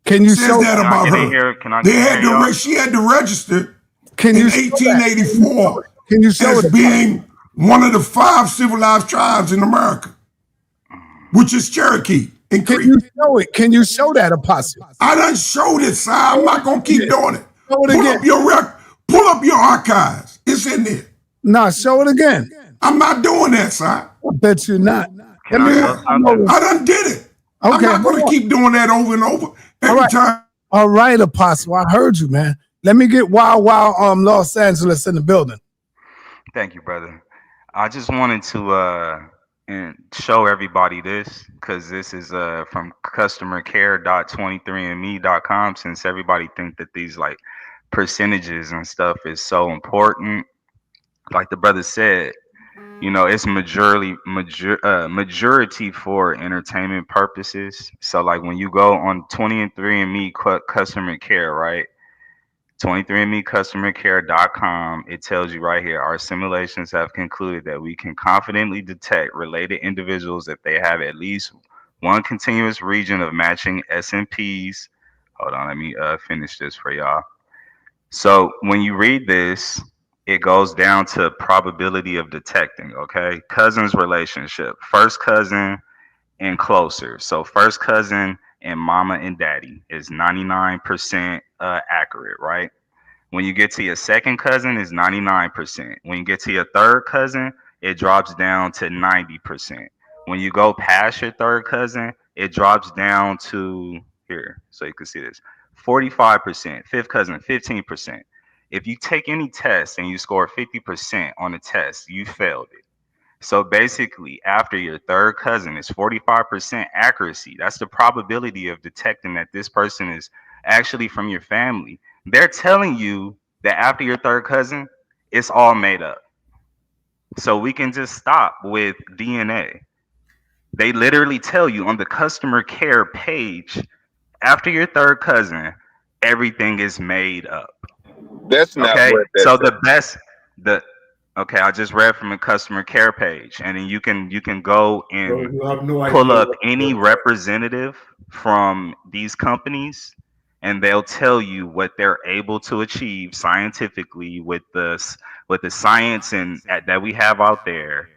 Can you says show that about her? She had to register in 1884 Can you show as being one of the 5 civilized tribes in America, which is Cherokee and Creek. Can you show it? Can you show that, Apostle? I done showed it, Si. I'm not going to keep doing it. Show it again. Pull up your archives. It's in there. No, show it again. I'm not doing that, Si. I bet you're not. I done did it. Okay, I'm not going to keep doing that over and over every time. All right, Apostle. I heard you, man. Let me get Wild Los Angeles in the building. Thank you, brother. I just wanted to and show everybody this, because this is from customercare.23andme.com, since everybody think that these like percentages and stuff is so important. Like the brother said, you know, it's majority for entertainment purposes. So like when you go on 23andMe customer care, right? 23andMeCustomerCare.com, it tells you right here, our simulations have concluded that we can confidently detect related individuals if they have at least one continuous region of matching SNPs. Hold on, let me finish this for y'all. So when you read this, it goes down to probability of detecting, okay? Cousins relationship, first cousin and closer. So first cousin and mama and daddy is 99% accurate, right? When you get to your second cousin, is 99%. When you get to your third cousin, it drops down to 90%. When you go past your third cousin, it drops down to here, so you can see this, 45%. Fifth cousin, 15%. If you take any test and you score 50% on a test, you failed it. So basically, after your third cousin is 45% accuracy. That's the probability of detecting that this person is actually from your family. They're telling you that after your third cousin, it's all made up. So we can just stop with DNA. They literally tell you on the customer care page, after your third cousin, everything is made up. That's not okay. what So okay, I just read from the customer care page, and then you can go and pull up any representative from these companies, and they'll tell you what they're able to achieve scientifically with the science and that we have out there.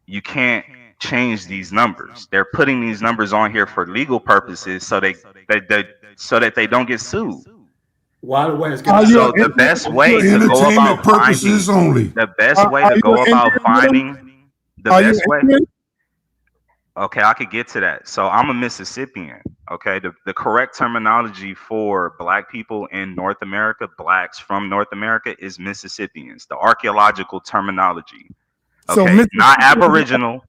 You can't change these numbers. They're putting these numbers on here for legal purposes, so that they don't get sued. So the best way to go about finding the best way to go about finding the best way. Okay, I could get to that. So I'm a Mississippian. Okay, the correct terminology for Black people in North America, Blacks from North America, is Mississippians. The archaeological terminology. Okay, so not Aboriginal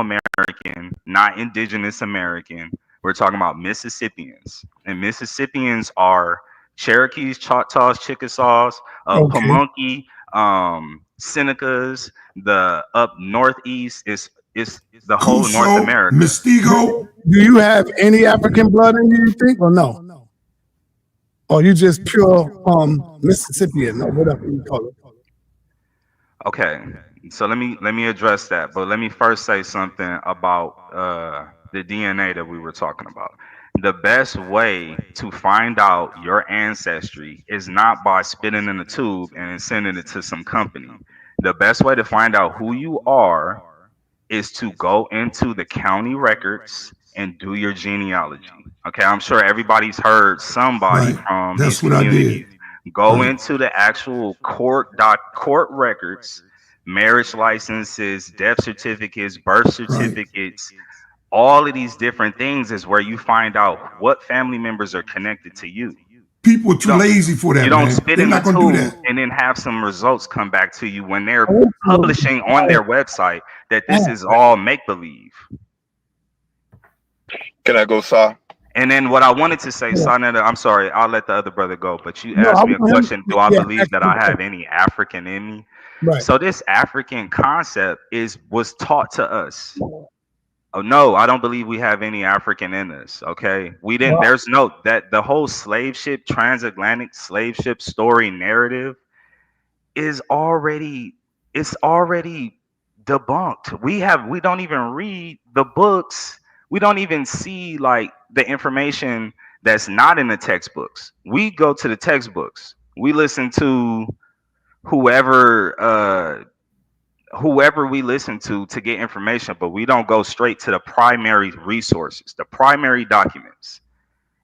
American, not Indigenous American. We're talking about Mississippians, and Mississippians are Cherokees, Choctaws, Chickasaws, Pamunkey, Senecas. The up northeast is the whole North America. Mystigo. Do you have any African blood in you think, or no? Or you just pure Mississippian, or whatever you call it? Okay, so let me address that, but let me first say something about the DNA that we were talking about. The best way to find out your ancestry is not by spitting in a tube and sending it to some company. The best way to find out who you are is to go into the county records and do your genealogy. Okay, I'm sure everybody's heard somebody from these communities. Go into the actual court records, marriage licenses, death certificates, birth certificates. All of these different things is where you find out what family members are connected to you. People are too lazy for that. You don't spit in the tube and then have some results come back to you when they're publishing on their website that this is all make-believe. Can I go, Sa? And then what I wanted to say, sa.neter, I'm sorry, I'll let the other brother go, but you asked me a question, do I believe that I have any African in me? Right. So this African concept was taught to us. Oh no, I don't believe we have any African in us. Okay, we didn't. There's no that the whole slave ship, transatlantic slave ship story narrative is already debunked. We don't even read the books. We don't even see like the information that's not in the textbooks. We go to the textbooks. We listen to whoever whoever we listen to get information, but we don't go straight to the primary resources, the primary documents.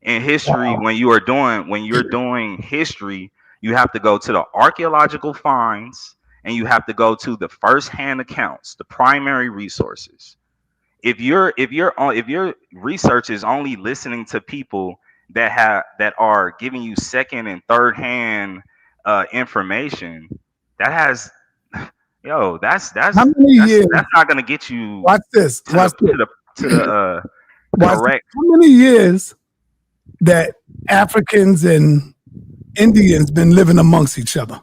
In history, when you're doing history, you have to go to the archaeological finds and you have to go to the first-hand accounts, the primary resources. If your research is only listening to people that are giving you second and third hand information, that's How many years? that's not gonna get you Watch this. to the correct. How many years that Africans and Indians been living amongst each other?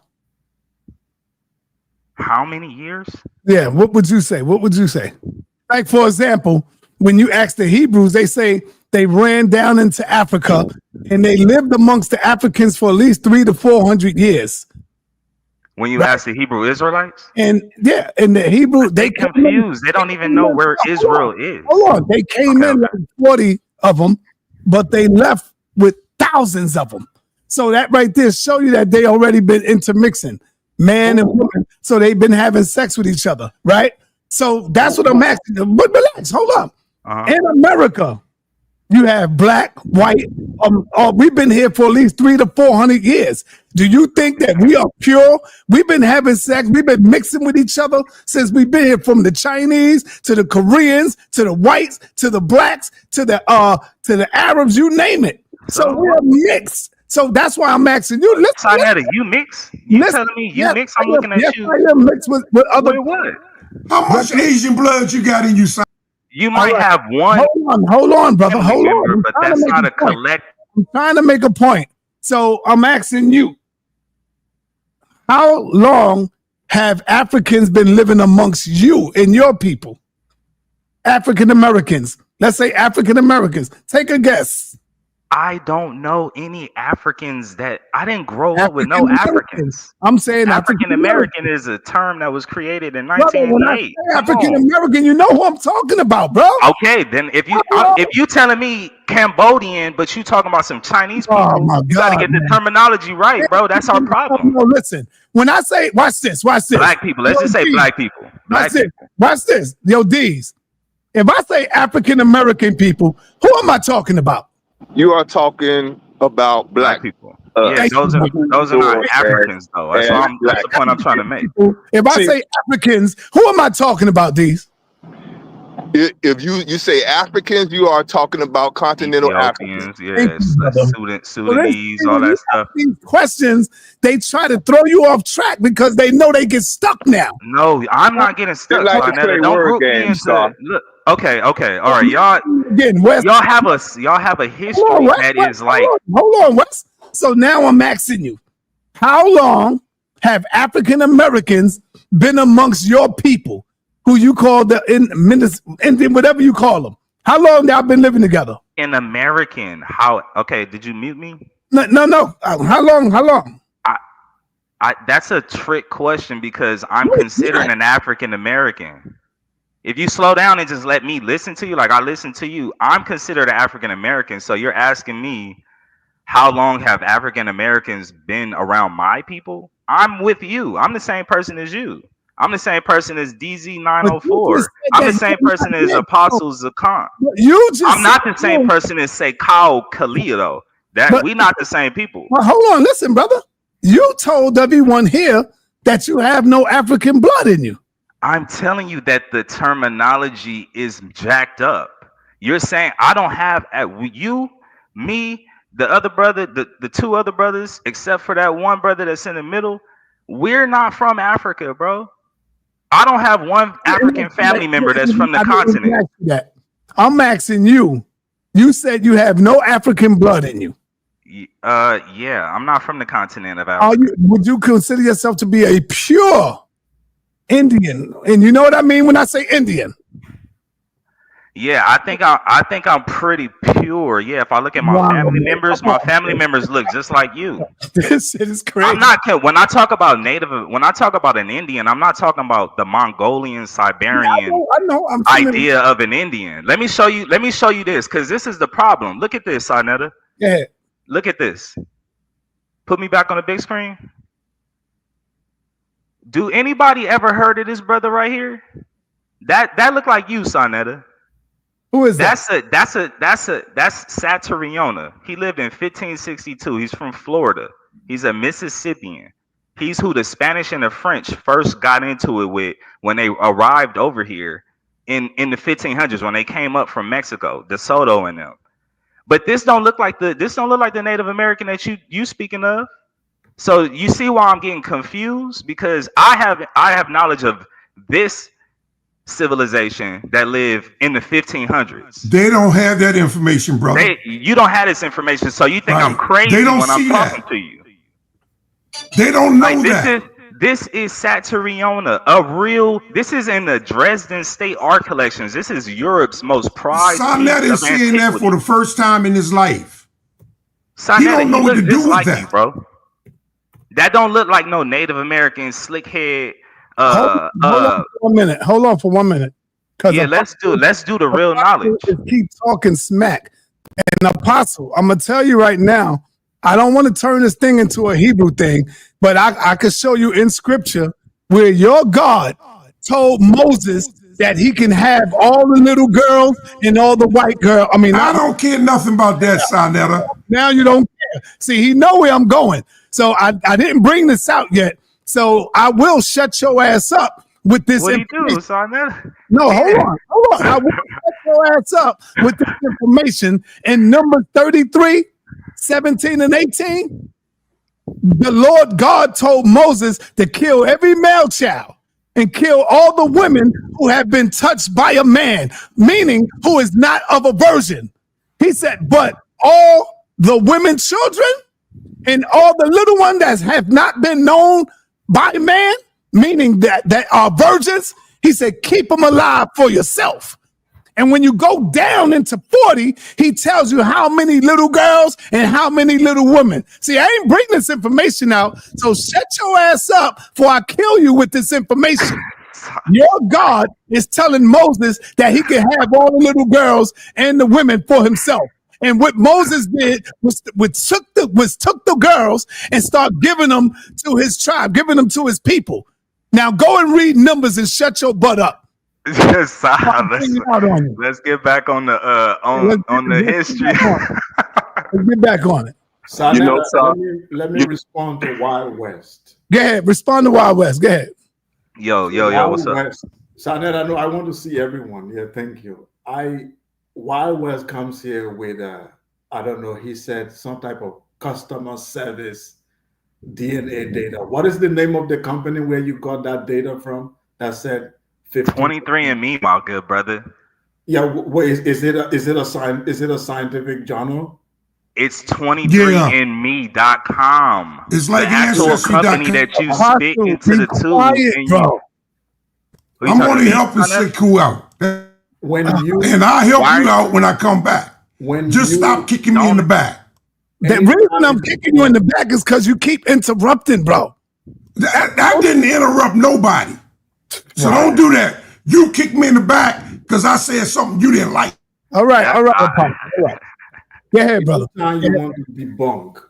How many years? Yeah, what would you say? What would you say? Like, for example, when you ask the Hebrews, they say they ran down into Africa and they lived amongst the Africans for at least 300 to 400 years. When you ask the Hebrew Israelites? And yeah, and the Hebrew, they confused. They don't even know where Israel is. Hold on. They came in like 40 of them, but they left with thousands of them. So that right there show you that they already been intermixing, man and woman. So they've been having sex with each other, right? So that's what I'm asking. But relax, hold up. In America, you have black, white. We've been here for at least 300 to 400 years. Do you think that we are pure? We've been having sex. We've been mixing with each other since we've been here, from the Chinese to the Koreans to the whites to the blacks to the Arabs. You name it. So we're mixed. So that's why I'm asking you. Listen, you mix? You telling me you mix? I'm looking at you. I am mixed with other. What? How much Asian blood you got in you, son? You might have one. Hold on, brother. Hold on. But that's not a collect. I'm trying to make a point. So I'm asking you, how long have Africans been living amongst you and your people? African Americans. Let's say African Americans. Take a guess. I don't know any Africans I didn't grow up with no Africans. I'm saying African American is a term that was created in 1988. African American, you know who I'm talking about, bro. Okay, then if you telling me Cambodian, but you talking about some Chinese people, you gotta get the terminology right, bro. That's our problem. No, listen. When I say, watch this. Black people. Let's just say black people. Watch this. Yo, D's. If I say African American people, who am I talking about? You are talking about black people. Yeah, those are not Africans, though. That's the point I'm trying to make. If I say Africans, who am I talking about, D's? If you say Africans, you are talking about continental Africans. Yes, Sudanese, all that stuff. These questions, they try to throw you off track because they know they get stuck now. No, I'm not getting stuck. Don't group me into. Look, okay, all right, y'all. Again, West, y'all have a history that is like. Hold on, West. So now I'm asking you, how long have African Americans been amongst your people, who you call the Indian, whatever you call them? How long y'all been living together? An American? How? Okay, did you mute me? No. How long? That's a trick question because I'm considered an African American. If you slow down and just let me listen to you, like I listen to you, I'm considered an African American. So you're asking me, how long have African Americans been around my people? I'm with you. I'm the same person as you. I'm the same person as DZ904. I'm the same person as Apostle Zakan. I'm not the same person as say Kyle Kalia though. We not the same people. Well, hold on, listen, brother. You told everyone here that you have no African blood in you. I'm telling you that the terminology is jacked up. You're saying I don't have you, me, the other brother, the two other brothers, except for that one brother that's in the middle. We're not from Africa, bro. I don't have one African family member that's from the continent. I'm asking you. You said you have no African blood in you. Yeah, I'm not from the continent of Africa. Would you consider yourself to be a pure Indian? And you know what I mean when I say Indian? Yeah, I think I'm pretty pure. Yeah, if I look at my family members look just like you. This shit is crazy. I'm not when I talk about an Indian, I'm not talking about the Mongolian, Siberian idea of an Indian. Let me show you this, because this is the problem. Look at this, sa.neter. Yeah. Look at this. Put me back on the big screen. Do anybody ever heard of this brother right here? That look like you, sa.neter. Who is that? That's Satriona. He lived in 1562. He's from Florida. He's a Mississippian. He's who the Spanish and the French first got into it with when they arrived over here in the 1500s when they came up from Mexico, De Soto and them. But this don't look like the Native American that you speaking of. So you see why I'm getting confused, because I have knowledge of this civilization that live in the 1500s. They don't have that information, brother. You don't have this information, so you think I'm crazy They don't when I'm see talking that. to you. They don't know that. This is Satriona, a real. This is in the Dresden State Art Collections. This is Europe's most prized. sa.neter is seeing that for the first time in his life. sa.neter, he don't know what to do with that, bro. That don't look like no Native American slick head. Hold on for 1 minute. Yeah, let's do the real knowledge. Keep talking smack. And Apostle, I'm gonna tell you right now, I don't want to turn this thing into a Hebrew thing, but I could show you in scripture where your God told Moses that he can have all the little girls and all the white girls. I mean, I don't care nothing about that, sa.neter. Now you don't care. See, he know where I'm going. So I didn't bring this out yet. So I will shut your ass up with this. What do you do, sa.neter? No, hold on. I will shut your ass up with this information in Numbers 33, 17 and 18. The Lord God told Moses to kill every male child and kill all the women who have been touched by a man, meaning who is not of a virgin. He said, but all the women, children, and all the little ones that have not been known by man, meaning that are virgins, he said, keep them alive for yourself. And when you go down into 40, he tells you how many little girls and how many little women. See, I ain't bringing this information out, so shut your ass up before I kill you with this information. Your God is telling Moses that he can have all the little girls and the women for himself. And what Moses did was took the girls and start giving them to his tribe, giving them to his people. Now go and read Numbers and shut your butt up. Let's get back on the history. Let's get back on it. Let me respond to Wild West. Go ahead. Respond to Wild West. Go ahead. Yo, what's up? sa.neter, I know I want to see everyone. Yeah, thank you. Wild West comes here with I don't know, he said some type of customer service DNA data. What is the name of the company where you got that data from that said 23andMe, my good brother. Yeah, wait, is it a scientific journal? It's 23andme.com. It's like the actual company that you spit into the tube. Bro. I'm only helping Sekou out. And I'll help you out when I come back. Stop kicking me in the back. The reason I'm kicking you in the back is because you keep interrupting, bro. I didn't interrupt nobody. So don't do that. You kick me in the back because I said something you didn't like. All right. Go ahead, brother. Anytime you want to debunk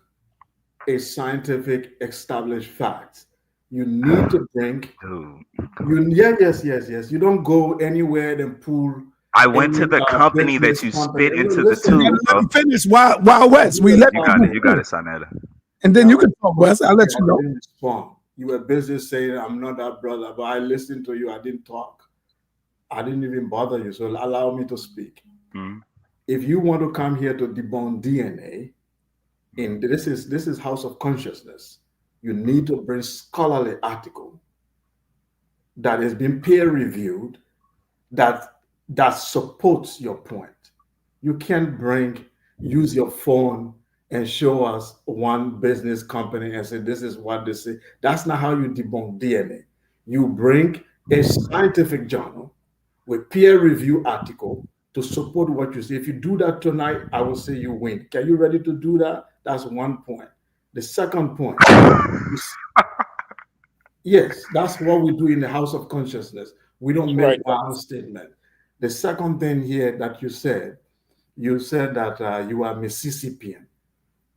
a scientific established fact, you need to bring. Yes. You don't go anywhere and pull. I went to the company that you spit into the tube. Let me finish Wild West. You got it, sa.neter. And then you can talk, West. I'll let you know. You were busy saying, I'm not that brother, but I listened to you. I didn't talk. I didn't even bother you. So allow me to speak. Mm-hmm. If you want to come here to debunk DNA, this is House of Consciousness, you need to bring scholarly article that has been peer reviewed that supports your point. You can't use your phone and show us one business company and say, this is what they say. That's not how you debunk DNA. You bring a scientific journal with peer review article to support what you say. If you do that tonight, I will say you win. Are you ready to do that? That's one point. The second point, yes, that's what we do in the House of Consciousness. We don't make one statement. The second thing here that you said that you are Mississippian.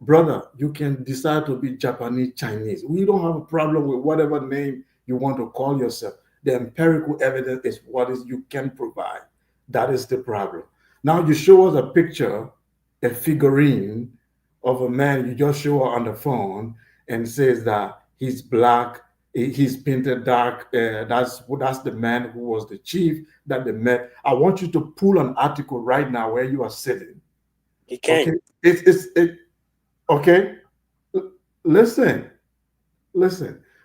Brother, you can decide to be Japanese, Chinese. We don't have a problem with whatever name you want to call yourself. The empirical evidence is what is you can provide. That is the problem. Now you show us a picture, a figurine of a man. You just show her on the phone and says that he's black, he's painted dark. That's the man who was the chief that they met. I want you to pull an article right now where you are sitting. He can't. Okay, okay. Listen.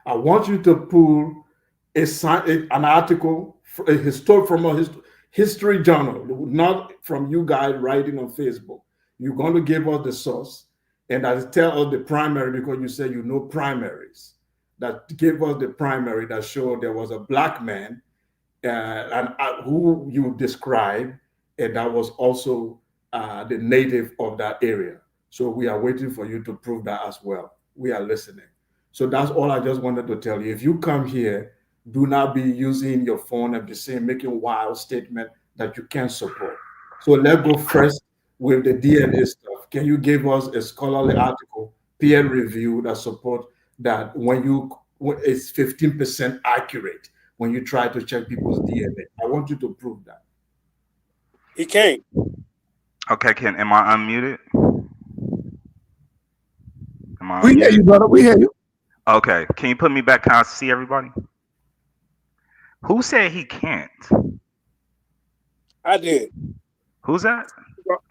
I want you to pull an article, a history from a history journal, not from you guys writing on Facebook. You're going to give us the source, and I tell us the primary because you say you know primaries. That give us the primary that showed there was a black man, who you described, and that was also the native of that area. So we are waiting for you to prove that as well. We are listening. So that's all I just wanted to tell you. If you come here, do not be using your phone and be saying, making wild statement that you can't support. So let's go first with the DNA stuff. Can you give us a scholarly article, peer review, that support that when it's 15% accurate when you try to check people's DNA? I want you to prove that. He can't. Okay, am I unmuted? We hear you, brother. We hear you. Okay, can you put me back? Can I see everybody? Who said he can't? I did. Who's that?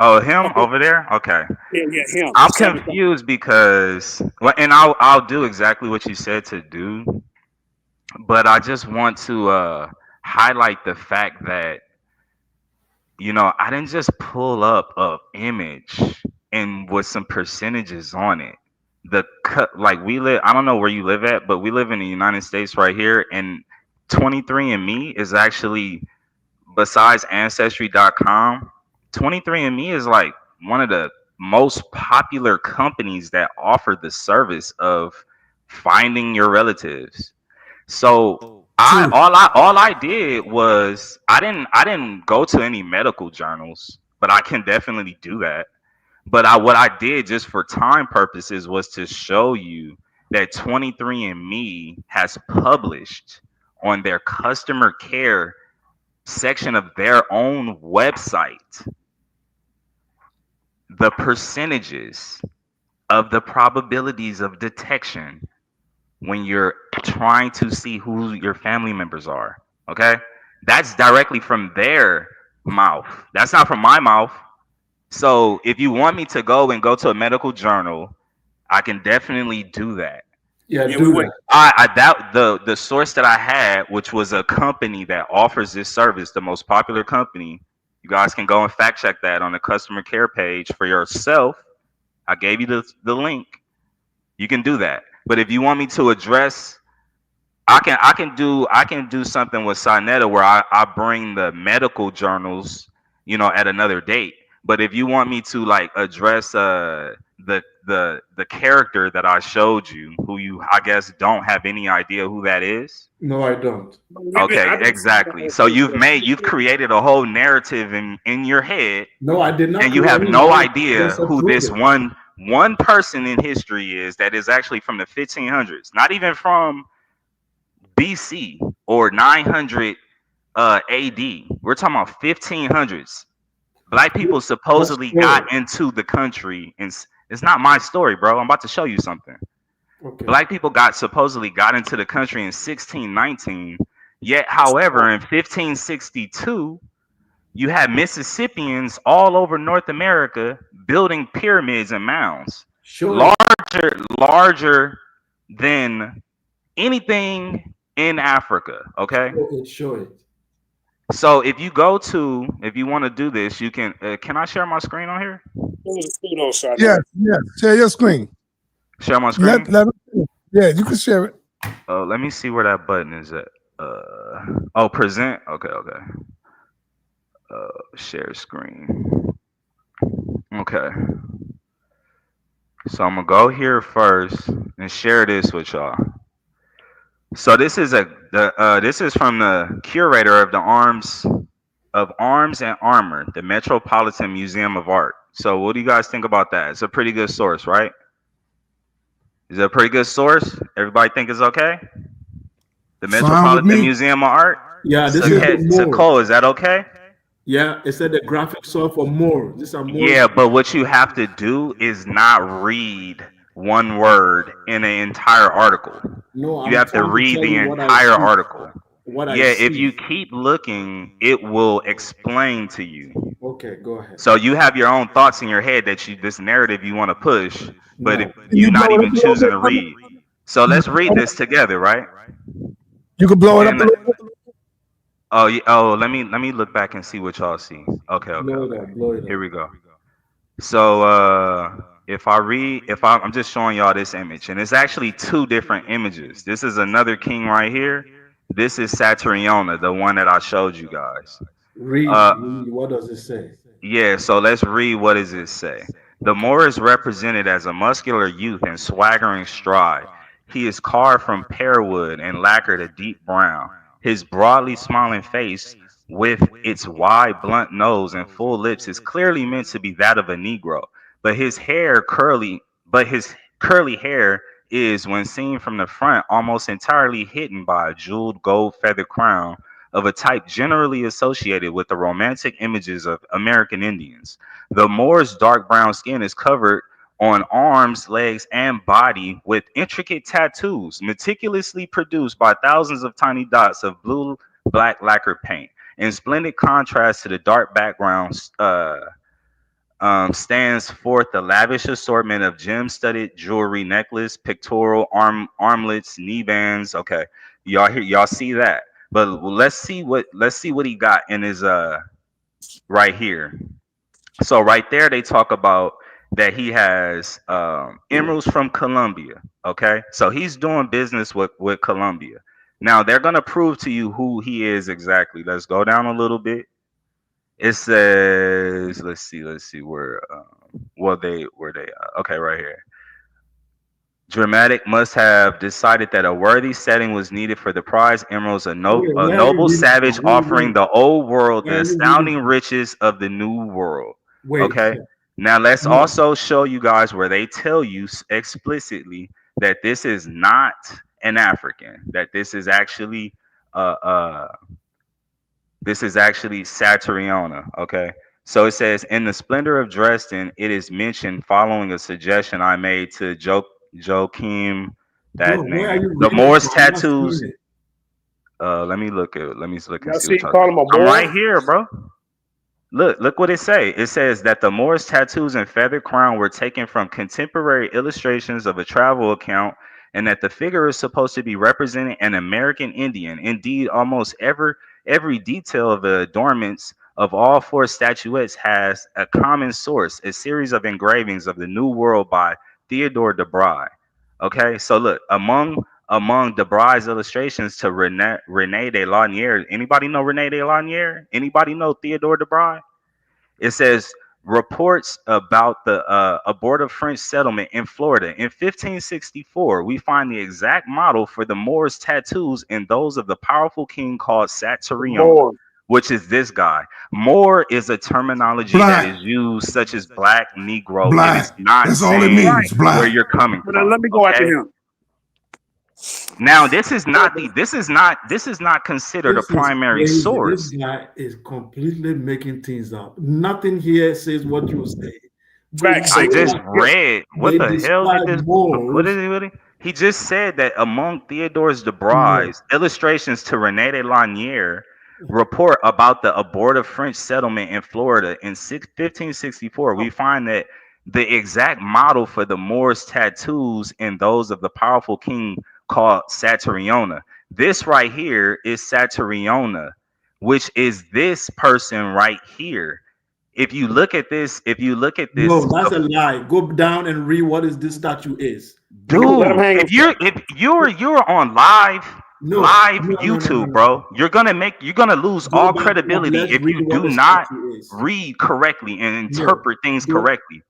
Oh, him over there? Okay. Yeah, him. I'm confused because, well, and I'll do exactly what you said to do, but I just want to highlight the fact that, I didn't just pull up an image and with some percentages on it. I don't know where you live at, but we live in the United States right here, and 23andMe is actually, besides Ancestry.com, 23andMe is like one of the most popular companies that offer the service of finding your relatives. So all I did was I didn't go to any medical journals, but I can definitely do that. But what I did just for time purposes was to show you that 23andMe has published on their customer care section of their own website the percentages of the probabilities of detection when you're trying to see who your family members are. Okay? That's directly from their mouth. That's not from my mouth. So if you want me to go to a medical journal, I can definitely do that. Yeah, do that. The source that I had, which was a company that offers this service, the most popular company, you guys can go and fact check that on the customer care page for yourself. I gave you the link. You can do that. But if you want me to address, I can do something with sa.neter where I bring the medical journals, at another date. But if you want me to address the character that I showed you, who you I guess don't have any idea who that is. No, I don't. Okay, exactly. So you've created a whole narrative in your head. No, I did not. And you have no idea who this one person in history is that is actually from the 1500s, not even from BC or 900 AD. We're talking about 1500s. Black people supposedly got into the country, and it's not my story, bro. I'm about to show you something. Okay. Black people supposedly got into the country in 1619. Yet, however, in 1562, you had Mississippians all over North America building pyramids and mounds, larger than anything in Africa. Okay. Show it. So if you want to do this, you can. Can I share my screen on here? Yes. Share your screen. Share my screen. Yeah, you can share it. Oh, let me see where that button is at. Present. Okay. Share screen. Okay. So I'm gonna go here first and share this with y'all. So this is from the curator of the Arms and Armor, the Metropolitan Museum of Art. So what do you guys think about that? It's a pretty good source, right? Is it a pretty good source? Everybody think it's okay? The Fine with Metropolitan me. Museum of Art. Yeah, this is the Moors. Saco, is that okay? Yeah, it said the graphics saw for more. These are more. Yeah, but what you have to do is not read one word in an entire article. No, You I'm have to trying to read tell the you what I entire see. article. What I Yeah, if see. you keep looking, it will explain to you. Okay, go ahead. So you have your own thoughts in your head that this narrative you want to push, but No. if Can you you're not blow it up even a little choosing bit, to brother? read. So let's read this together, right? You can blow it up And a little bit. oh, oh, let me look back and see what y'all see. Okay. Blow it up, blow it Here up. we go. So I'm just showing y'all this image, and it's actually two different images. This is another king right here. This is Saturniona, the one that I showed you guys. Read, what does it say? Yeah, so let's read what does it say. The Moor is represented as a muscular youth in swaggering stride. He is carved from pear wood and lacquered a deep brown. His broadly smiling face, with its wide, blunt nose and full lips, is clearly meant to be that of a Negro. But his curly hair is, when seen from the front, almost entirely hidden by a jeweled gold feather crown of a type generally associated with the romantic images of American Indians. The Moor's dark brown skin is covered on arms, legs, and body with intricate tattoos, meticulously produced by thousands of tiny dots of blue black lacquer paint. In splendid contrast to the dark background, stands forth the lavish assortment of gem-studded jewelry, necklace, pectoral armlets, knee bands. Okay, y'all see that. But let's see what he got in his right here. So right there they talk about that he has emeralds from Colombia. Okay, so he's doing business with Colombia. Now they're gonna prove to you who he is exactly. Let's go down a little bit. It says, let's see where okay, right here. Dramatic must have decided that a worthy setting was needed for the prize emeralds, a noble savage offering the old world the astounding riches of the new world. Okay. Now let's also show you guys where they tell you explicitly that this is not an African, that this is actually Saturniona. Okay. So it says, in the splendor of Dresden, it is mentioned following a suggestion I made to Joachim, that Bro, name. The Moor's tattoos. Let me look and see what y'all. I'm right here, bro. Look what it say. It says that the Moor's tattoos and feather crown were taken from contemporary illustrations of a travel account, and that the figure is supposed to be representing an American Indian. Indeed, almost every detail of the adornments of all four statuettes has a common source, a series of engravings of the New World by Theodore Jabari. Okay, so look, among Jabri's illustrations to Rene de Lanier. Anybody know Rene de Lanier? Anybody know Theodore Jabari? It says reports about the abortive French settlement in Florida in 1564. We find the exact model for the Moor's tattoos in those of the powerful king called Saturniona, which is this guy. Moor is a terminology that is used, such as black, Negro. Black. It is not That's saying all it means, black. where you're coming from. Let me go after him. Now this is not considered a primary source. This guy is completely making things up. Nothing here says what you say. I just read. What the hell did this? What is it? He just said that among Theodore's Jabri's illustrations to Rene de Lanier report about the abortive French settlement in Florida in 1564, we find that the exact model for the Moor's tattoos and those of the powerful king called Saturniona. This right here is Saturniona, which is this person right here. If you look at this, no, that's a lie. Go down and read what is this statue is. Dude, if you're on live YouTube, bro, you're gonna lose all credibility if you do not read correctly and interpret things correctly.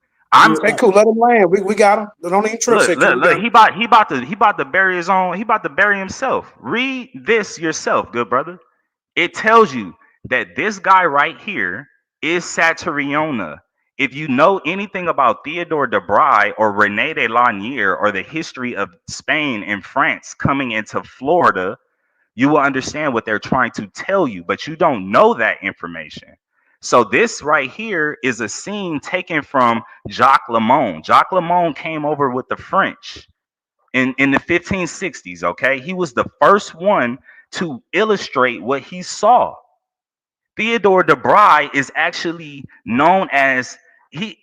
Hey, cool. Let him land. We got him. Don't even trip. Look. He about to bury his own. He about to bury himself. Read this yourself, good brother. It tells you that this guy right here is Saturniona. If you know anything about Theodore Jabari or Rene de Lanier or the history of Spain and France coming into Florida, you will understand what they're trying to tell you, but you don't know that information. So this right here is a scene taken from Jacques Lamont. Jacques Lamont came over with the French in the 1560s, okay? He was the first one to illustrate what he saw. Theodore de Bry is actually known as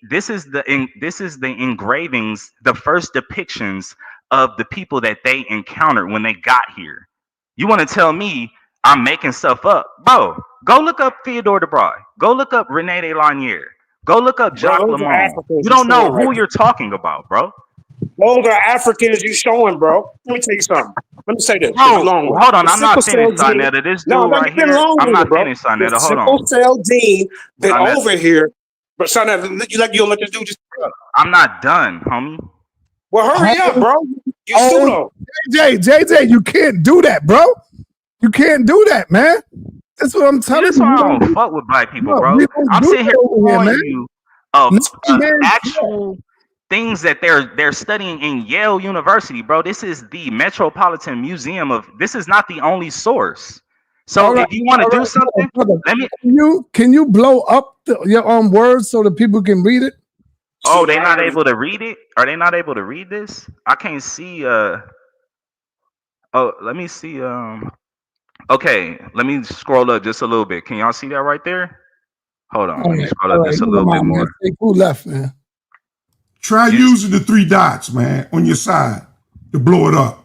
this is the engravings, the first depictions of the people that they encountered when they got here. You want to tell me I'm making stuff up? Bro, go look up Theodore de Bry. Go look up René de Lanier. Go look up Jacques Lamont. You don't know who you're talking about, bro. Those are Africans you showing, bro. Let me tell you something. Let me say this. Bro, hold on. I'm not finished, sa.neter. This dude right here. I'm not finished, sa.neter. Hold on. Sickle cell gene that over here. But sa.neter, you don't let this dude just. I'm not done, homie. Well, hurry up, bro. You pseudo. JJ, you can't do that, bro. You can't do that, man. That's what I'm telling you. That's why I don't fuck with black people, bro. I'm sitting here telling you actual things that they're studying in Yale University, bro. This is the Metropolitan Museum of. This is not the only source. So if you want to do something, let me. Can you blow up your own words so that people can read it? Oh, they're not able to read it? Are they not able to read this? I can't see. Oh, let me see. Okay, let me scroll up just a little bit. Can y'all see that right there? Hold on. Let me scroll up just a little bit more. Who left, man? Try using the 3 dots, man, on your side to blow it up.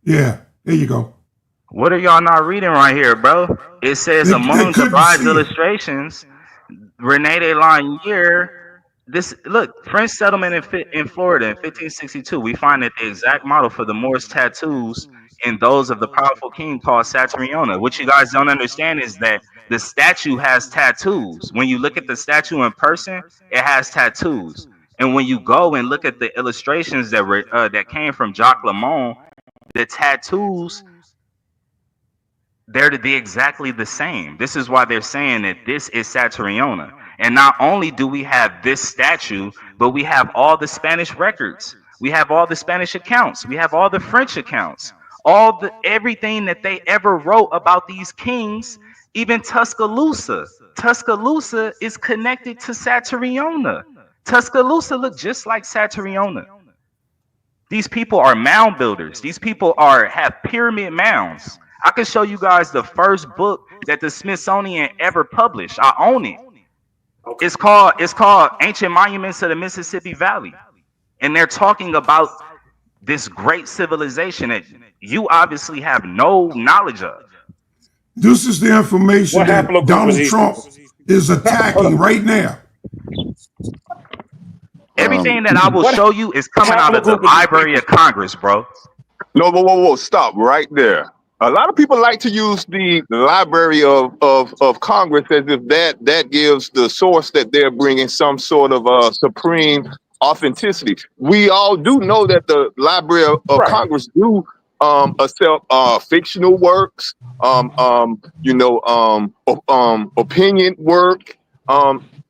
Yeah, there you go. What are y'all not reading right here, bro? It says among Jabari's illustrations, René de Lanier. This look, French settlement in Florida in 1562. We find that the exact model for the Moorish tattoos in those of the powerful king called Satriona. What you guys don't understand is that the statue has tattoos. When you look at the statue in person, it has tattoos. And when you go and look at the illustrations that were that came from Jacques Lamont, the tattoos, they're exactly the same. This is why they're saying that this is Satriona. And not only do we have this statue, but we have all the Spanish records. We have all the Spanish accounts. We have all the French accounts. Everything that they ever wrote about these kings, even Tuscaloosa. Tuscaloosa is connected to Satriona. Tuscaloosa look just like Satriona. These people are mound builders. These people have pyramid mounds. I can show you guys the first book that the Smithsonian ever published. I own it. It's called Ancient Monuments of the Mississippi Valley. And they're talking about this great civilization that you obviously have no knowledge of. This is the information that Donald Trump is attacking right now. Everything that I will show you is coming out of the Library of Congress, bro. No, whoa, stop right there. A lot of people like to use the Library of Congress as if that gives the source that they're bringing some sort of supreme authenticity. We all do know that the Library of Congress do accept fictional works, opinion work.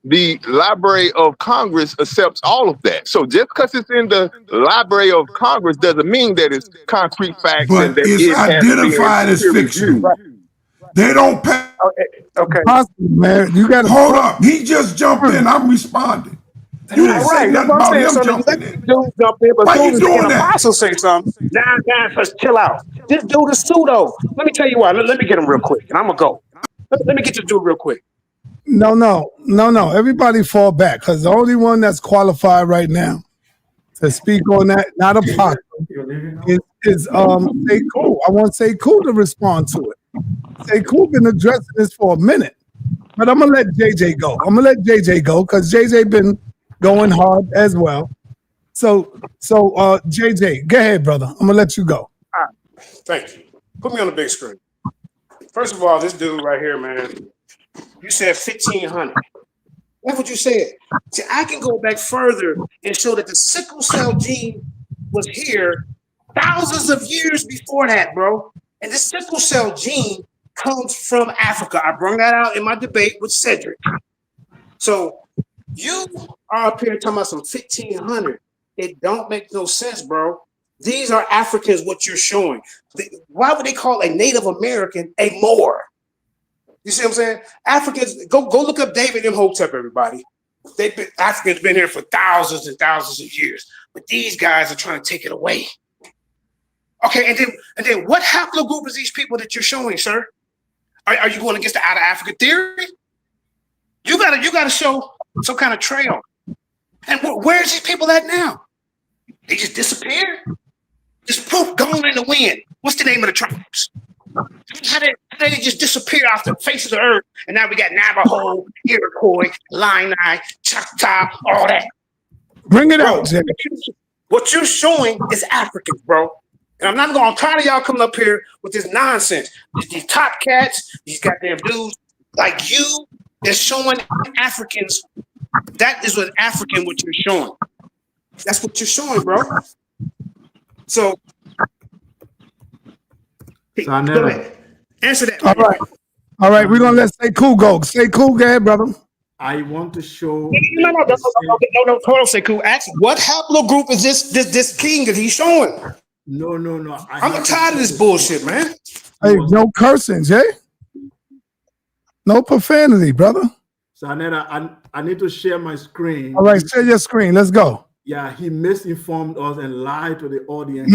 The Library of Congress accepts all of that. So just because it's in the Library of Congress doesn't mean that it's concrete facts. But and that it's identified as fiction. They don't pay. Okay. Man, you got to hold up. He just jumped in. I'm responding. You didn't say nothing about him jumping in. Why you doing that? Apostle say something. Nah, guys, let's chill out. This dude is pseudo. Let me tell you why. Let me get him real quick, and I'm gonna go. Let me get this dude real quick. No. Everybody fall back, because the only one that's qualified right now to speak on that, not Apostle, is Sekou. I want Sekou to respond to it. Sekou been addressing this for a minute, but I'm gonna let JJ go. Because JJ been going hard as well. So JJ, go ahead, brother. I'm gonna let you go. All right. Thank you. Put me on the big screen. First of all, this dude right here, man. You said 1,500. That's what you said. See, I can go back further and show that the sickle cell gene was here thousands of years before that, bro. And the sickle cell gene comes from Africa. I brought that out in my debate with Cedric. So you are up here talking about some 1,500. It don't make no sense, bro. These are Africans, what you're showing. Why would they call a Native American a Moor? You see what I'm saying? Africans, go look up David Imhotep, everybody. Africans been here for thousands and thousands of years, but these guys are trying to take it away. Okay, and then what haplogroup is these people that you're showing, sir? Are you going against the out of Africa theory? You gotta show some kind of trail. And where's these people at now? They just disappeared? Just poof, gone in the wind. What's the name of the tribes? How did they just disappear off the face of the earth? And now we got Navajo, Iroquois, Illini, Choctaw, all that. Bring it out, Jimmy. What you're showing is Africans, bro. And I'm not going to tired of y'all coming up here with this nonsense. These TopCats, these goddamn dudes like you, they're showing Africans. That is what African, what you're showing. That's what you're showing, bro. So, go ahead. Answer that. All right. All right. We're going to let Say Cool go. Say Cool, go ahead, brother. I want to show. No, hold on, Say Cool. Ask what haplogroup is this king that he's showing? No. I'm tired of this bullshit, man. Hey, no cursing, Jay. No profanity, brother. sa.neter, I need to share my screen. All right, share your screen. Let's go. Yeah, he misinformed us and lied to the audience.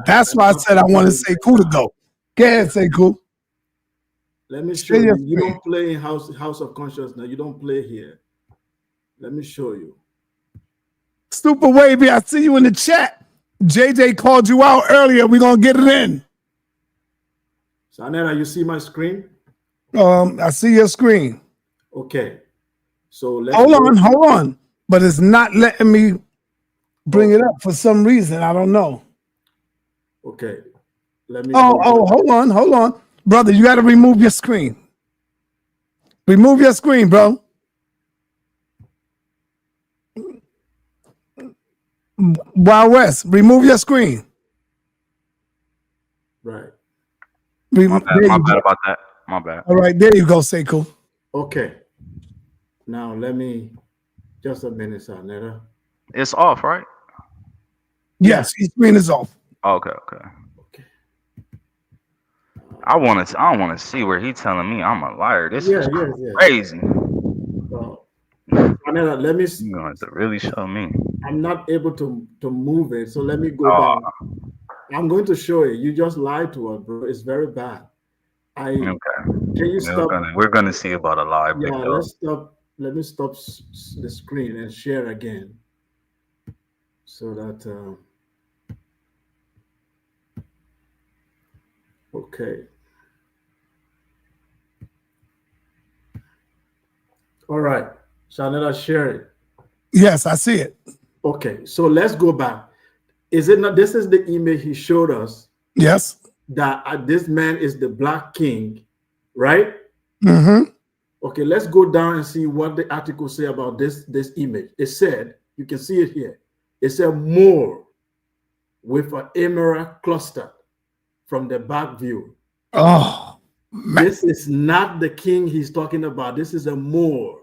That's why I said I want to Say Cool to go. Go ahead, Say Cool. Let me show you. You don't play in House of Consciousness. You don't play here. Let me show you. Super Wavy, I see you in the chat. JJ called you out earlier. We're going to get it in. sa.neter, you see my screen? I see your screen. Okay. So let's hold on. But it's not letting me bring it up for some reason. I don't know. Okay. Let me. Hold on. Brother, you got to remove your screen. Remove your screen, bro. Wild West, remove your screen. Right. My bad about that. My bad. All right, there you go, Seiko. Okay. Now let me just a minute, sa.neter. It's off, right? Yes, your screen is off. Okay. I want to see where he's telling me I'm a liar. This is crazy. sa.neter, let me. You're going to really show me. I'm not able to move it, so let me go back. I'm going to show you. You just lied to us, bro. It's very bad. Can you stop? We're gonna see about a lie. Yeah, let's stop. Let me stop the screen and share again, so that. Okay. All right, sa.neter, share it. Yes, I see it. Okay, so let's go back. Is it not? This is the image he showed us. Yes. That this man is the Black King, right? Mm-hmm. Okay, let's go down and see what the article say about this image. It said, you can see it here. It said Moor with an emerald cluster from the back view. Oh, man. This is not the king he's talking about. This is a Moor.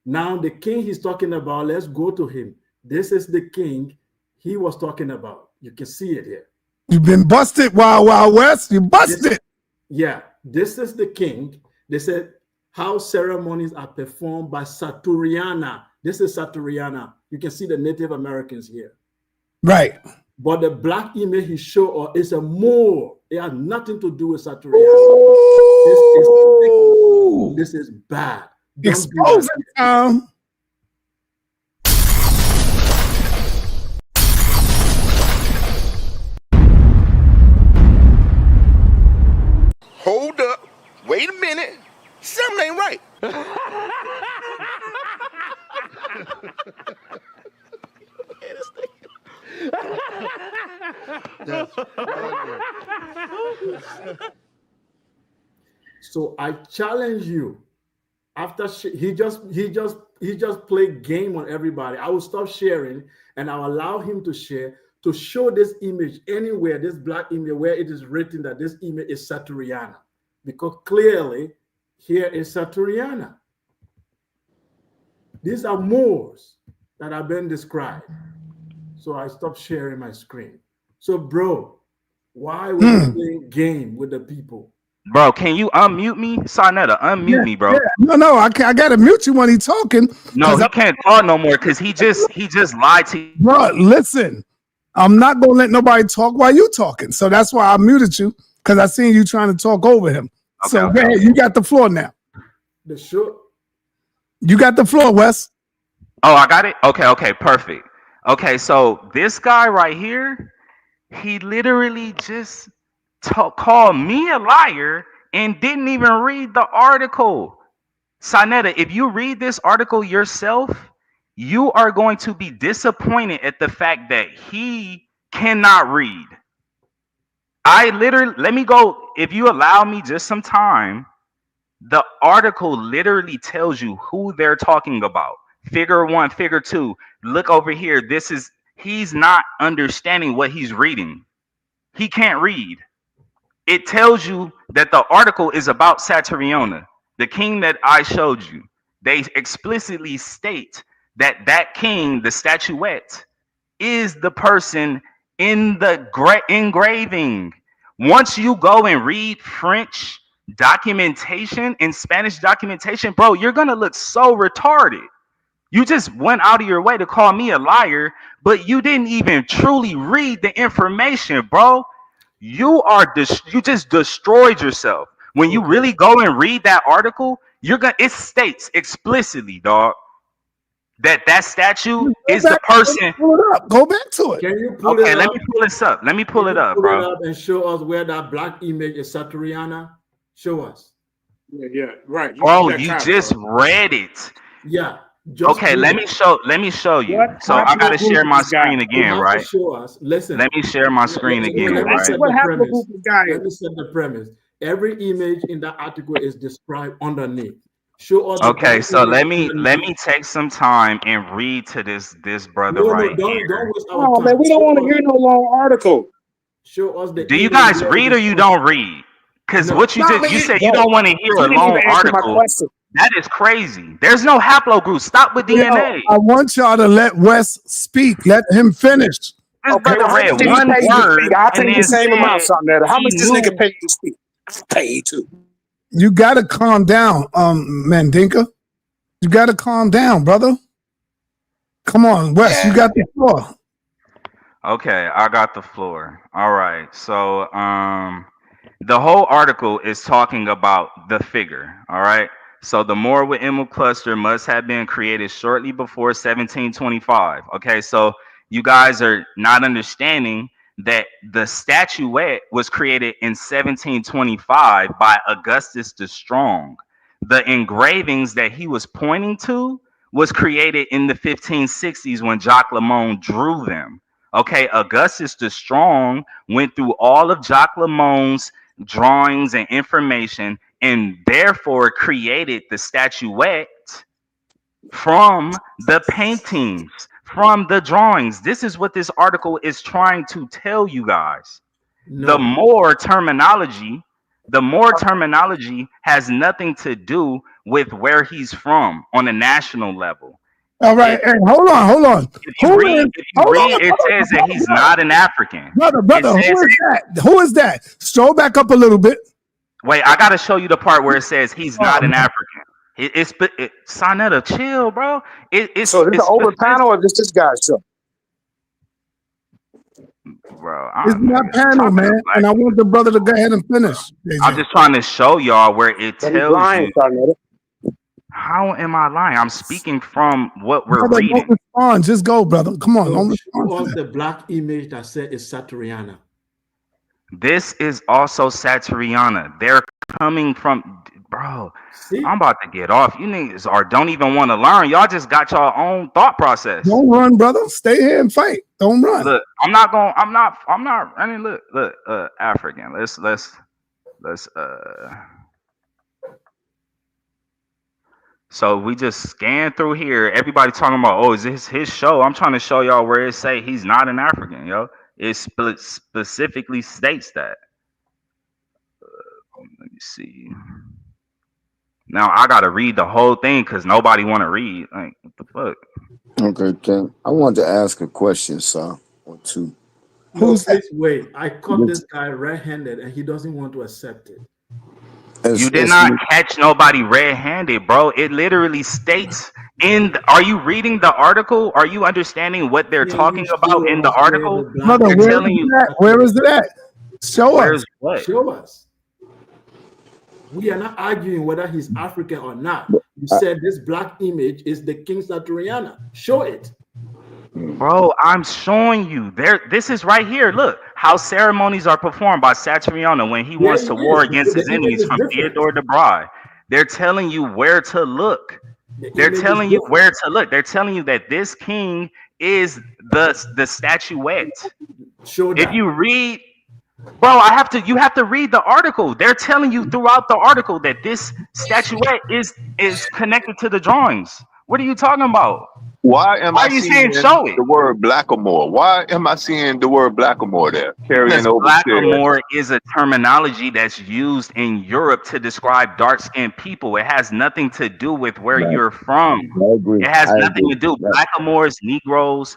Now the king he's talking about, let's go to him. This is the king he was talking about. You can see it here. You've been busted, Wild West. You busted. This is the king. They said how ceremonies are performed by Saturiana. This is Saturiana. You can see the Native Americans here. Right. But the black image he showed is a Moor. It has nothing to do with Saturiana. This is bad. Exposing time. Hold up. Wait a minute. Something ain't right. So I challenge you. After he just played game on everybody. I will stop sharing and I'll allow him to share, to show this image anywhere, this black image where it is written that this image is Saturiana, because clearly here is Saturiana. These are Moors that have been described. So I stopped sharing my screen. So, bro, why were you playing game with the people? Bro, can you unmute me? sa.neter, unmute me, bro. Yeah. No, I gotta mute you when he's talking. No, he can't talk no more because he just lied to you. Bro, listen, I'm not gonna let nobody talk while you talking. So that's why I muted you, because I seen you trying to talk over him. Okay, So go ahead, you got the floor now. The show. You got the floor, Wes. Oh, I got it? Okay, perfect. Okay, so this guy right here, he literally just called me a liar and didn't even read the article. sa.neter, if you read this article yourself, you are going to be disappointed at the fact that he cannot read. Let me go, if you allow me just some time, the article literally tells you who they're talking about. Figure 1, figure 2. Look over here. He's not understanding what he's reading. He can't read. It tells you that the article is about Saturniona, the king that I showed you. They explicitly state that that king, the statuette, is the person in the engraving. Once you go and read French documentation and Spanish documentation, bro, you're gonna look so retarded. You just went out of your way to call me a liar, but you didn't even truly read the information, bro. You just destroyed yourself. When you really go and read that article, it states explicitly, dog, that statue is the person. Pull it up. Go back to it. Can you pull it up? Let me pull this up. Let me pull it up, bro. Pull it up and show us where that black image is Saturniana. Show us. Yeah, right. Bro, you just read it. Yeah. Okay, let me show you. So I gotta share my screen again, right? Show us. Listen. Let me share my screen again, right? Let me set the premise. Every image in that article is described underneath. Show us. Okay, so let me take some time and read to this brother right here. Don't waste our time. Man, we don't want to hear no long article. Show us the. Do you guys read or you don't read? Because what you said you don't want to hear a long article. That is crazy. There's no haplogroup. Stop with DNA. I want y'all to let Wes speak. Let him finish. This brother read one word. I'll pay the same amount, sa.neter. How much this nigga pay to speak? I'll pay you too. You gotta calm down, Mandinka. You gotta calm down, brother. Come on, Wes. You got the floor. Okay, I got the floor. All right. So the whole article is talking about the figure. All right. So the Moor Emerald cluster must have been created shortly before 1725. Okay, so you guys are not understanding that the statuette was created in 1725 by Augustus the Strong. The engravings that he was pointing to was created in the 1560s when Jacques Lemon drew them. Okay, Augustus the Strong went through all of Jacques Lemon's drawings and information and therefore created the statuette from the paintings, from the drawings. This is what this article is trying to tell you guys. No. The Moor terminology has nothing to do with where he's from on a national level. All right, and hold on. If you read, it says that he's not an African. Brother, who is that? Who is that? Scroll back up a little bit. Wait, I gotta show you the part where it says he's not an African. sa.neter, chill, bro. So this is an open panel or just this guy's show? Bro, it's my panel, man, and I want the brother to go ahead and finish. I'm just trying to show y'all where it tells you. How am I lying? I'm speaking from what we're reading. Don't respond. Just go, brother. Come on. Don't respond. The black image that said is Saturniana. This is also Saturniana. They're coming from, bro. See? I'm about to get off. You niggas don't even want to learn. Y'all just got your own thought process. Don't run, brother. Stay here and fight. Don't run. Look, I'm not running. Look, African. Let's So we just scan through here. Everybody talking about, oh, is this his show? I'm trying to show y'all where it say he's not an African, yo. It specifically states that. Let me see. Now I gotta read the whole thing because nobody want to read. Like, what the fuck? Okay, Ken. I wanted to ask a question, sir, or two. No, Who's that? please wait. I caught this guy red-handed, and he doesn't want to accept it. You did not catch nobody red-handed, bro. It literally states are you reading the article? Are you understanding what they're Can you talking about in show the us where article? the black Brother, They're where is telling you it at? Where is it at? Show where's us. what? Show us. We are not arguing whether he's African or not. You said this black image is the King Satriana. Show it. Bro, I'm showing you. This is right here. Look how ceremonies are performed by Satriana when he There wants he to war is. against his The image enemies is from different. Theodore de Bry. They're telling you where to look. The They're image is telling you different. where to look. They're telling you that this king is the statuette. Show If that. you read, bro, you have to read the article. They're telling you throughout the article that this statuette is connected to the drawings. What are you talking about? Why am Why I are you seeing saying show it? the word blackamoor? Why am I seeing the word blackamoor there? Carrying Because over there. blackamoor is a terminology that's used in Europe to describe dark-skinned people. It has nothing to do with where Right. you're from. I agree. It has I nothing agree. to do. Right. Blackamoors, Negroes.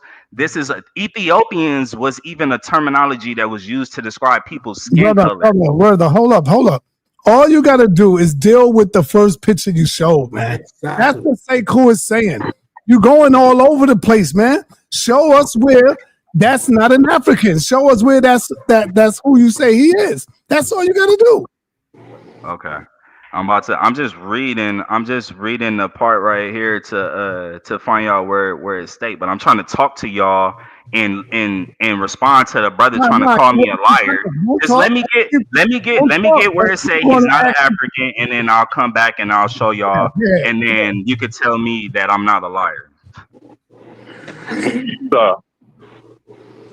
Ethiopians was even a terminology that was used to describe people's skin color. Brother, hold up. All you got to do is deal with the first picture you showed, man. Exactly. That's what Sekou is saying. You going all over the place, man. Show us where that's not an African. Show us where that's who you say he is. That's all you got to do. Okay. I'm just reading the part right here to find out where it state, but I'm trying to talk to y'all and respond to the brother trying to call me a liar. Just let me get where it say he's not an African, and then I'll come back and I'll show y'all, and then you could tell me that I'm not a liar.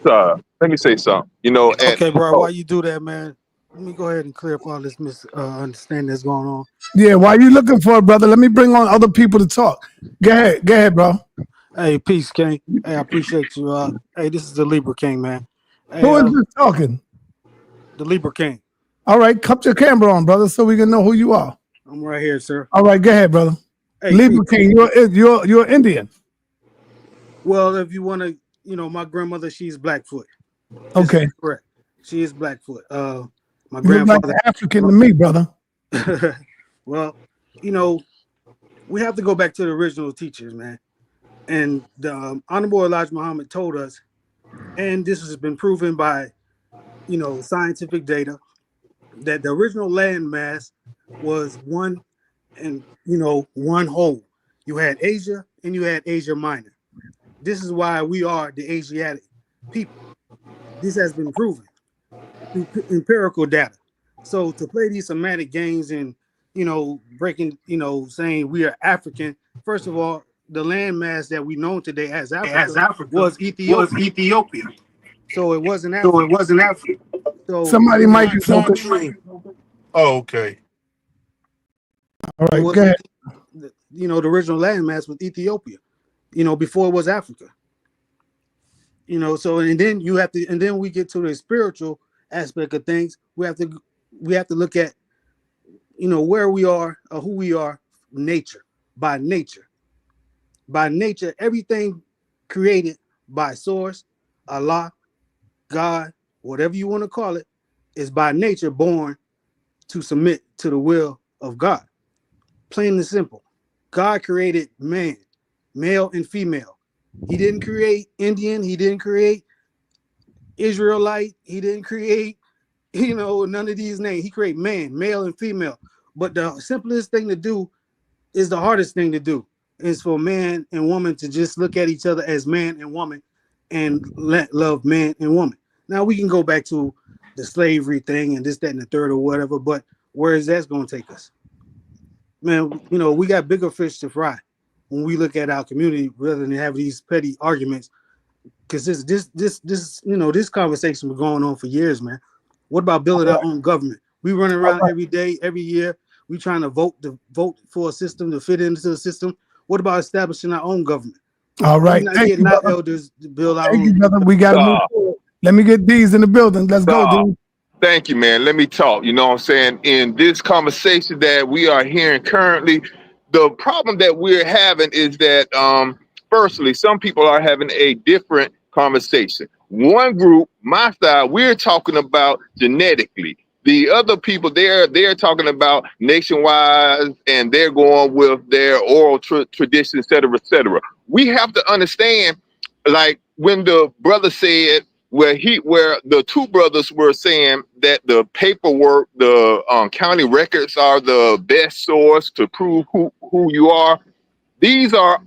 Sir, let me say something. You know, Okay, bro, why you do that, man? Let me go ahead and clear up all this misunderstanding that's going on. Yeah, why you looking for it, brother? Let me bring on other people to talk. Go ahead, bro. Hey, peace, King. Hey, I appreciate you. Hey, this is the Libra King, man. Hey, Who is this talking? The Libra King. All right, cup your camera on, brother, so we can know who you are. I'm right here, sir. All right, go ahead, brother. Hey, Libra King, you're Indian. Well, if you want to, my grandmother, she's Blackfoot. Okay, correct. She is Blackfoot. My you look like grandfather. an African to me, brother. Well, we have to go back to the original teachers, man. And the Honorable Elijah Muhammad told us, and this has been proven by, scientific data, that the original landmass was one whole. You had Asia and you had Asia Minor. This is why we are the Asiatic people. This has been proven through empirical data. So to play these semantic games and, breaking, saying we are African, first of all, the landmass that we know today as Africa, was Ethiopia. So it wasn't Africa. So somebody might be talking. Oh, okay. All right, go ahead. The original landmass was Ethiopia, before it was Africa. So and then we get to the spiritual aspect of things. We have to look at, where we are or who we are, by nature. By nature, everything created by source, Allah, God, whatever you want to call it, is by nature born to submit to the will of God. Plain and simple. God created man, male and female. He didn't create Indian. He didn't create Israelite. He didn't create, none of these names. He created man, male and female. But the simplest thing to do is the hardest thing to do. Is for man and woman to just look at each other as man and woman and love man and woman. Now we can go back to the slavery thing and this, that, and the third or whatever, but where is that going to take us? Man, we got bigger fish to fry when we look at our community rather than have these petty arguments. Because this conversation been going on for years, man. What about building our own government? We running around every day, every year. We trying to vote for a system to fit into the system. What about establishing our own government? All right. Thank you, elders to build our own. Brother. We got to move forward. Let me get these in the building. Let's go, dude. Thank you, man. Let me talk. You know what I'm saying? In this conversation that we are hearing currently, the problem that we're having is that, firstly, some people are having a different conversation. One group, my side, we're talking about genetically. The other people, they're talking about nationwide, and they're going with their oral tradition, et cetera, et cetera. We have to understand, like when the brother said, where the two brothers were saying that the paperwork, the county records are the best source to prove who you are. These are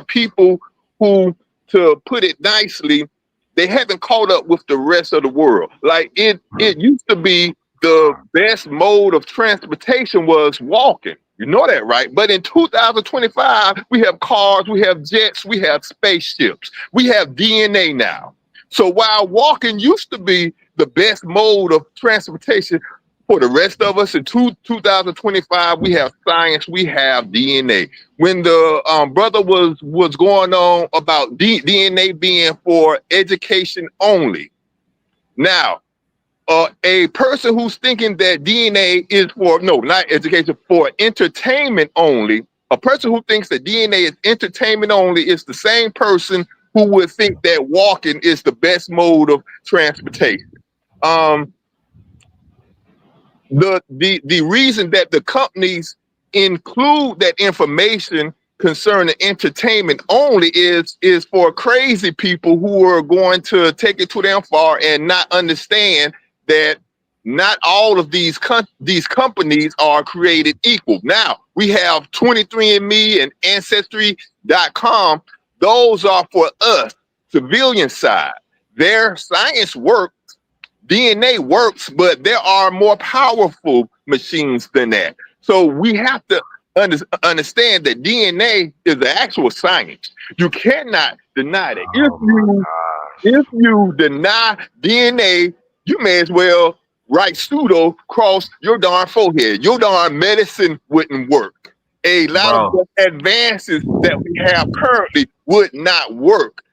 people who, to put it nicely, they haven't caught up with the rest of the world. Like it used to be the best mode of transportation was walking. You know that, right? But in 2025, we have cars, we have jets, we have spaceships, we have DNA now. So while walking used to be the best mode of transportation, for the rest of us in 2025, we have science, we have DNA. When the brother was going on about DNA being for education only, now a person who's thinking that DNA is for, no, not education, for entertainment only, a person who thinks that DNA is entertainment only is the same person who would think that walking is the best mode of transportation. The reason that the companies include that information concerning entertainment only is for crazy people who are going to take it too damn far and not understand that not all of these companies are created equal. Now, we have 23andMe and Ancestry.com. Those are for us, civilian side. Their science works. DNA works, but there are more powerful machines than that. So we have to understand that DNA is the actual science. You cannot deny that. If you deny DNA, you may as well write pseudo across your darn forehead. Your darn medicine wouldn't work. A lot of the advances that we have currently would not work.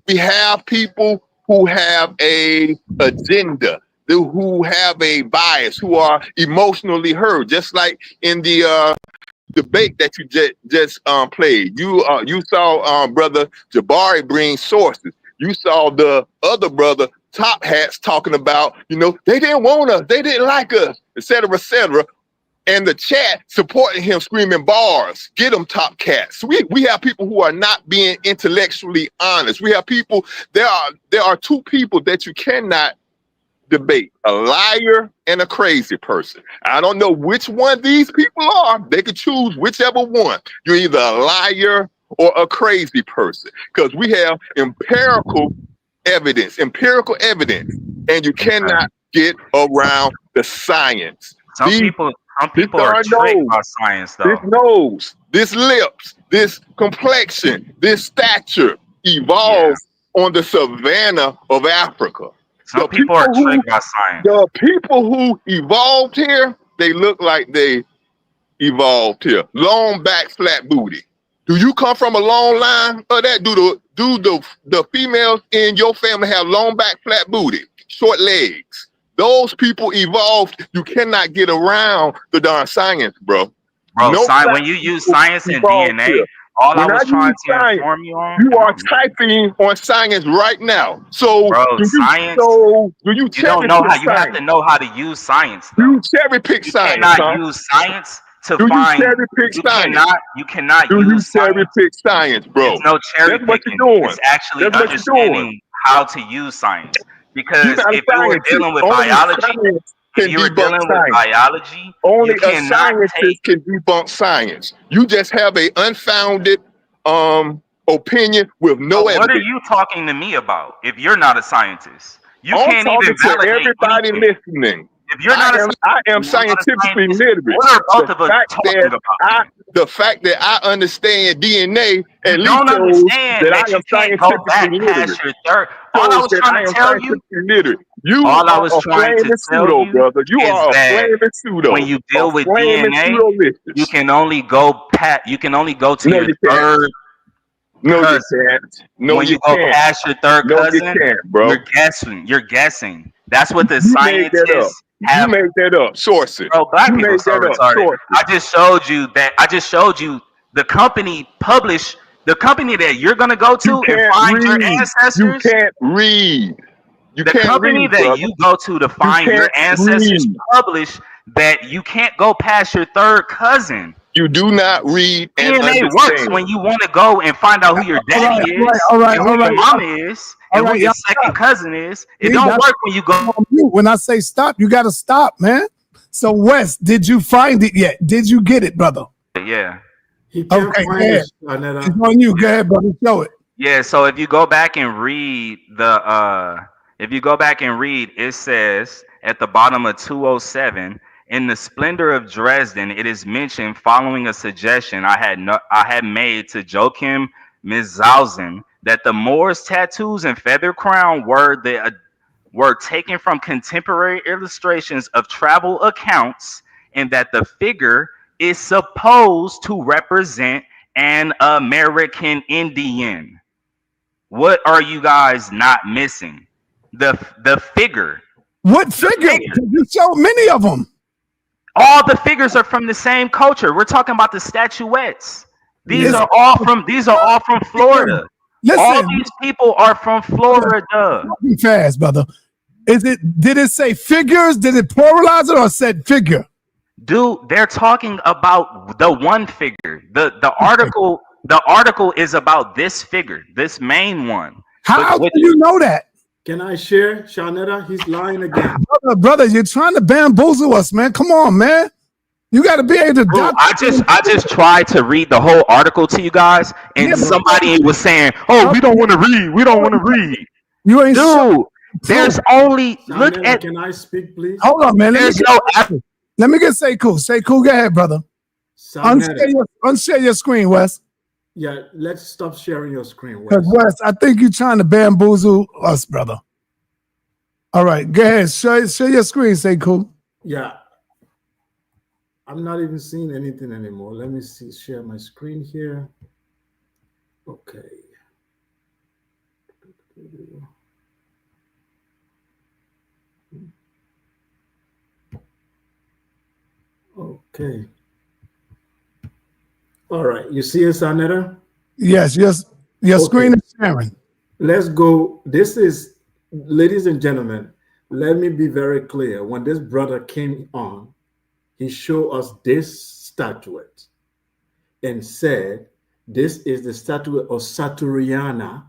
We have people who have a agenda, who have a bias, who are emotionally hurt, just like in the debate that you just played. You saw brother Jabari bring sources. You saw the other brother TopCat talking about, they didn't want us, they didn't like us, et cetera, et cetera. And the chat supporting him, screaming bars, get them TopCat. So we have people who are not being intellectually honest. We have people, there are two people that you cannot debate, a liar and a crazy person. I don't know which one these people are. They could choose whichever one. You're either a liar or a crazy person, because we have empirical evidence, and you cannot get around the science. Some people are tricked by science, though. This nose, this lips, this complexion, this stature evolved on the savannah of Africa. Some people are tricked by science. The people who evolved here, they look like they evolved here. Long back, flat booty. Do you come from a long line of that? Do the females in your family have long back, flat booty, short legs? Those people evolved. You cannot get around the darn science, bro. When you use science and DNA, all I was trying to inform you on. You are typing on science right now. So, science. You don't know how. You have to know how to use science. Though. You cherry pick science. You cannot use science to find. You cherry pick science. You cannot use you cherry pick science, bro. There's no cherry picking. That's what you're doing. It's actually understanding how to use science. Because if you were dealing with biology, only a scientist can debunk science. You just have an unfounded opinion with no evidence. What are you talking to me about? If you're not a scientist, you can't even validate to everybody listening. If you're I am scientifically literate. The fact that I understand DNA at least shows that I am scientifically literate. All I was trying to tell you, all I was trying to tell you, brother, you are a flaming pseudo. When you deal with DNA, you can only go to your third. No, you can't. No, when you go past your third cousin, you can't, bro. You're guessing. That's what the scientists have. You made that up. Sources. Bro, black people are so retarded. I just showed you the company published The company that you're gonna go to and find your ancestors. You can't read. You the can't company read, that brother. you go to find your ancestors publish that you can't go past your third cousin. You do not read and DNA works understand. when you want to go and find out who your daddy is, and who your mama is, and who your second cousin is. It don't work when you go. When I say stop, you got to stop, man. So Wes, did you find it yet? Did you get it, brother? Yeah. He can't Okay, find go ahead. it. It's on you. Go ahead, brother. Show it. Yeah, so if you go back and read it says at the bottom of 207, in the splendor of Dresden, it is mentioned following a suggestion I had made to Joachim Mizhausen that the Moors' tattoos and feather crown were taken from contemporary illustrations of travel accounts, and that the figure is supposed to represent an American Indian. What are you guys not missing? The figure. What figure? You showed many of them. All the figures are from the same culture. We're talking about the statuettes. These are all from Florida. Listen, all these people are from Florida. Be fast, brother. Did it say figures? Did it pluralize it or said figure? Dude, they're talking about the one figure. The article is about this figure, this main one. How do you know that? Can I share, sa.neter? He's lying again. Brother, you're trying to bamboozle us, man. Come on, man. You got to be able to. Bro, I just tried to read the whole article to you guys, and somebody was saying, "Oh, we don't want to read. We don't want to read." You ain't dude. There's only look sa.neter, at. Can I speak, please? Hold on, man. Let me get say cool. Say cool. Go ahead, brother. Unshare your screen, Wes. Yeah, let's stop sharing your screen, Wes. Because Wes, I think you're trying to bamboozle us, brother. All right, go ahead. Share your screen. Say cool. Yeah. I'm not even seeing anything anymore. Let me share my screen here. Okay. Okay. All right. You see it, sa.neter? Yes. Your screen is sharing. Let's go. This is, ladies and gentlemen, let me be very clear. When this brother came on, he showed us this statuette and said, this is the statuette of Saturiana,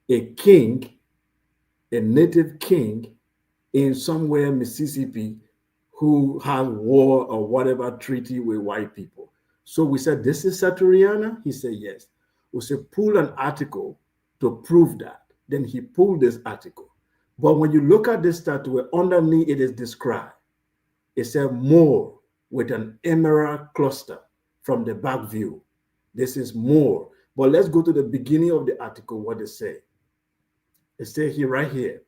a king, a native king in somewhere Mississippi who had war or whatever treaty with white people. So we said, this is Saturiana? He said, yes. We said, pull an article to prove that. Then he pulled this article. But when you look at this statue, underneath it is described. It said more with an emerald cluster from the back view. This is more. But let's go to the beginning of the article, what it says. It says here, right here.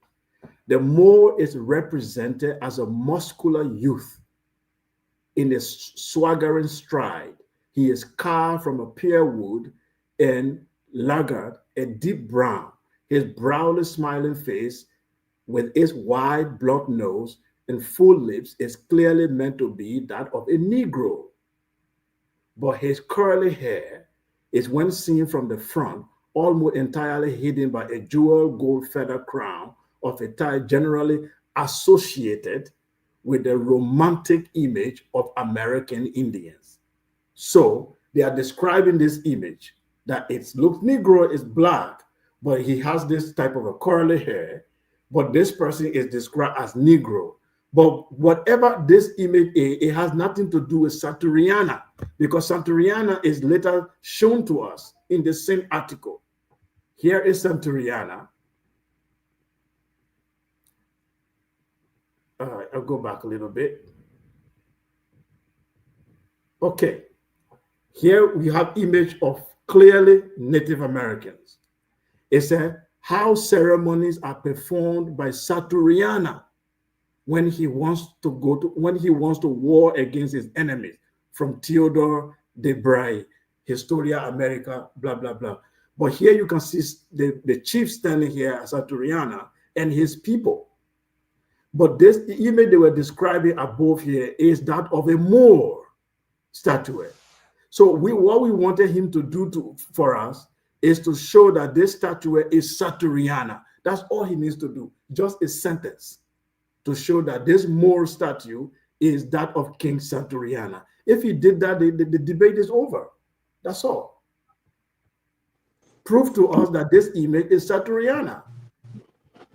The Moor is represented as a muscular youth in a swaggering stride. He is carved from a pear wood and laggard, a deep brown. His brownly smiling face with its wide blunt nose and full lips is clearly meant to be that of a Negro. But his curly hair is, when seen from the front, almost entirely hidden by a jewel gold feather crown of a type generally associated with the romantic image of American Indians. So they are describing this image that it looks Negro is black, but he has this type of a curly hair, but this person is described as Negro. But whatever this image is, it has nothing to do with Saturiana, because Saturiana is later shown to us in the same article. Here is Saturiana. All right, I'll go back a little bit. Okay, here we have image of clearly Native Americans. It said how ceremonies are performed by Saturiana when he wants to war against his enemies, from Theodore de Bray, Historia America, blah, blah, blah. But here you can see the chief standing here as Saturiana and his people. But this image they were describing above here is that of a Moor statuette. So what we wanted him to do for us is to show that this statuette is Saturniana. That's all he needs to do. Just a sentence to show that this Moor statue is that of King Saturniana. If he did that, the debate is over. That's all. Prove to us that this image is Saturniana.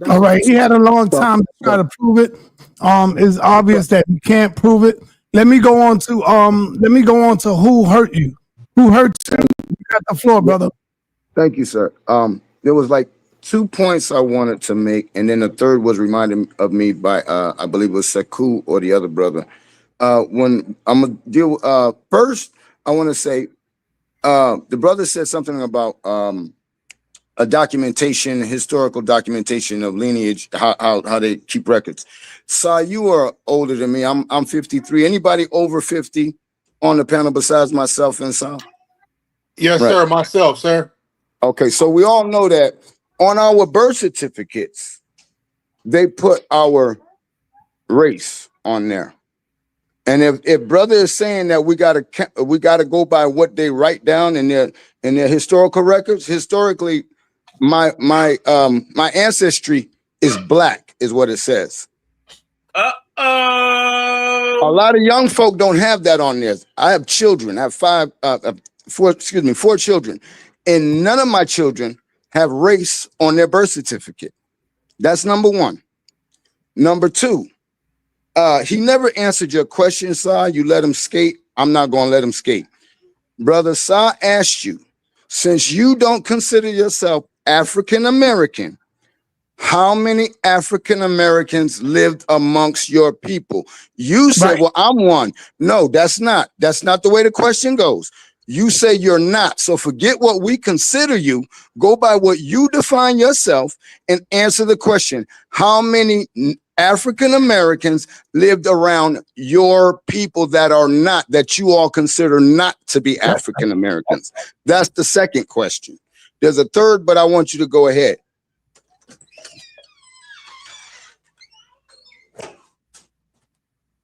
All right, he had a long time to try to prove it. It's obvious that he can't prove it. Let me go on to who hurt you. Who hurt you? You got the floor, brother. Thank you, sir. There was like 2 points I wanted to make, and then the third was reminded of me by I believe it was Sekou or the other brother. When I'm gonna deal first, I want to say the brother said something about a documentation, historical documentation of lineage, how they keep records. So you are older than me. I'm 53. Anybody over 50 on the panel besides myself and Sal? Yes, right. Sir. Myself, sir. Okay, so we all know that on our birth certificates, they put our race on there. And if brother is saying that we gotta go by what they write down in their historical records, historically, my ancestry is black, is what it says. A lot of young folk don't have that on there. I have children. I have four children, and none of my children have race on their birth certificate. That's number one. Number two, he never answered your question, Sa. You let him skate. I'm not going to let him skate. Brother Sa asked you, since you don't consider yourself African American, how many African Americans lived amongst your people? You say, right. Well, I'm one. No, that's not the way the question goes. You say you're not. So forget what we consider you. Go by what you define yourself and answer the question. How many African Americans lived around your people that you all consider not to be African Americans? That's the second question. There's a third, but I want you to go ahead.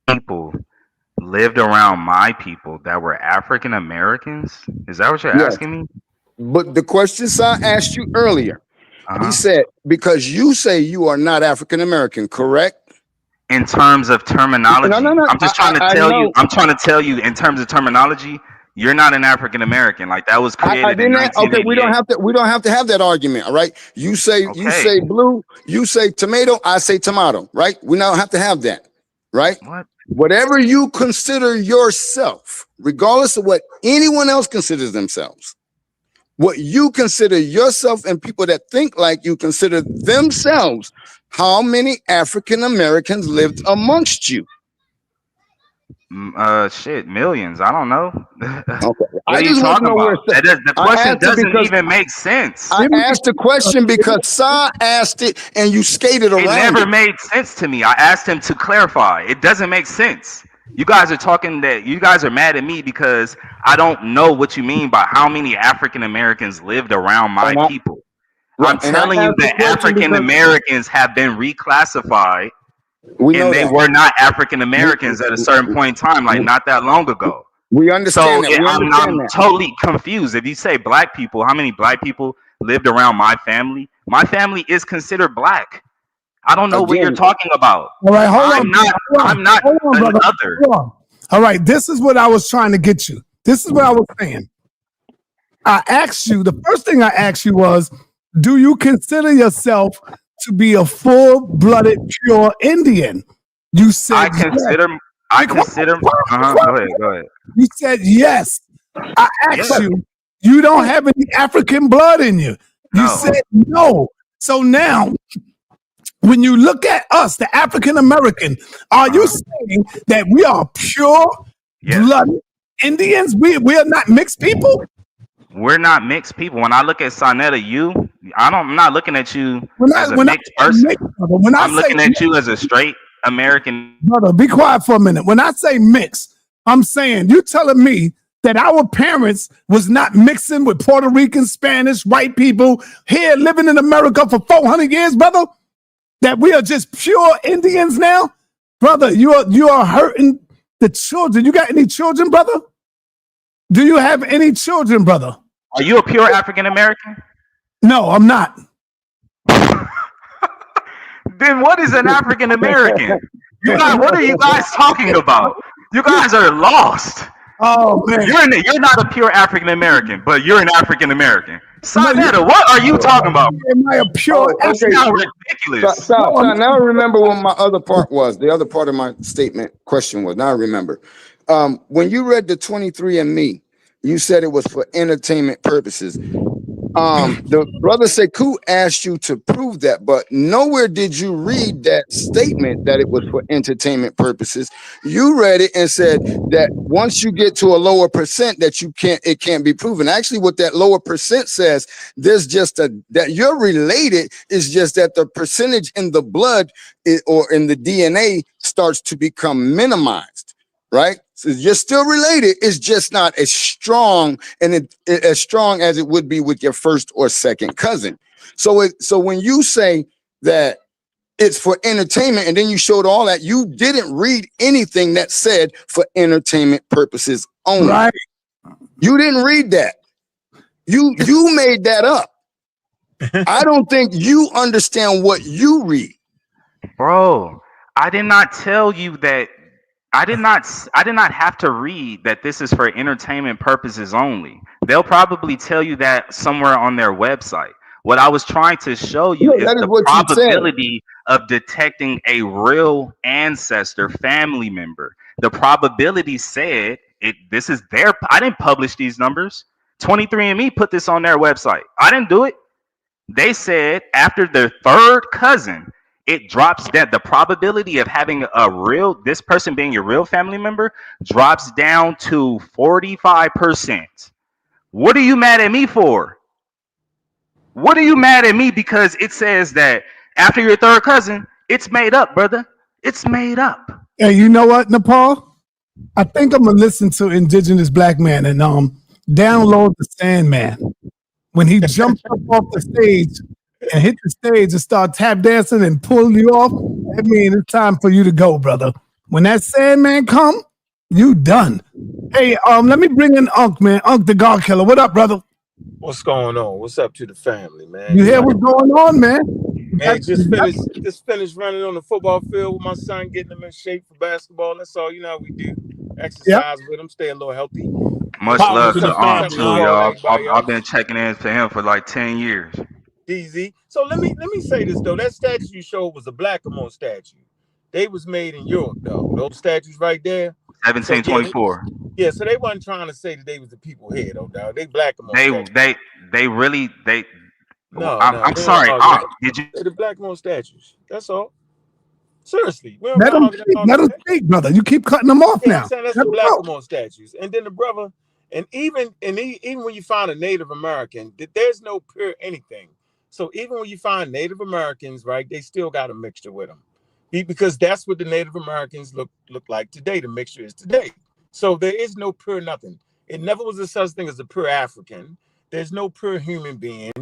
People lived around my people that were African Americans? Is that what you're asking me? But the questions I asked you earlier, he said, because you say you are not African American, correct? In terms of terminology, no. I'm just trying to tell you. I'm trying to tell you in terms of terminology, you're not an African American. Like that was created in 1988. Okay, we don't have to have that argument. All right, you say blue, you say tomato, I say tomato. Right? We don't have to have that. Right? What? Whatever you consider yourself, regardless of what anyone else considers themselves, what you consider yourself and people that think like you consider themselves, how many African Americans lived amongst you? Shit, millions. I don't know. Okay. What are you talking about? The question doesn't even make sense. I asked the question because Sa asked it and you skated around. It never made sense to me. I asked him to clarify. It doesn't make sense. You guys are talking that you guys are mad at me because I don't know what you mean by how many African Americans lived around my people. I'm telling you that African Americans have been reclassified. And they were not African Americans at a certain point in time, like not that long ago. We understand that. I'm totally confused. If you say black people, how many black people lived around my family? My family is considered black. I don't know what you're talking about. All right, hold on. I'm not another. All right, this is what I was trying to get you. This is what I was saying. I asked you, the first thing I asked you was, do you consider yourself to be a full-blooded, pure Indian? You said I consider. Go ahead. You said yes. I asked you. You don't have any African blood in you. You said no. So now, when you look at us, the African American, are you saying that we are pure-blooded Indians? We are not mixed people. We're not mixed people. When I look at sa.neter, I'm not looking at you as a mixed person. I'm looking at you as a straight American. Brother, be quiet for a minute. When I say mix, I'm saying you telling me that our parents was not mixing with Puerto Rican, Spanish, white people here living in America for 400 years, brother? That we are just pure Indians now? Brother, you are hurting the children. You got any children, brother? Do you have any children, brother? Are you a pure African American? No, I'm not. Then what is an African American? What are you guys talking about? You guys are lost. Oh man, you're not a pure African American, but you're an African American. sa.neter, what are you talking about? Am I a pure? That's not ridiculous. So now I remember what my other part was. The other part of my statement question was. Now I remember. When you read the 23andMe, you said it was for entertainment purposes. The brother Sekou asked you to prove that, but nowhere did you read that statement that it was for entertainment purposes. You read it and said that once you get to a lower percent that it can't be proven. Actually, what that lower percent says, there's just that you're related is just that the percentage in the blood or in the DNA starts to become minimized, right? So you're still related. It's just not as strong as strong as it would be with your first or second cousin. So when you say that it's for entertainment, and then you showed all that, you didn't read anything that said for entertainment purposes only. Right. You didn't read that. You made that up. I don't think you understand what you read. Bro, I did not tell you that. I did not have to read that this is for entertainment purposes only. They'll probably tell you that somewhere on their website. What I was trying to show you is the probability of detecting a real ancestor family member. The probability said this is their. I didn't publish these numbers. 23andMe put this on their website. I didn't do it. They said after their third cousin, it drops that the probability of having this person being your real family member drops down to 45%. What are you mad at me for? What are you mad at me because it says that after your third cousin, it's made up, brother. It's made up. Hey, you know what, Nepal? I think I'm gonna listen to Indigenous Black Man and download the Sandman. When he jumps up off the stage and hit the stage and start tap dancing and pulling you off, that means it's time for you to go, brother. When that Sandman come, you done. Hey, let me bring in Unc, man. Unc the God Killer. What up, brother? What's going on? What's up to the family, man? You hear what's going on, man? Man, just finished running on the football field with my son, getting him in shape for basketball. That's all. You know how we do. Exercise with him, stay a little healthy. Much love to Aunt too, y'all. I've been checking in for him for like 10 years. DZ. So let me say this though. That statue you showed was a Blackamoor statue. They was made in Europe though. Those statues right there. 1724. Yeah, so they wasn't trying to say that they was the people here though, dog. They Blackamoor. No, I'm sorry. Did you? They're the Blackamoor statues. That's all. Seriously. Let them speak, brother. You keep cutting them off now. I'm saying that's the Blackamoor statues. And then the brother, and even when you find a Native American, there's no pure anything. So even when you find Native Americans, right, they still got a mixture with them. Because that's what the Native Americans look like today. The mixture is today. So there is no pure nothing. It never was a such thing as a pure African. There's no pure human being.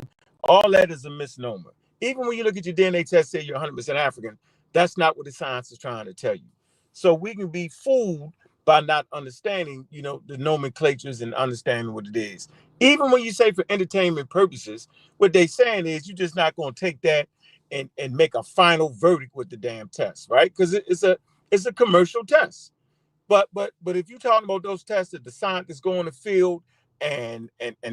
All that is a misnomer. Even when you look at your DNA test, say you're 100% African, that's not what the science is trying to tell you. So we can be fooled by not understanding, the nomenclatures and understanding what it is. Even when you say for entertainment purposes, what they're saying is you're just not going to take that and make a final verdict with the damn test, right? Because it's a commercial test. But if you're talking about those tests that the scientists go in the field and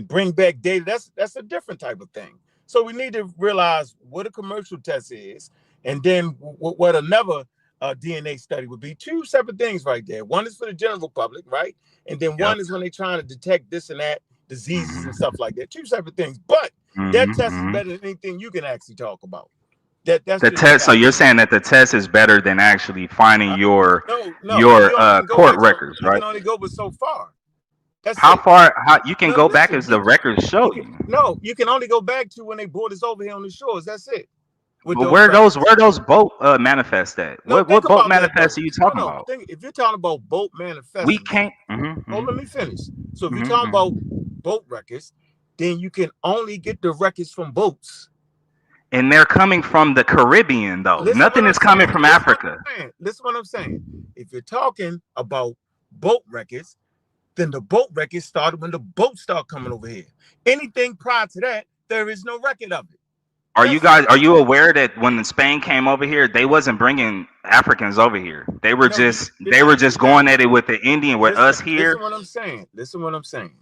bring back data, that's a different type of thing. So we need to realize what a commercial test is, and then what another DNA study would be. Two separate things right there. One is for the general public, right? And then one is when they're trying to detect this and that, diseases and stuff like that. Two separate things. But that test is better than anything you can actually talk about. That's the test. So you're saying that the test is better than actually finding your court records, right? You can only go but so far. How you can go back as the records show you? No, you can only go back to when they brought us over here on the shores. That's it. But where those boat manifest at? What boat manifest are you talking about? If you're talking about boat manifest, we can't. Let me finish. So if you're talking about boat records, then you can only get the records from boats. And they're coming from the Caribbean, though. Nothing is coming from Africa. Listen what I'm saying. If you're talking about boat records, then the boat record started when the boats start coming over here. Anything prior to that, there is no record of it. Are you aware that when Spain came over here, they wasn't bringing Africans over here? They were just going at it with the Indian, with us here. Listen what I'm saying. Listen what I'm saying.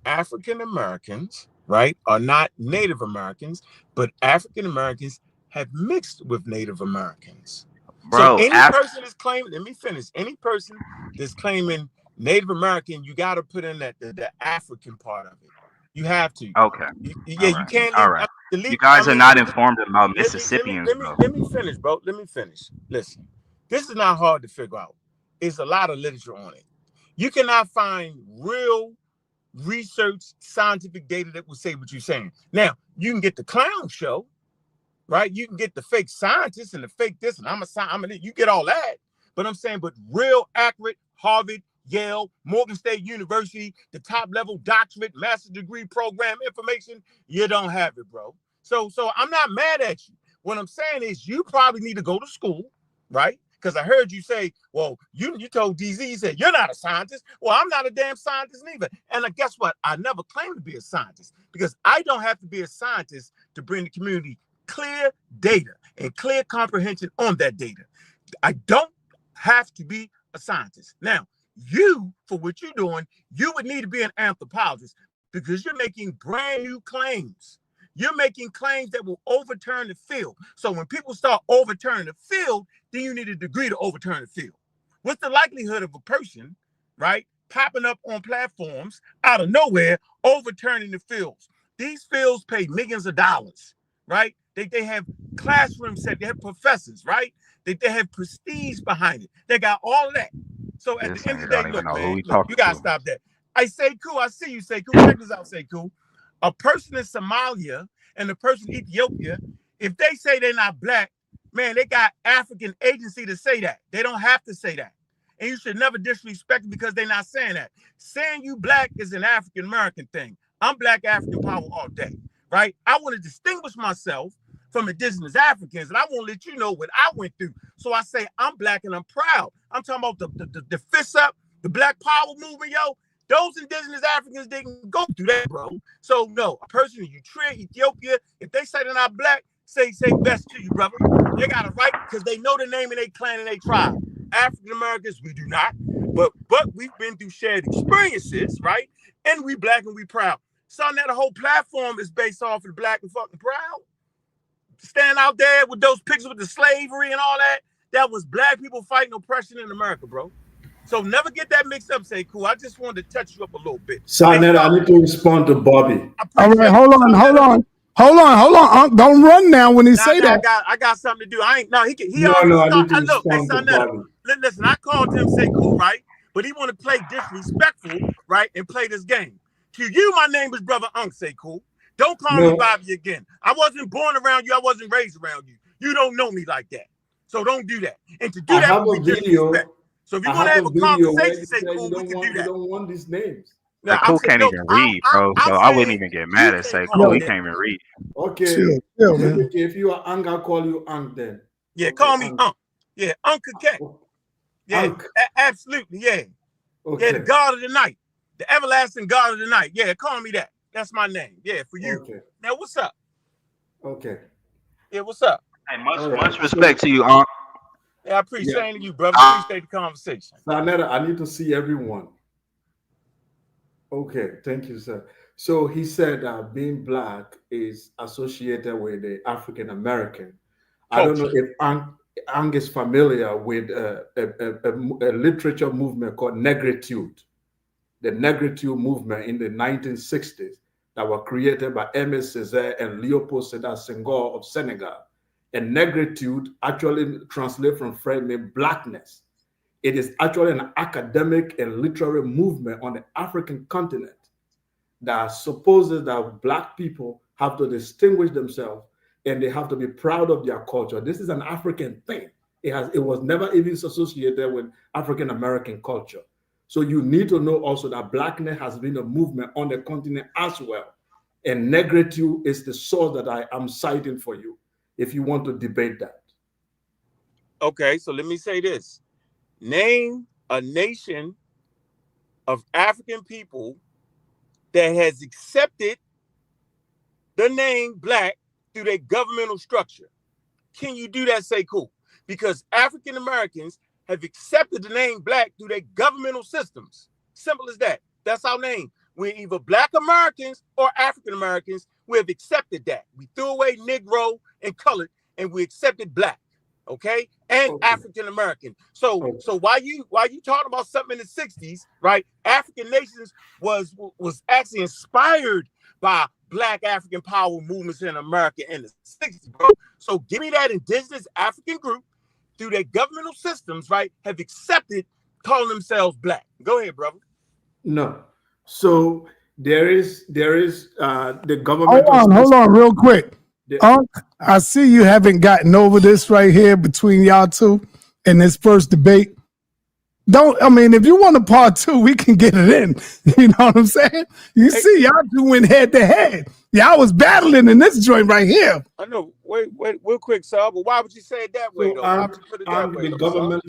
African Americans, right, are not Native Americans, but African Americans have mixed with Native Americans. Bro, so any person is claiming, let me finish. Any person that's claiming Native American, you got to put in that the African part of it. You have to. Okay. You can't. All right. You guys are not informed about Mississippians, bro. Let me finish, bro. Let me finish. Listen, this is not hard to figure out. There's a lot of literature on it. You cannot find real research, scientific data that will say what you're saying. Now, you can get the clown show, right? You can get the fake scientists and the fake this, and you get all that. But I'm saying, but real accurate Harvard, Yale, Morgan State University, the top level doctorate, master's degree program information, you don't have it, bro. So I'm not mad at you. What I'm saying is you probably need to go to school, right? Because I heard you say, well, you told DZ, you said, you're not a scientist. Well, I'm not a damn scientist neither. And guess what? I never claimed to be a scientist because I don't have to be a scientist to bring the community clear data and clear comprehension on that data. I don't have to be a scientist. Now, you, for what you're doing, you would need to be an anthropologist because you're making brand new claims. You're making claims that will overturn the field. So when people start overturning the field, then you need a degree to overturn the field. What's the likelihood of a person, right, popping up on platforms out of nowhere, overturning the fields? These fields pay millions of dollars, right? They have classroom set, they have professors, right? They have prestige behind it. They got all of that. So at the end of the day, look, man, you gotta stop that. I say cool, I see you say cool. Check this out, say cool. A person in Somalia and a person in Ethiopia, if they say they're not black, man, they got African agency to say that. They don't have to say that. And you should never disrespect them because they're not saying that. Saying you black is an African American thing. I'm black African power all day, right? I want to distinguish myself from indigenous Africans, and I want to let you know what I went through. So I say I'm black and I'm proud. I'm talking about the fists up, the Black Power movement, yo. Those indigenous Africans didn't go through that, bro. So no, a person in Eritrea, Ethiopia, if they say they're not black, say best to you, brother. They got a right because they know the name of their clan and their tribe. African Americans, we do not, but we've been through shared experiences, right? And we black and we proud. So now the whole platform is based off of black and fucking proud. Stand out there with those pictures with the slavery and all that. That was black people fighting oppression in America, bro. So never get that mixed up, say cool. I just wanted to touch you up a little bit. Sa.neter, I need to respond to Bobby. All right, hold on. Don't run now when he say that. I got something to do. I ain't I need to respond to Bobby. Listen, I called him say cool, right? But he want to play disrespectful, right? And play this game. To you, my name is Brother Unk, say cool. Don't call me Bobby again. I wasn't born around you. I wasn't raised around you. You don't know me like that. So don't do that. And to do that would be disrespect. So if you want to have a conversation, say cool, we can do that. You don't want these names. Now, Cool can't even read, bro. So I wouldn't even get mad at say cool. He can't even read. Okay. If you are Unk, I'll call you Unk then. Yeah, call me Unk. Yeah, Unk. Yeah, absolutely. Yeah. Okay. Yeah, the God of the night. The everlasting God of the night. Yeah, call me that. That's my name. Yeah, for you. Okay. Now, what's up? Okay. Yeah, what's up? Hey, much respect to you, Unk. Yeah, I appreciate you, brother. Appreciate the conversation. Sa.neter, I need to see everyone. Okay, thank you, sir. So he said being black is associated with the African American. I don't know if Unk is familiar with a literature movement called Negritude. The Negritude movement in the 1960s that were created by Aimé Césaire and Léopold Sédar Senghor of Senegal. And negritude actually translates from French means blackness. It is actually an academic and literary movement on the African continent that supposes that black people have to distinguish themselves and they have to be proud of their culture. This is an African thing. It was never even associated with African American culture. So you need to know also that blackness has been a movement on the continent as well. And negritude is the source that I am citing for you, if you want to debate that. Okay, so let me say this. Name a nation of African people that has accepted the name Black through their governmental structure. Can you do that, say cool? Because African Americans have accepted the name Black through their governmental systems. Simple as that. That's our name. We're either Black Americans or African Americans. We have accepted that. We threw away Negro and colored, and we accepted Black, okay, and African American. So why you talking about something in the '60s, right? African nations was actually inspired by Black African power movements in America in the '60s, bro. So give me that indigenous African group through their governmental systems, right, have accepted calling themselves Black. Go ahead, brother. No. So there is the government. Hold on, real quick. I see you haven't gotten over this right here between y'all two in this first debate. If you want a part 2, we can get it in. You know what I'm saying? You see, y'all two went head to head. Y'all was battling in this joint right here. I know. Wait, real quick, sir. But why would you say it that way, though? Why would you put it that way,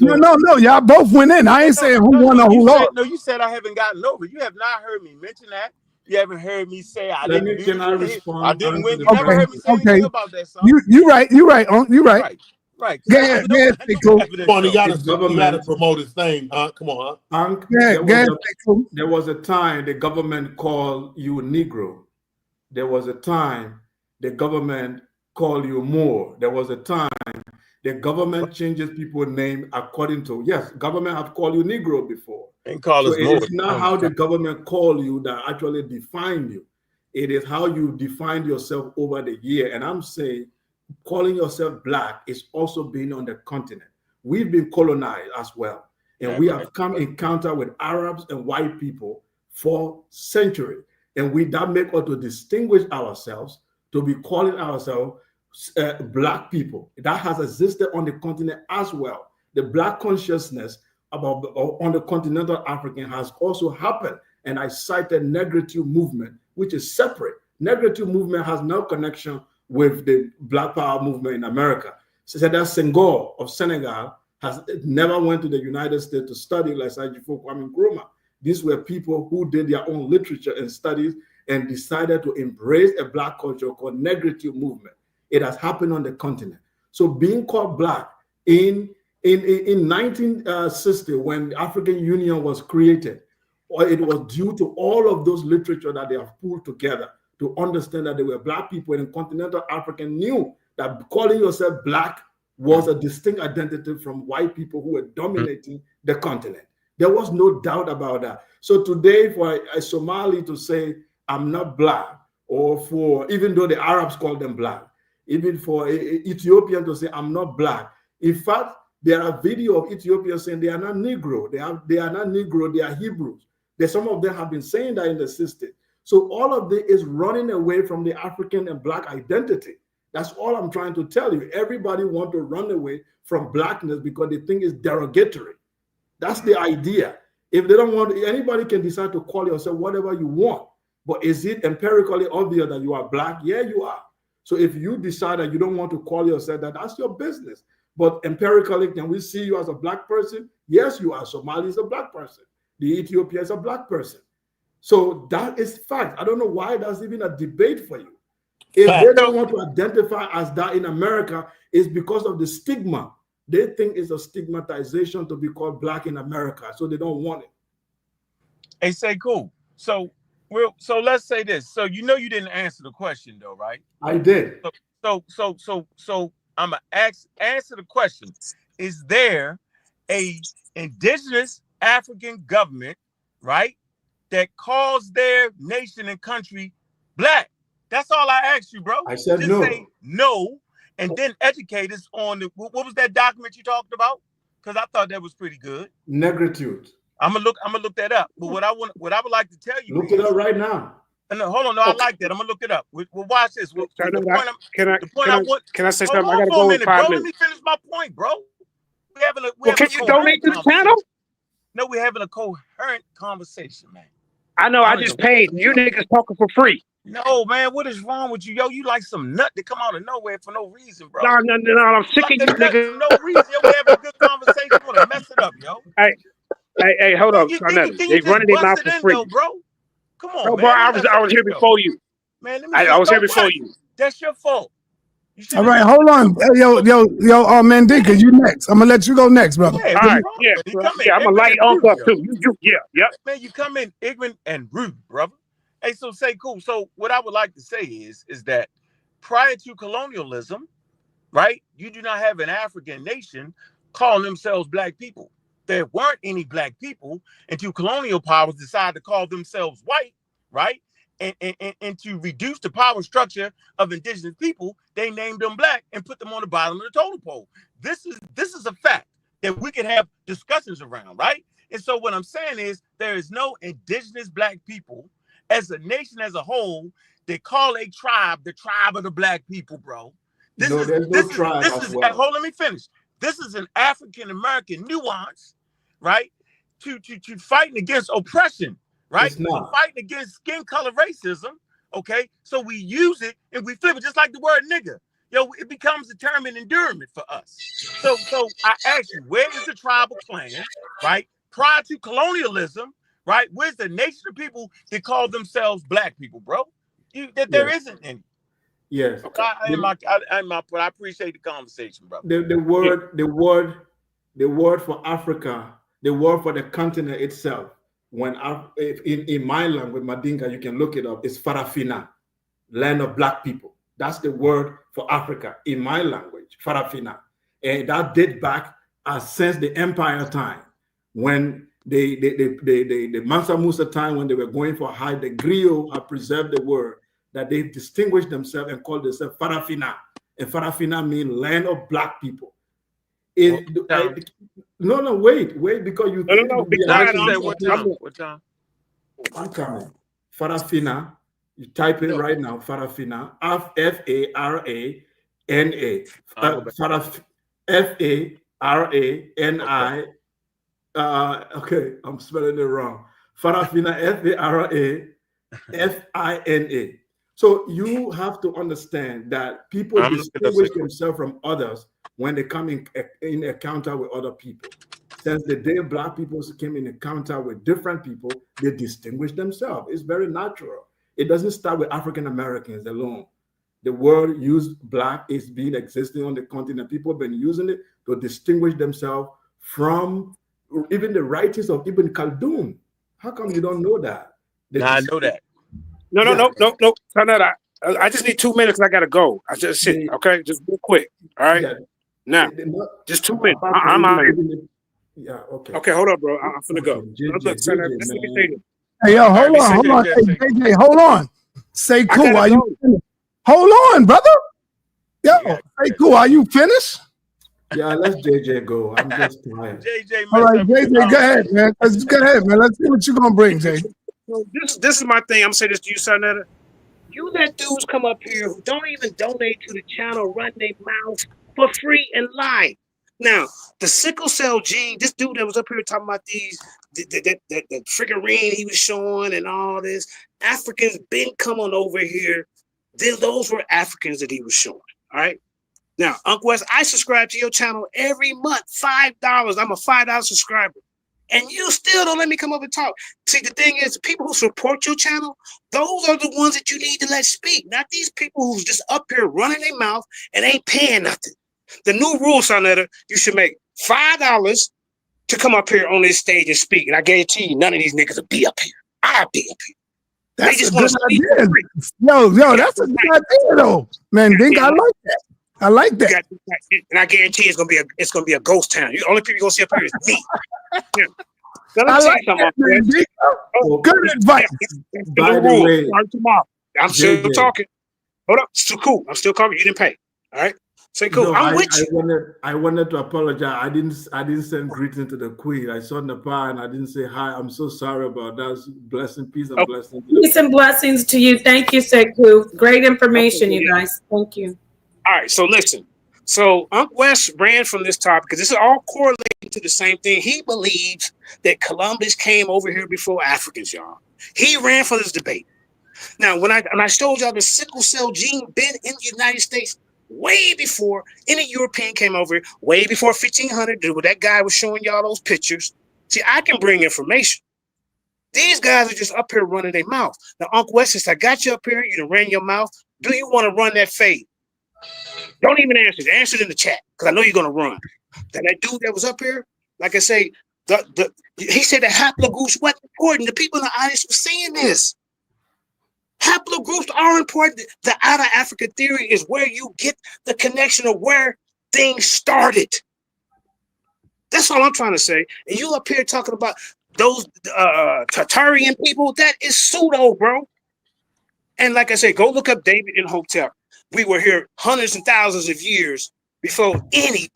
No. Y'all both went in. I ain't saying who won or who lost. No, you said I haven't gotten over. You have not heard me mention that. You haven't heard me say I Let didn't. me, can I respond? I didn't win. You never heard me say anything about that, son. You right. You right. Right. Go ahead. Come on, you gotta promote his thing. Come on. There was a time the government called you Negro. There was a time the government called you Moor. There was a time the government changes people's name according to, yes, government have called you Negro before. And call us It Moor. is not how the government call you that actually define you. It is how you define yourself over the year. And I'm saying calling yourself Black is also being on the continent. We've been colonized as well. And we have come in encounter with Arabs and white people for centuries. And that make us to distinguish ourselves, to be calling ourselves Black people. That has existed on the continent as well. The Black consciousness on the continental African has also happened. And I cited Negritude movement, which is separate. Negritude movement has no connection with the Black Power movement in America. So that Senghor of Senegal has never went to the United States to study like Sajifo Kwame Nkrumah. These were people who did their own literature and studies and decided to embrace a Black culture called Negritude movement. It has happened on the continent. So being called Black in 1960, when the African Union was created, it was due to all of those literature that they have pulled together to understand that there were Black people in continental Africa knew that calling yourself Black was a distinct identity from white people who were dominating the continent. There was no doubt about that. So today, for a Somali to say, I'm not Black, or for, even though the Arabs call them Black, even for an Ethiopian to say, I'm not Black. In fact, there are videos of Ethiopians saying they are not Negro. They are not Negro, they are Hebrews. Some of them have been saying that in the system. So all of this is running away from the African and Black identity. That's all I'm trying to tell you. Everybody wants to run away from Blackness because they think it's derogatory. That's the idea. If they don't want, anybody can decide to call yourself whatever you want. But is it empirically obvious that you are Black? Yeah, you are. So if you decide that you don't want to call yourself that, that's your business. But empirically, can we see you as a Black person? Yes, you are. Somali is a Black person. The Ethiopian is a Black person. So that is fact. I don't know why that's even a debate for you. If they don't want to identify as that in America, it's because of the stigma. They think it's a stigmatization to be called Black in America, so they don't want it. Hey, say cool. So let's say this. So you didn't answer the question though, right? I did. So I'm gonna answer the question. Is there a indigenous African government, right, that calls their nation and country Black? That's all I asked you, bro. I said just no. Say no, and then educate us on what was that document you talked about? Because I thought that was pretty good. Negritude. I'm gonna look that up. But what I would like to tell you, look it up right now. No, hold on. No, I like that. I'm gonna look it up. Well, watch this. Can I say something? I gotta go in in 5 minutes. Let me finish my point, bro. Can you donate to the channel? No, we're having a coherent conversation, man. I know. I just paid. You niggas talking for free. No, man. What is wrong with you, yo? You like some nut to come out of nowhere for no reason, bro. No. I'm sick of you niggas. For no reason. Yo, we having a good conversation. You want to mess it up, yo. Hey, Hey, hold up, Can Sarnetta. you They just running their bust mouth it for in free. though, bro? Come on, No, man. bro, Don't mess I up was the here show. before you. Man, let me I was so here before what? you. That's your fault. All right, hold on. Hey, yo, Mandinka, you next. I'm gonna let you go next, brother. Yeah, All no right, problem. yeah, You bro. come in Yeah, I'm gonna ignorant light and Unc rude, up yo. too. Yep. Man, you come in ignorant and rude, brother. Hey, so say cool. So what I would like to say is that prior to colonialism, right, you do not have an African nation calling themselves black people. There weren't any black people until colonial powers decided to call themselves white, right? And to reduce the power structure of indigenous people, they named them black and put them on the bottom of the totem pole. This is a fact that we can have discussions around, right? And so what I'm saying is there is no indigenous black people as a nation as a whole. They call a tribe the tribe of the black people, bro. There's no tribe as well. Hold, let me finish. This is an African American nuance, right? To fighting against oppression, right? It's not. Fighting against skin color racism. Okay, so we use it and we flip it just like the word nigga. Yo, it becomes a term in endurance for us. So I ask you, where is the tribal clan, right? Prior to colonialism, right? Where's the nation of people that call themselves black people, bro? There isn't any. Yes. Okay. But I appreciate the conversation, bro. The word for Africa, the word for the continent itself, in my language, Madinka, you can look it up, it's Farafina, land of black people. That's the word for Africa in my language, Farafina. And that dates back since the empire time, when the Mansa Musa time, when they were going for high, the griot have preserved the word that they distinguished themselves and called themselves Farafina. And Farafina means land of black people. Wait, because you think what time? I'm coming. Farafina, you type it right now, Farafina, F-A-R-A-N-A. F-A-R-A-N-I. Okay, I'm spelling it wrong. Farafina, F-A-R-A-F-I-N-A. So you have to understand that people distinguish themselves from others when they come in encounter with other people. Since the day black people came in encounter with different people, they distinguish themselves. It's very natural. It doesn't start with African Americans alone. The word used black is being existing on the continent. People have been using it to distinguish themselves from even the writings of Ibn Khaldun. How come you don't know that? I know that. No. Sarnetta, I just need 2 minutes. I gotta go. I just sit. Okay, just real quick. All right. Yeah. Now, just 2 minutes. I'm out here. Yeah. Okay. Okay. Hold up, bro. I'm finna go. Look, Sarnetta, let me say this. Hey, yo, hold on. Hey, JJ, hold on. Say cool. Are you finished? Hold on, brother. Yo, say cool. Are you finished? Yeah, let's JJ go. I'm just tired. JJ, all right, JJ, go ahead, man. Go ahead, man. Let's see what you're gonna bring, JJ. So this is my thing. I'm gonna say this to you, Sarnetta. You let dudes come up here who don't even donate to the channel, run their mouth for free and lie. Now, the sickle cell gene, this dude that was up here talking about the figurine he was showing and all this, Africans been coming over here. Those were Africans that he was showing. All right. Now, Uncle West, I subscribe to your channel every month, $5. I'm a $5 subscriber. And you still don't let me come up and talk. See, the thing is, the people who support your channel, those are the ones that you need to let speak, not these people who's just up here running their mouth and ain't paying nothing. The new rule, Sarnetta, you should make $5 to come up here on this stage and speak. And I guarantee you, none of these niggas will be up here. I'll be up here. That's a good idea. Yo, that's a good idea, though. Man, Dink, I like that. I like that. And I guarantee it's gonna be a ghost town. The only people you're gonna see up here is me. Yeah. I like that, man. Good advice. By the way, I'm still talking. Hold up, still cool. I'm still talking. You didn't pay. All right. Say cool. No, I'm with you. I wanted to apologize. I didn't send greeting to the queen. I saw Nepal and I didn't say hi. I'm so sorry about that. Blessing, peace, and blessing. Peace and blessings to you. Thank you, Sekou. Great information, you guys. Thank you. All right, so listen. So Uncle West ran from this topic because this is all correlating to the same thing. He believes that Columbus came over here before Africans, y'all. He ran for this debate. Now, when I showed y'all the sickle cell gene been in the United States way before any European came over, way before 1500, that guy was showing y'all those pictures. See, I can bring information. These guys are just up here running their mouth. Now, Uncle West, since I got you up here, you done ran your mouth. Do you want to run that fade? Don't even answer it. Answer it in the chat, because I know you're going to run. That dude that was up here, like I say, he said the haplogroups wasn't important. The people in the audience were saying this. Haplogroups are important. The out of Africa theory is where you get the connection of where things started. That's all I'm trying to say. And you up here talking about those Tartarian people, that is pseudo, bro. And like I said, go look up David and Hotel. We were here hundreds and thousands of years before anybody.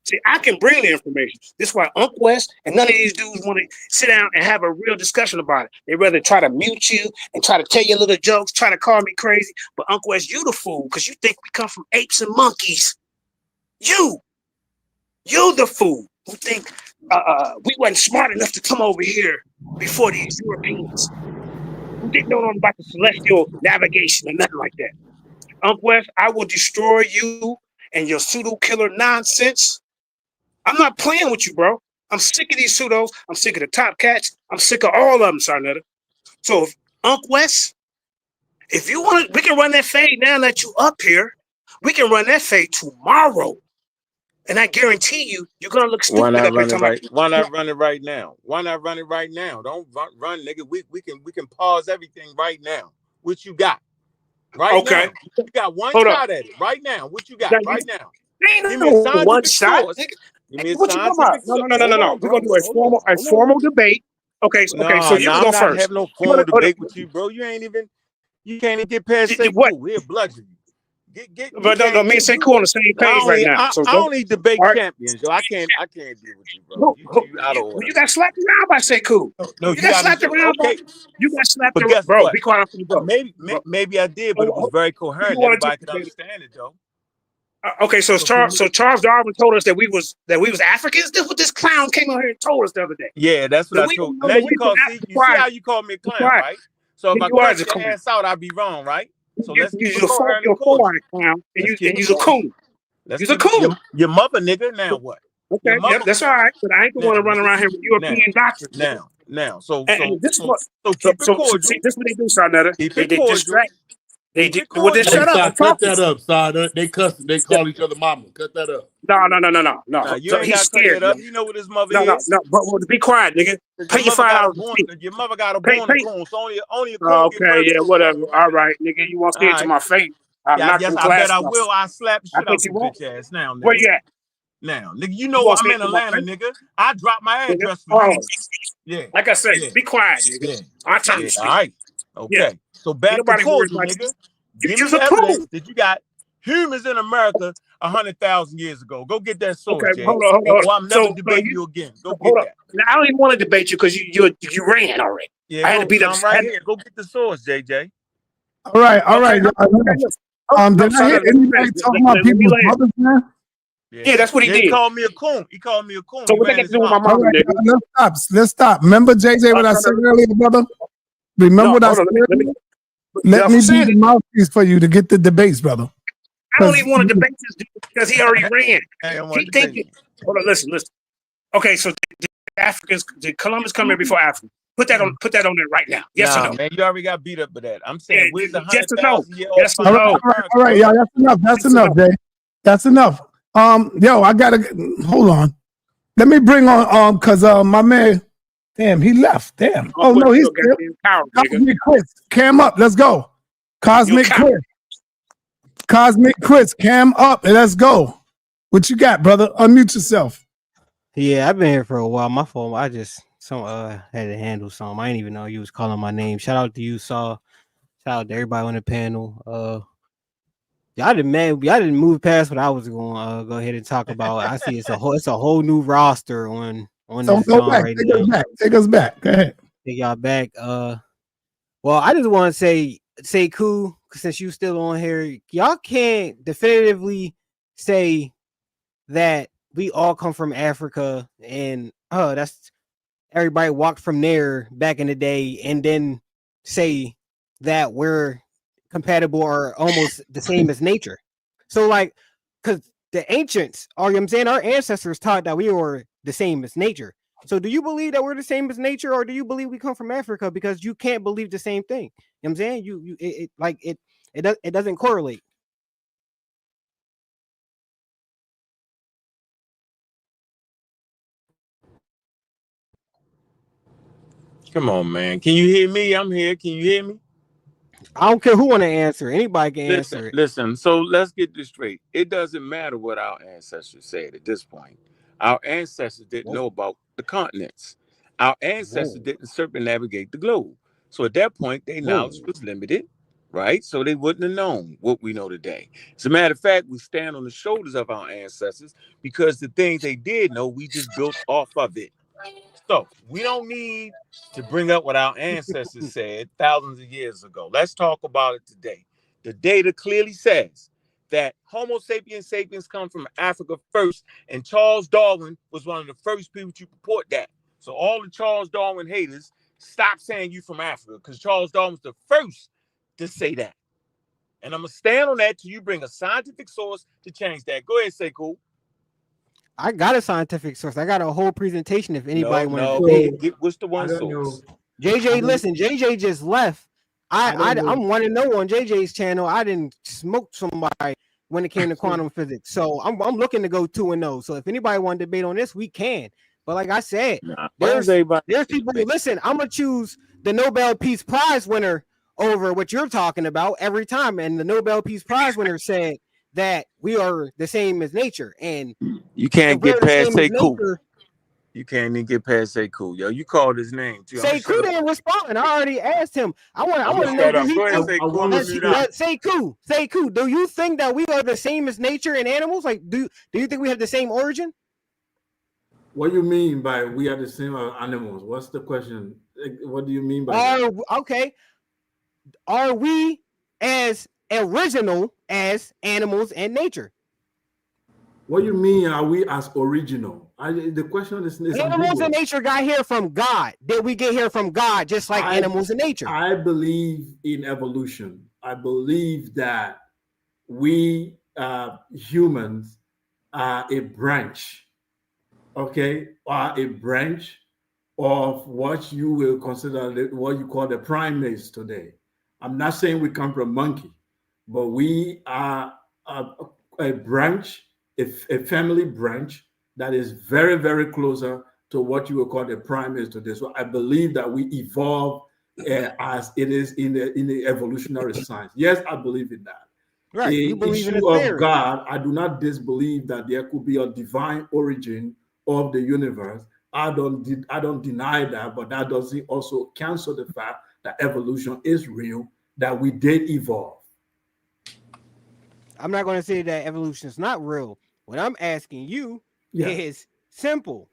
See, I can bring the information. This is why Uncle West and none of these dudes want to sit down and have a real discussion about it. They rather try to mute you and try to tell you little jokes, try to call me crazy. But Uncle West, you the fool, because you think we come from apes and monkeys. You the fool who think we wasn't smart enough to come over here before these Europeans who didn't know nothing about the celestial navigation or nothing like that. Uncle West, I will destroy you and your pseudo killer nonsense. I'm not playing with you, bro. I'm sick of these pseudos. I'm sick of the TopCats. I'm sick of all of them, sa.neter. So, Uncle West, if you want, we can run that fade now that you up here. We can run that fade tomorrow. And I guarantee you, you're gonna look stupid. Why not up here run it talking right? about, Why not run it right now? Why not run it right now? Don't run, nigga. We can pause everything right now. What you got? Right now. You got one shot at it. Right now. What you got? Right now. Give me a one scientific shot. source. Give me a What you talking about? scientific No. source. We're gonna do a formal debate. Okay, so you can go I'm not first. having no formal debate with you, bro. You can't even get past say cool. We'll bludgeon you. But no, me and Say Cool on the same page right now. So I only debate right. champions, yo. I can't deal with you, bro. You out of order. You got slapped around by Say Cool. No, you got slapped around by. You got slapped but around, guess bro. what? Be quiet, I'm finna go. Maybe I did, but it was very coherent. Everybody could understand it, though. Okay, so Charles Darwin told us that we was Africans. This what this clown came out here and told us the other day. Yeah, that's what I told. Now you see how you call me a clown, right? So if I cut your ass out, I'd be wrong, right? So let's keep it coherent and cool. Clown, and you're a coon. You're a coon. Your mother, nigga. Now what? Okay, yep, that's all right. But I ain't the one to run around here with European doctors. Now, so keep it cordial. See, this is what they do, sa.neter. They distract. Well, then shut up. Cut that up, sa.neter. They call each other mama. Cut that up. No. You ain't got to cut that up. You know what his mother is. No. But be quiet, nigga. Pay your $5. Your mother got a born a coon, so only a coon. Okay, yeah, whatever. All right, nigga. You want to say it to my face? I bet I will. I slap shit out your bitch ass now, nigga. Where you at? Now, nigga, you know I'm in Atlanta, nigga. I dropped my address for you. Yeah. Like I said, be quiet, nigga. I tell you. All right. Okay. So back to cordial, nigga. Give me evidence that you got humans in America 100,000 years ago. Go get that source, okay, hold on. Or I'm never debating you again. Go get that. Now, I don't even want to debate you because you ran already. Yeah, I had to beat up. I'm right here. Go get the source, JJ. All right. Did I hear anybody talking about people's brothers, man? Yeah, that's what he did. He called me a coon. So what they got to do with my mom? Let's stop. Remember, JJ, what I said earlier, brother? Remember what I said earlier? Let me be the mouthpiece for you to get the debates, brother. I don't even want to debate this dude because he already ran. He thinking. Hold on, listen. Okay, so did Columbus come here before Africa? Put that on there right now. Yes or no? Man, you already got beat up with that. I'm saying, where's the 100,000-year-old? Yes or no? All right, y'all. That's enough, Jay. That's enough. I gotta hold on. Let me bring on because my man, damn, he left. Damn. Oh no, he's still. Cosmic Chris, cam up. Let's go. Cosmic Chris, cam up and let's go. What you got, brother? Unmute yourself. Yeah, I've been here for a while. My fault. I just had to handle something. I didn't even know you was calling my name. Shout out to you, Saw. Shout out to everybody on the panel. Y'all didn't move past what I was going to go ahead and talk about. I see it's a whole new roster on this song right now. Take us back. Go ahead. Take y'all back. Well, I just want to say cool, since you still on here, y'all can't definitively say that we all come from Africa and that's everybody walked from there back in the day and then say that we're compatible or almost the same as nature. So because the ancients, you know what I'm saying, our ancestors taught that we were the same as nature. So do you believe that we're the same as nature, or do you believe we come from Africa? Because you can't believe the same thing. You know what I'm saying? It doesn't correlate. Come on, man. Can you hear me? I'm here. Can you hear me? I don't care who want to answer. Anybody can answer it. Listen. So let's get this straight. It doesn't matter what our ancestors said at this point. Our ancestors didn't know about the continents. Our ancestors didn't circumnavigate the globe. So at that point, their knowledge was limited, right? So they wouldn't have known what we know today. As a matter of fact, we stand on the shoulders of our ancestors because the things they did know, we just built off of it. So we don't need to bring up what our ancestors said thousands of years ago. Let's talk about it today. The data clearly says that Homo sapiens sapiens come from Africa first, and Charles Darwin was one of the first people to report that. So all the Charles Darwin haters, stop saying you from Africa, because Charles Darwin was the first to say that. And I'm gonna stand on that till you bring a scientific source to change that. Go ahead, say cool. I got a scientific source. I got a whole presentation if anybody wants to debate. What's the one source? JJ, listen, JJ just left. I'm want to know on JJ's channel. I didn't smoke somebody when it came to quantum physics. So I'm looking to go 2-0. So if anybody want to debate on this, we can. But like I said, there's people who listen. I'm gonna choose the Nobel Peace Prize winner over what you're talking about every time. And the Nobel Peace Prize winner said that we are the same as nature, and you can't get past say cool. You can't even get past say cool. Yo, you called his name too. Say cool didn't respond. I already asked him. I want to know. Say cool. Do you think that we are the same as nature and animals? Like, do you think we have the same origin? What do you mean by we are the same animals? What's the question? What do you mean by that? Okay. Are we as original as animals and nature? What do you mean? Are we as original? The question is animals and nature got here from God. Did we get here from God just like animals and nature? I believe in evolution. I believe that we humans are a branch, okay, are a branch of what you will consider what you call the primates today. I'm not saying we come from monkey, but we are a branch, a family branch that is very, very closer to what you would call the primates today. So I believe that we evolve as it is in the evolutionary science. Yes, I believe in that. Right. The issue of God, I do not disbelieve that there could be a divine origin of the universe. I don't deny that, but that doesn't also cancel the fact that evolution is real, that we did evolve. I'm not going to say that evolution is not real. What I'm asking you is simple,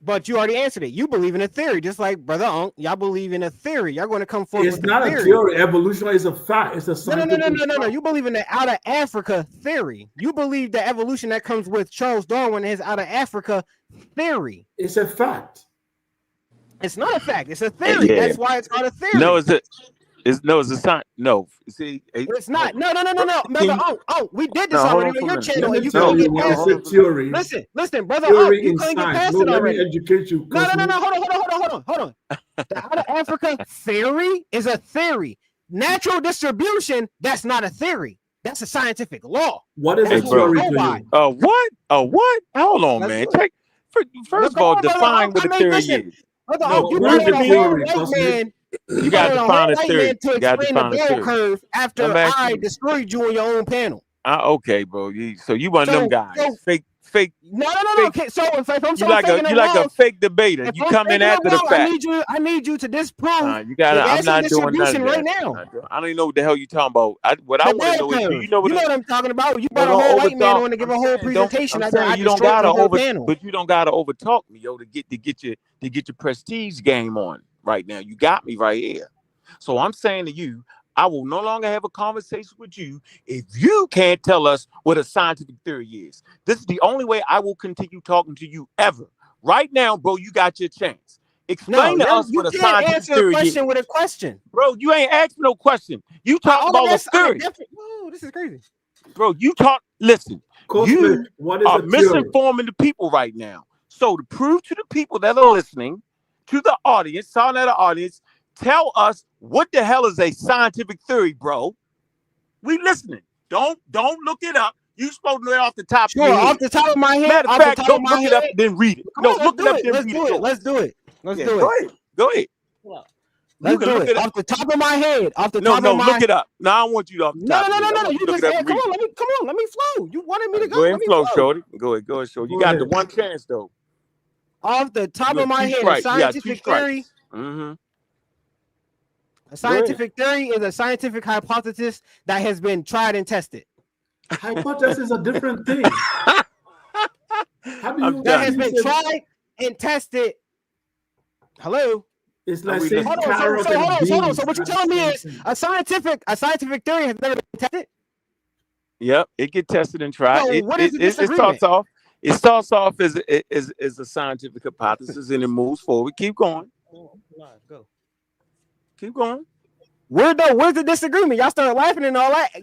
but you already answered it. You believe in a theory, just like Brother Unc. Y'all believe in a theory. Y'all going to come forward with a theory. It's not a theory. Evolution is a fact. It's a scientific No. You believe in the out of Africa theory. You believe the evolution that comes with Charles Darwin is out of Africa theory. It's a fact. It's not a fact. It's a theory. Yeah. That's why it's called a theory. No, it's a sign. No, see, it's not. No. Oh, we did this already on your channel, and you couldn't get past it. Theory. Listen, Brother. Oh, you couldn't get past it already. Let me educate you. No. Hold on. The out of Africa theory is a theory. Natural distribution, that's not a theory. That's a scientific law. What is a theory to you? What? Hold on, man. First of all, define what a theory is. You got a whole white man. You got to define a theory. To explain the bell curve after I destroyed you on your own panel. Okay, bro. So you one of them guys. Fake. No. Okay, so if I'm you like a fake debater. You come in after the fact. I need you to disprove. You got. I'm not doing nothing right now. I don't even know what the hell you talking about. What I want to know is, do you know what I'm talking about? You brought a whole white man on to give a whole presentation. You don't gotta overtalk me, yo, to get your prestige game on right now. You got me right here. So I'm saying to you, I will no longer have a conversation with you if you can't tell us what a scientific theory is. This is the only way I will continue talking to you ever. Right now, bro, you got your chance. Explain to us what a scientific theory is. You can't answer a question with a question. Bro, you ain't asking no question. You talk about a theory. Oh, this is crazy. Bro, listen. Coach, you what is are a theory? misinforming the people right now. So to prove to the people that are listening, to the audience, sa.neter audience, tell us what the hell is a scientific theory, bro? We listening. Don't look it up. You supposed to know it off the top of your head. Off the top of my head. Matter of fact, don't look it up, then read it. No, look it up, then read it. Let's do it. Let's do Go it. ahead. Go ahead. Let's do it. Off the top of my head. Off the top of my look it up. No, I don't want you to off the top. No. You just said, come on, let me flow. You wanted me to go. Go ahead and flow, shorty. Go ahead, shorty. You got the one chance though. Off the top of my head, a scientific theory. Mm-hmm. A scientific theory is a scientific hypothesis that has been tried and tested. Hypothesis is a different thing. That has been tried and tested. Hello. It's like saying hold on. So what you're telling me is a scientific theory has never been tested? Yep, it get tested and tried. So what is the disagreement? It starts off as a scientific hypothesis and it moves forward. Keep going. Go. Keep going. Where's the disagreement? Y'all started laughing and all that.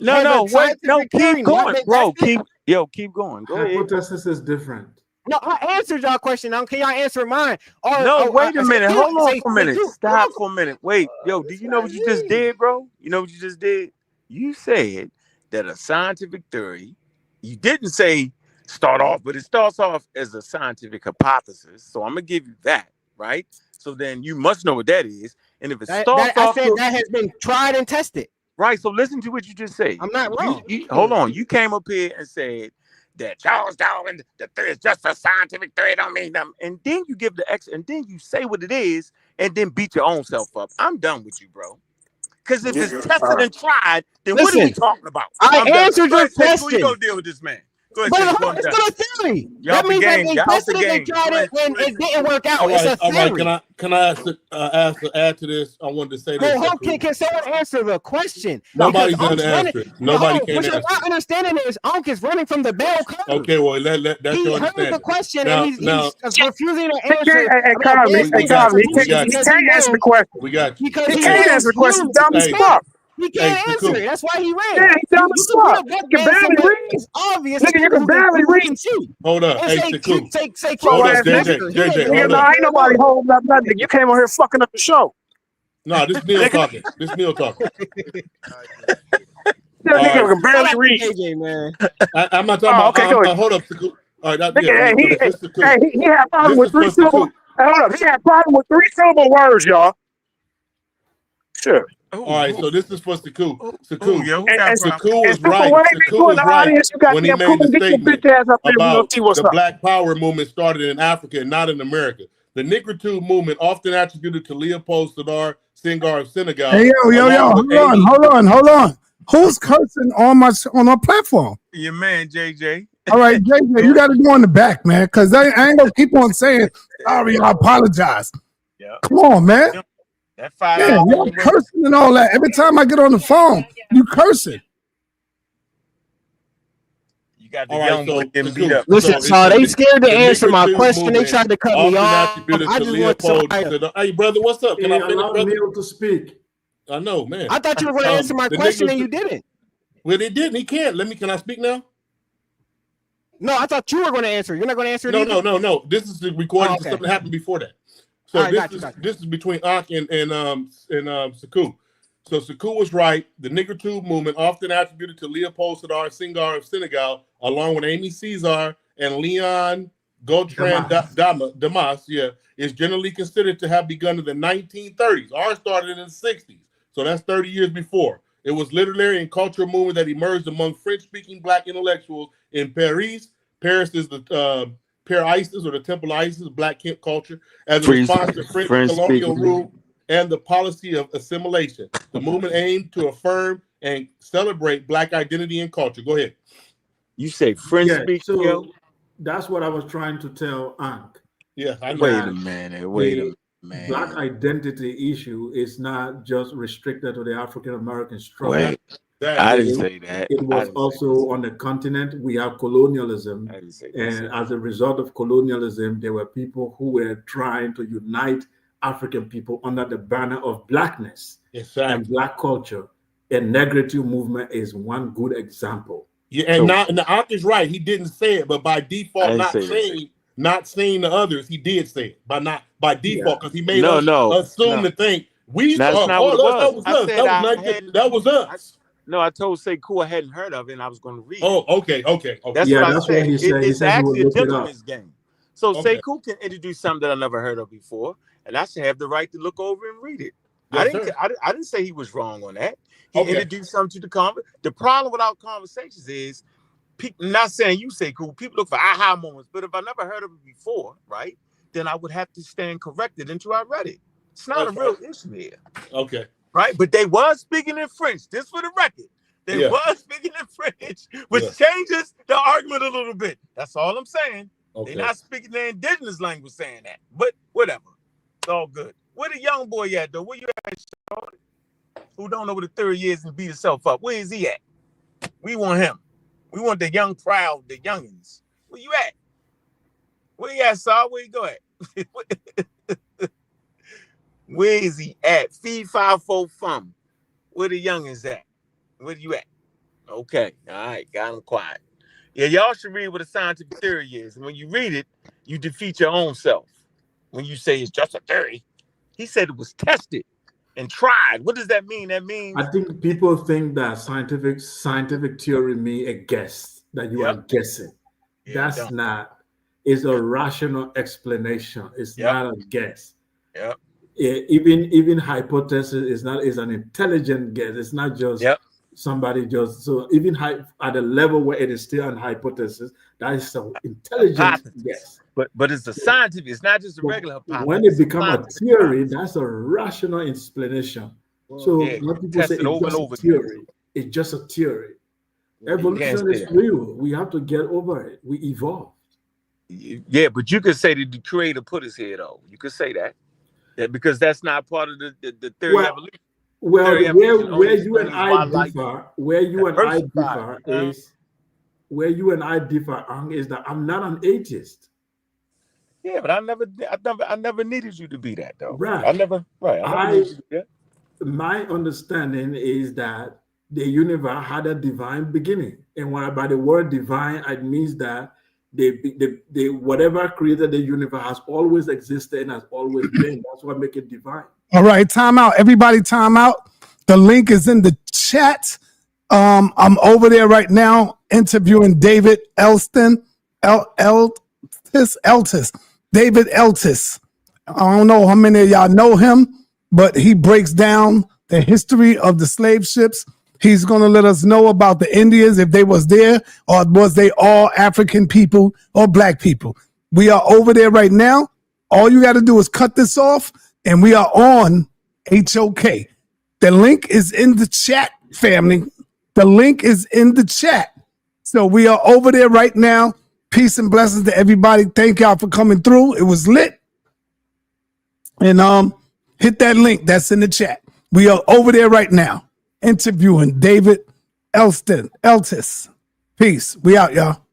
Keep going, bro. Keep going. Go ahead. Hypothesis is different. No, I answered y'all question. Now, can y'all answer mine? Wait a minute. Hold on for a minute. Stop for a minute. Wait, do you know what you just did, bro? You know what you just did? You said that a scientific theory, you didn't say start off, but it starts off as a scientific hypothesis. So I'm going to give you that, right? So then you must know what that is. And if it starts off... I said that has been tried and tested. Right, so listen to what you just said. I'm not wrong. Hold on. You came up here and said that Charles Darwin, the theory is just a scientific theory, don't mean nothing. And then you give the X, and then you say what it is, and then beat your own self up. I'm done with you, bro. Because if it's tested and tried, then what are we talking about? I answered your question. Who you gonna deal with this man? Go ahead. But it's still a theory. That means that they tested it and tried it and it didn't work out. It's a theory. All right. Can I add to this? I wanted to say this. Can someone answer the question? Nobody's going to answer it. Nobody can answer it. What you're not understanding is Unc is running from the bell curve. Okay, well, that's your understanding. He heard the question and he's refusing to answer. He can't answer the question. We got you. He can't answer the question. Dumb as fuck. He can't answer it. That's why he ran. Yeah, he's dumb as fuck. You can barely read. It's obvious. Nigga, you can barely read. Hold up. Hey, say hold up, JJ. Hold up. Ain't nobody holding up nothing. You came on here fucking up the show. No, this Neil talking. Nigga can barely read. AJ, man. I'm not talking about. Hold up. All right. He had a problem with 3 syllable. Hold up. He had a problem with 3 syllable words, y'all. Sure. All right, so this is for Saku. Saku Saku was right. Saku was right when he made the statement about the Black Power movement started in Africa and not in America. The Negritude movement, often attributed to Leopold Sedar Senghor of Senegal. Hey, hold on. Who's cursing on our platform? Your man, JJ. All right, JJ, you got to go in the back, man, because I ain't gonna keep on saying sorry. I apologize. Yeah. Come on, man. That $5. Yeah, y'all cursing and all that. Every time I get on the phone, you cursing. You got the young boy getting beat up. Listen, so they scared to answer my question. They tried to cut me off. I just want to. Hey, brother, what's up? Can I finish, brother? Neil to speak. I know, man. I thought you were going to answer my question and you didn't. Well, they didn't. He can't. Can I speak now? No, I thought you were going to answer. You're not going to answer it. No. This is recording to something that happened before that. So this is between Ankh and Saku. So Saku was right. The Negritude movement, often attributed to Leopold Sedar Senghor of Senegal, along with Amy Cesar and Leon Gautran Damas, is generally considered to have begun in the 1930s. Ours started in the 60s. So that's 30 years before. It was literary and cultural movement that emerged among French-speaking Black intellectuals in Paris. Paris is the Pair Isis, or the Temple of Isis, Black culture, as a response to French colonial rule and the policy of assimilation. The movement aimed to affirm and celebrate Black identity and culture. Go ahead. You say French speaking, yo? That's what I was trying to tell Ankh. Yeah, I know. Wait a minute. Black identity issue is not just restricted to the African American struggle. Wait. I didn't say that. It was also on the continent. We have colonialism. And as a result of colonialism, there were people who were trying to unite African people under the banner of Blackness and Black culture. And Negritude movement is one good example. Yeah, and the Ankh is right. He didn't say it, but by default, not saying not seeing the others, he did say it by default because he made No, us no, assume no. to think we That's saw not what it was. that was I us. said That was I not hadn't. that was us. No, I told Sekou I hadn't heard of it, and I was going to read it. Oh, okay. That's Yeah, what I that's said. what he said. He It's said he would actually a look it up. gentleman's game. So Okay. Sekou can introduce something that I never heard of before, and I should have the right to look over and read it. Yes, I didn't say he was wrong on that. He Okay. introduced something to the conversation. The problem with our conversations is, people, not saying you Sekou, people look for aha moments, but if I never heard of it before, right, then I would have to stand corrected until I read it. It's not Okay. a real issue here. Okay. Right? But they was speaking in French. This for the record. They Yeah. was speaking in French, which Yeah. changes the argument a little bit. That's all I'm saying. Okay. They're not speaking their indigenous language saying that. But whatever. It's all good. Where the young boy at, though? Where you at, Shorty? Who don't know what the 30 years and beat himself up? Where is he at? We want him. We want the young, proud, the youngins. Where you at? Where you at, Saul? Where you go at? Where is he at? Feed 5-4 fum. Where the youngins at? Where you at? Okay. All right. Got him quiet. Yeah, y'all should read what a scientific theory is. And when you read it, you defeat your own self. When you say it's just a theory, he said it was tested and tried. What does that mean? That means I think people think that scientific theory means a guess, that you are guessing. Yeah, That's not. It's a rational explanation. It's not a guess. Yep. Even hypothesis is an intelligent guess. It's not just somebody just so even at the level where it is still an hypothesis, that is an intelligent guess. But it's a scientific, it's not just a regular hypothesis. When it becomes a theory, that's a rational explanation. So when people say it's just a theory, it's just a theory. Evolution is real. We have to get over it. We evolve. Yeah, but you could say that the creator put us here, though. You could say that. Because that's not part of the theory of evolution. Well, where you and I differ is that I'm not an atheist. Yeah, but I never needed you to be that, though. Right. I never needed you to be that. My understanding is that the universe had a divine beginning, and by the word divine, it means that the whatever created the universe has always existed and has always been. That's what makes it divine. All right, time out. Everybody, time out. The link is in the chat. I'm over there right now interviewing David Elston. Eltis. David Eltis. I don't know how many of y'all know him, but he breaks down the history of the slave ships. He's going to let us know about the Indians, if they was there, or was they all African people or black people. We are over there right now. All you got to do is cut this off, and we are on HOK. The link is in the chat, family. The link is in the chat. So we are over there right now. Peace and blessings to everybody. Thank y'all for coming through. It was lit. And hit that link that's in the chat. We are over there right now interviewing David Eltis. Peace. We out, y'all.